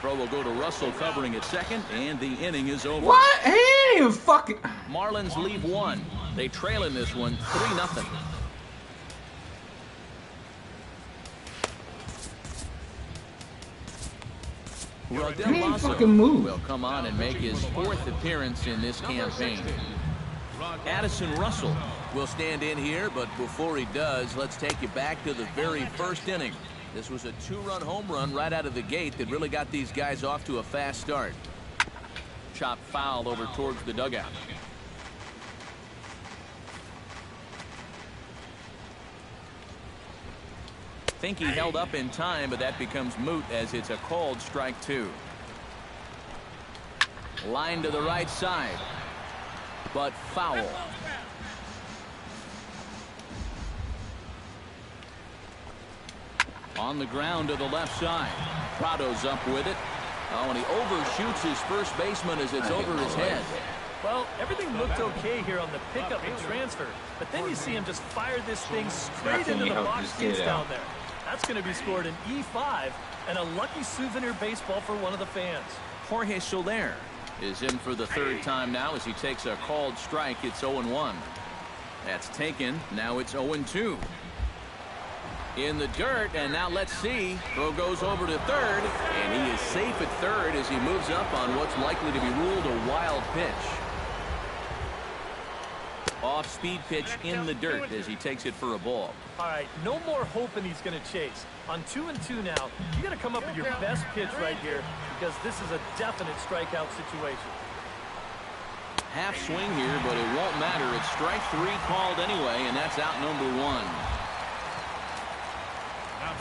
Throw will go to Russell covering at second, and the inning is over. What? He ain't even fucking... Marlins leave 1. They trail in this one 3-0. Rodell Lasso will come on and make his 4th appearance in this campaign. Addison Russell will stand in here, but before he does, let's take you back to the very first inning. This was a 2-run home run right out of the gate that really got these guys off to a fast start. Chopped foul over towards the dugout. Think he held up in time, but that becomes moot as it's a called strike 2. Line to the right side, but foul. On the ground to the left side. Prado's up with it. Oh, and he overshoots his first baseman as it's over his head. Well, everything looked okay here on the pickup and transfer, but then you see him just fire this thing straight into the box kids down there. That's going to be scored an E5 and a lucky souvenir baseball for one of the fans. Jorge Soler is in for the 3rd time now as he takes a called strike. It's 0-1. That's taken. Now it's 0-2. In the dirt, and now let's see. Throw goes over to third, and he is safe at third as he moves up on what's likely to be ruled a wild pitch. Off-speed pitch in the dirt as he takes it for a ball. All right, no more hoping he's going to chase. On 2-2 now, you got to come up with your best pitch right here because this is a definite strikeout situation. Half swing here, but it won't matter. It's strike 3 called anyway, and that's out number 1.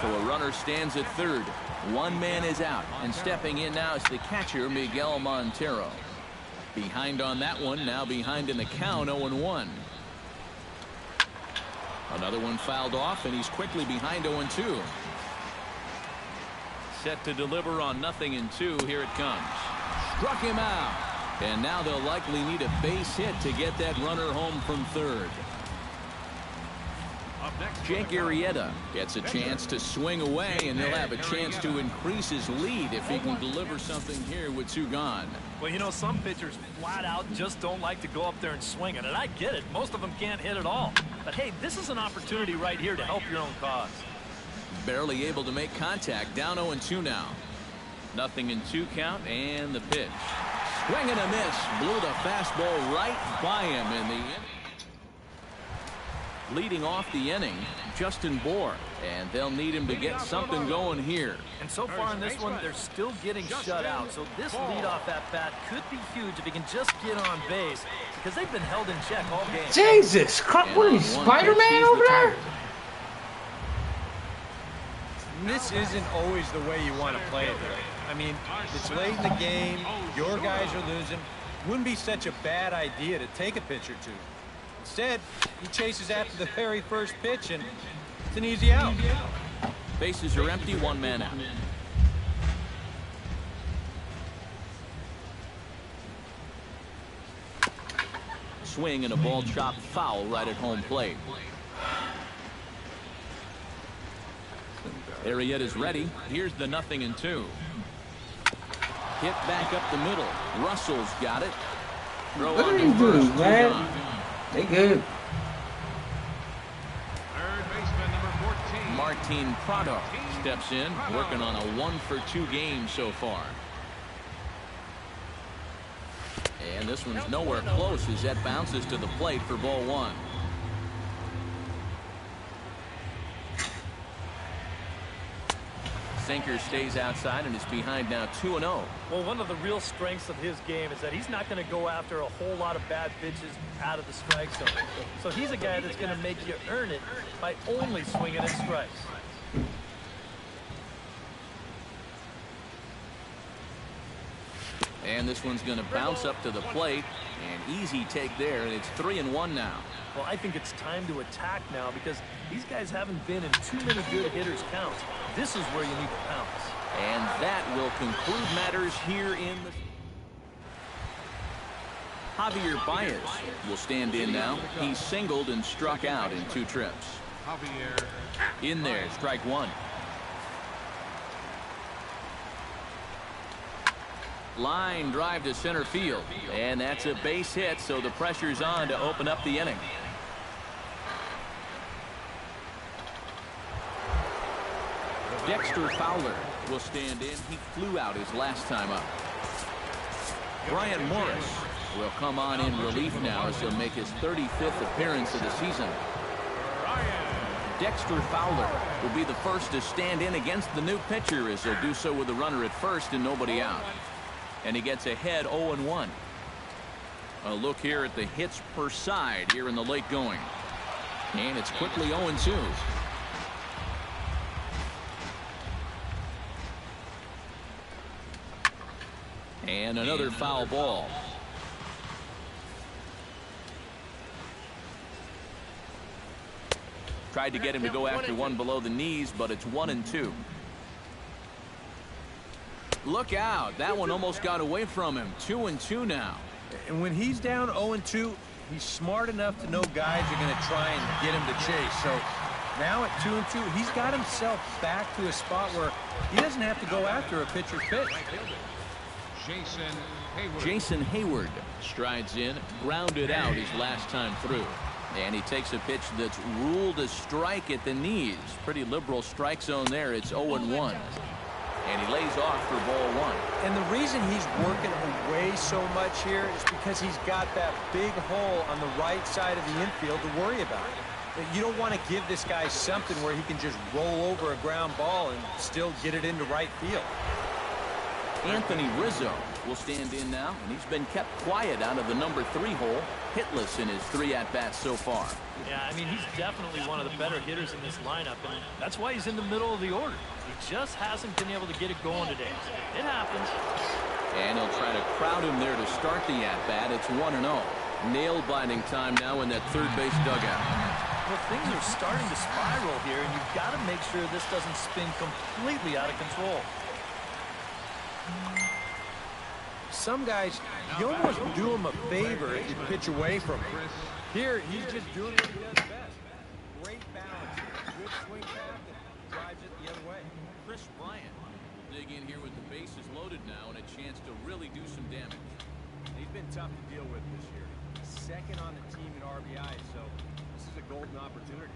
So a runner stands at third. One man is out, and stepping in now is the catcher, Miguel Montero. Behind on that one, now behind in the count, 0-1. Another one fouled off, and he's quickly behind 0-2. Set to deliver on 0-2. Here it comes. Struck him out. And now they'll likely need a base hit to get that runner home from third. Jake Arrieta gets a chance to swing away, and he'll have a chance to increase his lead if he can deliver something here with 2 gone. Well, you know, some pitchers flat out just don't like to go up there and swing it, and I get it. Most of them can't hit at all. But hey, this is an opportunity right here to help your own cause. Barely able to make contact, down 0-2 now. 0-2 count, and the pitch. Swing and a miss. Blew the fastball right by him in the inning. Leading off the inning, Justin Bohr, and they'll need him to get something going here. And so far in this one, they're still getting shut out. So this leadoff at bat could be huge if he can just get on base because they've been held in check all game. Jesus Christ, what is Spider-Man over there? This isn't always the way you want to play it. I mean, it's late in the game. Your guys are losing. Wouldn't be such a bad idea to take a pitch or two. Instead, he chases after the very first pitch, and it's an easy out. Bases are empty, 1 man out. Swing and a ball chopped foul right at home plate. Arrieta's ready. Here's the 0-2. Hit back up the middle. Russell's got it. Throw What on are to you doing, first, man? They good. Third baseman, number 14. Martin Prado steps in, working on a 1-for-2 game so far. And this one's nowhere close as that bounces to the plate for ball 1. Sinker stays outside and is behind now 2-0. Well, one of the real strengths of his game is that he's not going to go after a whole lot of bad pitches out of the strike zone. So he's a guy that's going to make you earn it by only swinging at strikes. And this one's going to bounce up to the plate. An easy take there, and it's 3-1 now. Well, I think it's time to attack now because these guys haven't been in too many good hitters' counts. This is where you need to pounce. And that will conclude matters here in the... Javier Baez will stand in now. He singled and struck out in 2 trips. Javier. In there, strike 1. Line drive to center field, and that's a base hit, so the pressure's on to open up the inning. Dexter Fowler will stand in. He flew out his last time up. Brian Morris will come on in relief now as he'll make his 35th appearance of the season. Dexter Fowler will be the first to stand in against the new pitcher as he'll do so with a runner at first and nobody out. And he gets ahead 0-1. A look here at the hits per side here in the late going. And it's quickly 0-2. And another foul ball. Tried to get him to go after one below the knees, but it's 1-2. Look out. That one almost got away from him. 2-2 now. And when he's down 0-2, he's smart enough to know guys are going to try and get him to chase. So now at 2-2, he's got himself back to a spot where he doesn't have to go after a pitcher's pitch. Jason Hayward strides in, grounded out his last time through. And he takes a pitch that's ruled a strike at the knees. Pretty liberal strike zone there. It's 0-1. And he lays off for ball one. And the reason he's working away so much here is because he's got that big hole on the right side of the infield to worry about. You don't want to give this guy something where he can just roll over a ground ball and still get it into right field. Anthony Rizzo will stand in now, and he's been kept quiet out of the number 3 hole, hitless in his 3 at-bats so far. Yeah, I mean, he's definitely one of the better hitters in this lineup, and that's why he's in the middle of the order. He just hasn't been able to get it going today. It happens. And he'll try to crowd him there to start the at-bat. It's 1-0. Nail-biting time now in that third base dugout. Well, things are starting to spiral here, and you've got to make sure this doesn't spin completely out of control. Some guys, you almost do him a favor if you pitch away from him. Here, he's just doing what he does best. Great balance, good swing path, and drives it the other way. Chris Bryant dig in here with the bases loaded now and a chance to really do some damage. He's been tough to deal with this year. Second on the team in RBI, so this is a golden opportunity.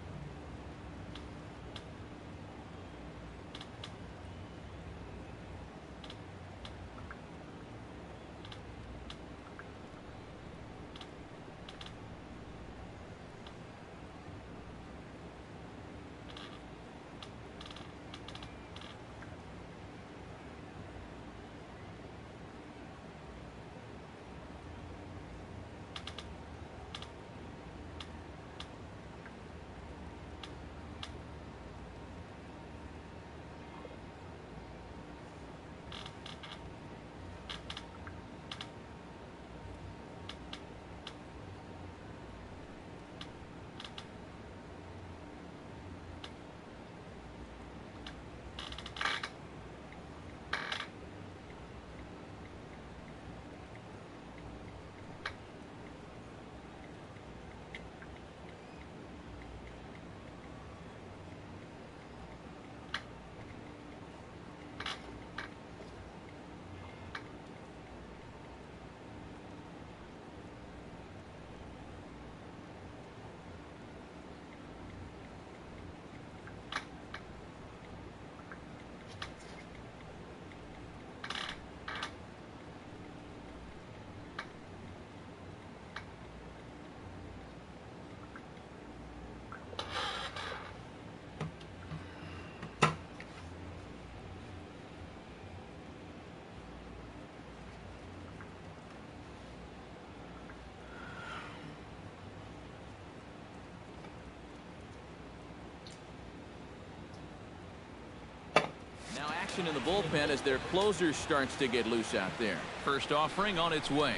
Now action in the bullpen as their closer starts to get loose out there. First offering on its way.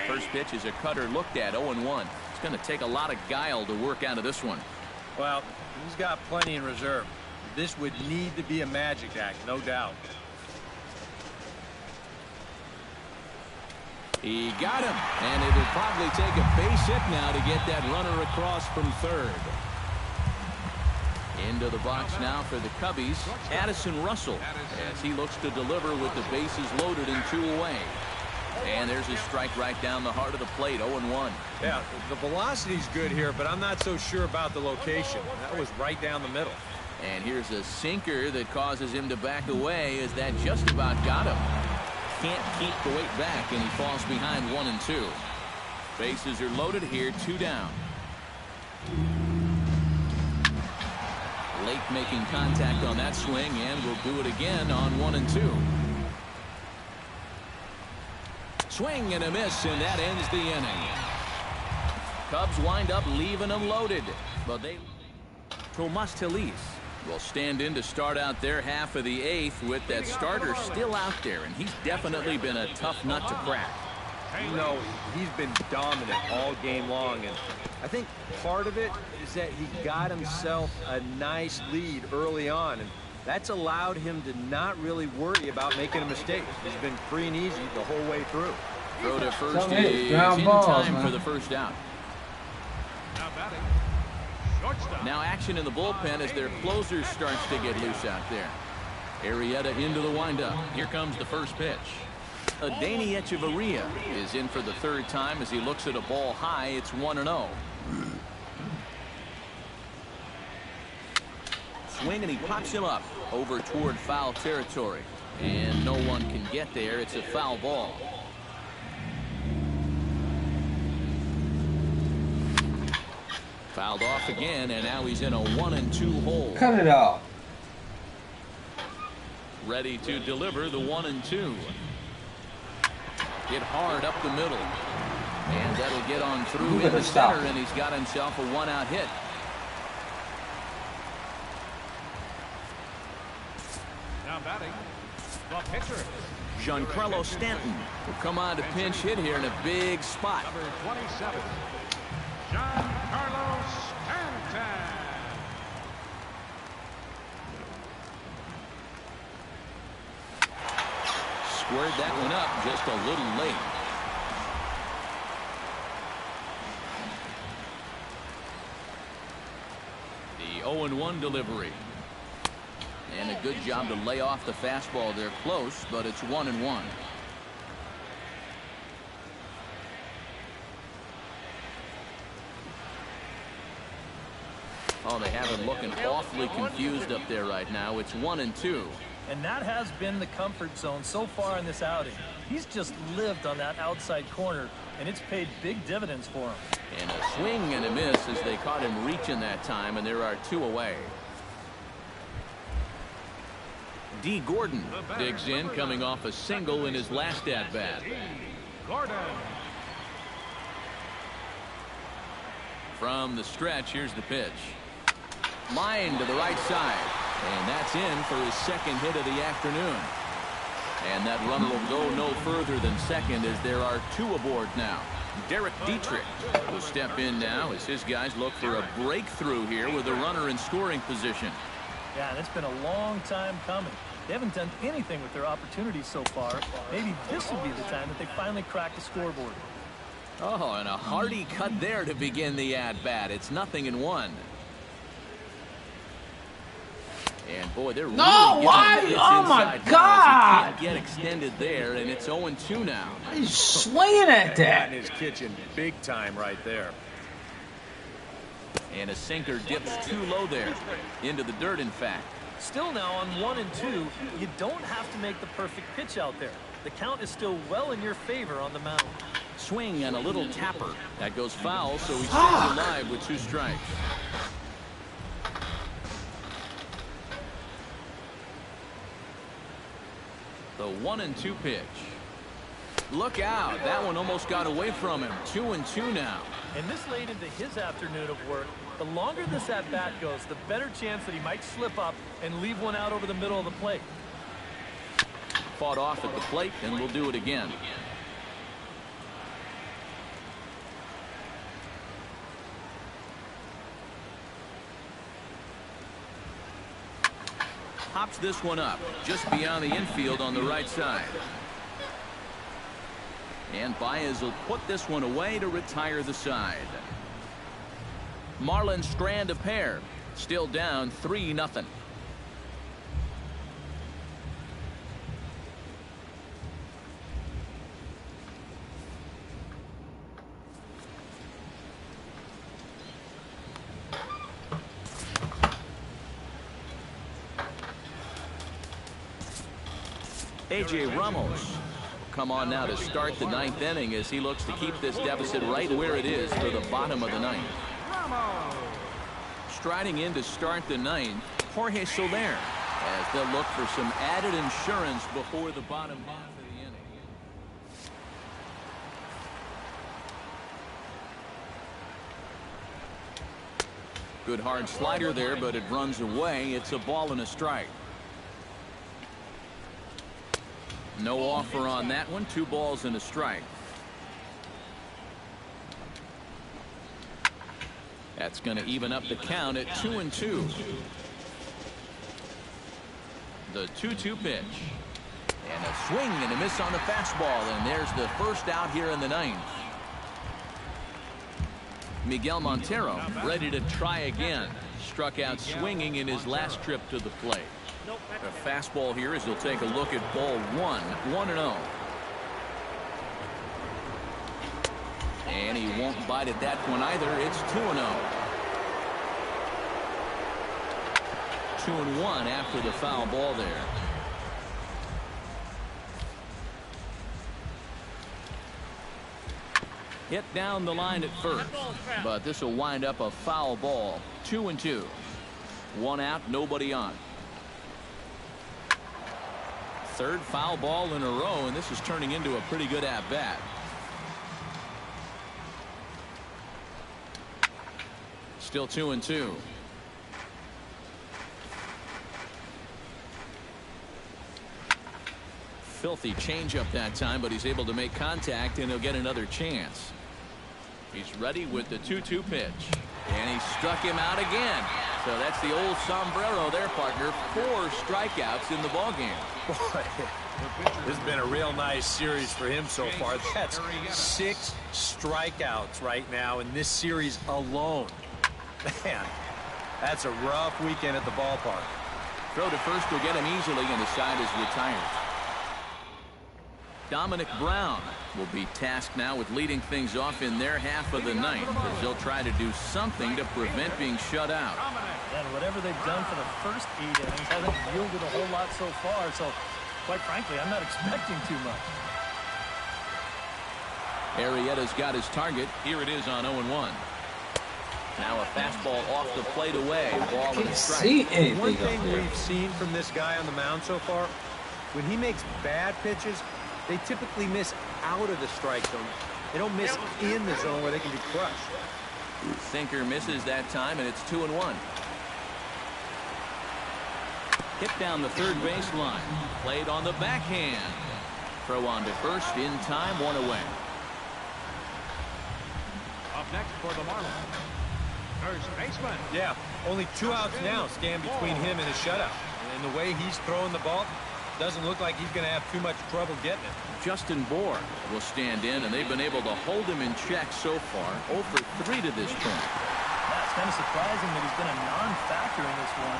First pitch is a cutter looked at, 0-1. It's going to take a lot of guile to work out of this one. Well, he's got plenty in reserve. This would need to be a magic act, no doubt. He got him, and it'll probably take a base hit now to get that runner across from third. Into the box now for the Cubbies, Addison Russell, as he looks to deliver with the bases loaded and 2 away. And there's a strike right down the heart of the plate, 0-1. Yeah, the velocity's good here, but I'm not so sure about the location. That was right down the middle. And here's a sinker that causes him to back away as that just about got him. Can't keep the weight back, and he falls behind 1 and 2. Bases are loaded here, 2 down. Lake making contact on that swing, and will do it again on 1 and 2. Swing and a miss, and that ends the inning. Cubs wind up leaving them loaded, but they... Tomas Telis will stand in to start out their half of the 8th with that starter still out there, and he's definitely been a tough nut to crack. You know, he's been dominant all game long, and I think part of it is that he got himself a nice lead early on, and that's allowed him to not really worry about making a mistake. He's been free and easy the whole way through. Throw to first is in time for the first out. Now batting, shortstop. Now action in the bullpen as their closer starts to get loose out there. Arrieta into the windup. Here comes the first pitch. Adeiny Echeverria is in for the 3rd time as he looks at a ball high. It's 1-0. swing, and he pops him up over toward foul territory. And no one can get there. It's a foul ball. Fouled off again, and now he's in a 1-2 hole. Cut it off. Ready to deliver the 1-2. Hit hard up the middle. And that'll get on through in the center, and he's got himself a 1-out hit. Now batting, the pitcher. Giancarlo Stanton will come on to pinch hit here in a big spot. Number 27, Giancarlo Stanton. Squared that one up just a little late. The 0-1 delivery. And a good job to lay off the fastball. They're close, but it's 1-1. Oh, they have him looking awfully confused up there right now. It's 1-2. And that has been the comfort zone so far in this outing. He's just lived on that outside corner, and it's paid big dividends for him. And a swing and a miss as they caught him reaching that time, and there are 2 away. D. Gordon digs in, coming off a single in his last at-bat. Gordon. From the stretch, here's the pitch. Line to the right side. And that's in for his second hit of the afternoon. And that runner will go no further than second as there are 2 aboard now. Derek Dietrich will step in now as his guys look for a breakthrough here with a runner in scoring position. Yeah, and it's been a long time coming. They haven't done anything with their opportunities so far. Maybe this will be the time that they finally crack the scoreboard. Oh, and a hearty cut there to begin the at-bat. It's 0-1. And boy, they're really why? Oh my God! He can't get extended there, and it's 0-2 now. He's swinging at that. In his kitchen, big time right there. And a sinker dips too low there, into the dirt, in fact. Still now on 1-2, you don't have to make the perfect pitch out there. The count is still well in your favor on the mound. Swing and a little tapper. That goes foul, so he stays alive with 2 strikes. The 1-2 pitch. Look out. That one almost got away from him. 2-2 now. And this late into his afternoon of work, the longer this at-bat goes, the better chance that he might slip up and leave one out over the middle of the plate. Fought off at the plate, and we'll do it again. Hops this one up just beyond the infield on the right side. And Baez will put this one away to retire the side. Marlins strand a pair. Still down 3-0. A.J. Ramos will come on now to start the 9th inning as he looks to keep this deficit right where it is for the bottom of the 9th. Striding in to start the 9th, Jorge Soler, as they'll look for some added insurance before the bottom half of the inning. Good hard slider there, but it runs away. It's a ball and a strike. No offer on that one. 2 balls and a strike. That's going to even up the count at 2-2. The 2-2 pitch. And a swing and a miss on the fastball. And there's the first out here in the 9th. Miguel Montero ready to try again. Struck out swinging in his last trip to the plate. A fastball here as he'll take a look at ball 1. 1-0. And he won't bite at that one either. It's 2-0. 2-1 after the foul ball there. Hit down the line at first, but this will wind up a foul ball. 2-2. One out, nobody on. Third foul ball in a row, and this is turning into a pretty good at-bat. Still 2-2. Filthy changeup that time, but he's able to make contact, and he'll get another chance. He's ready with the 2-2 pitch, and he struck him out again. So that's the old sombrero there, partner. 4 strikeouts in the ballgame. Boy, this has been a real nice series for him so far. That's 6 strikeouts right now in this series alone. Man, that's a rough weekend at the ballpark. Throw to first will get him easily, and the side is retired. Dominic Brown will be tasked now with leading things off in their half of the ninth, as they'll try to do something to prevent being shut out. And whatever they've done for the first 8 innings hasn't yielded a whole lot so far, so quite frankly, I'm not expecting too much. Arrieta's got his target. Here it is on 0-1. Now a fastball off the plate away. Ball and a strike. One thing we've seen from this guy on the mound so far, when he makes bad pitches, they typically miss out of the strike zone. They don't miss in the zone where they can be crushed. Sinker misses that time, and it's 2-1. Hit down the third base line. Played on the backhand. Throw on to first in time, 1 away. Up next for the Marlins, first baseman. Yeah, only 2 outs now stand between him and a shutout. And the way he's throwing the ball, doesn't look like he's going to have too much trouble getting it. Justin Bohr will stand in, and they've been able to hold him in check so far. 0 for 3 to this point. Yeah, it's kind of surprising that he's been a non-factor in this one.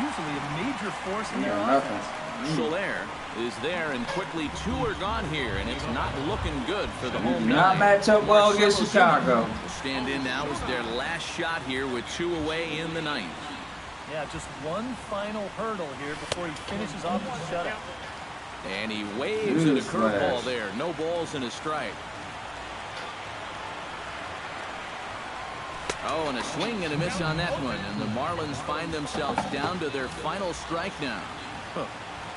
Usually a major force in their offense. Soler is there, and quickly 2 are gone here, and it's not looking good for the home Not nine. match up well against Chicago. Will stand in now as their last shot here with 2 away in the ninth. Yeah, just one final hurdle here before he finishes off the shutout. And he waves at a curveball there. No balls and a strike. Oh, and a swing and a miss on that one. And the Marlins find themselves down to their final strike now. Huh.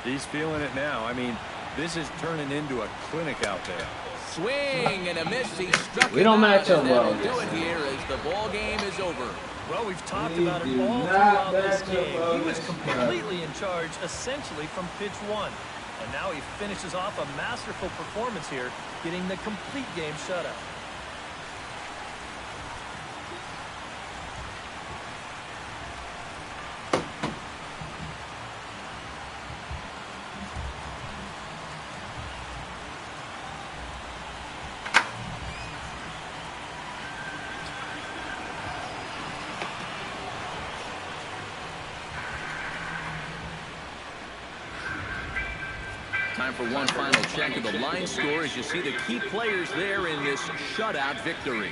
He's feeling it now. I mean, this is turning into a clinic out there. Swing and a miss. He struck We don't match up well. Do it here as the ball game is over. Well, we've talked about it all throughout this game. He was completely in charge, essentially, from pitch 1. And now he finishes off a masterful performance here, getting the complete game shutout. Time for one final check of the line score as you see the key players there in this shutout victory.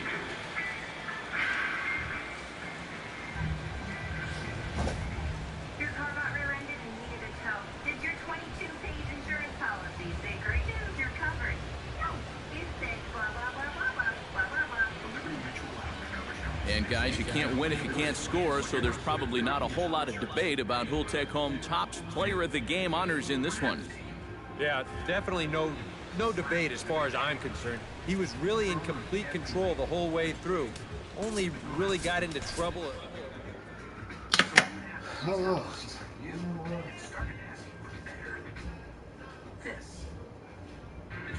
Your car got rear-ended and needed a tow. Did your 22-page insurance policy say great news, you're covered? No, it said blah, blah, blah, blah, blah, blah, blah. And guys, you can't win if you can't score, so there's probably not a whole lot of debate about who'll take home top player of the game honors in this one. Yeah, definitely no debate as far as I'm concerned. He was really in complete control the whole way through. Only really got into trouble. Hello.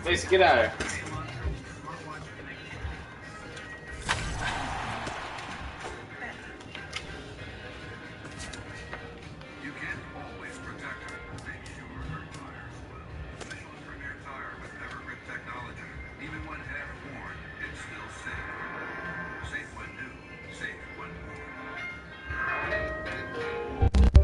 Mason, get out of here.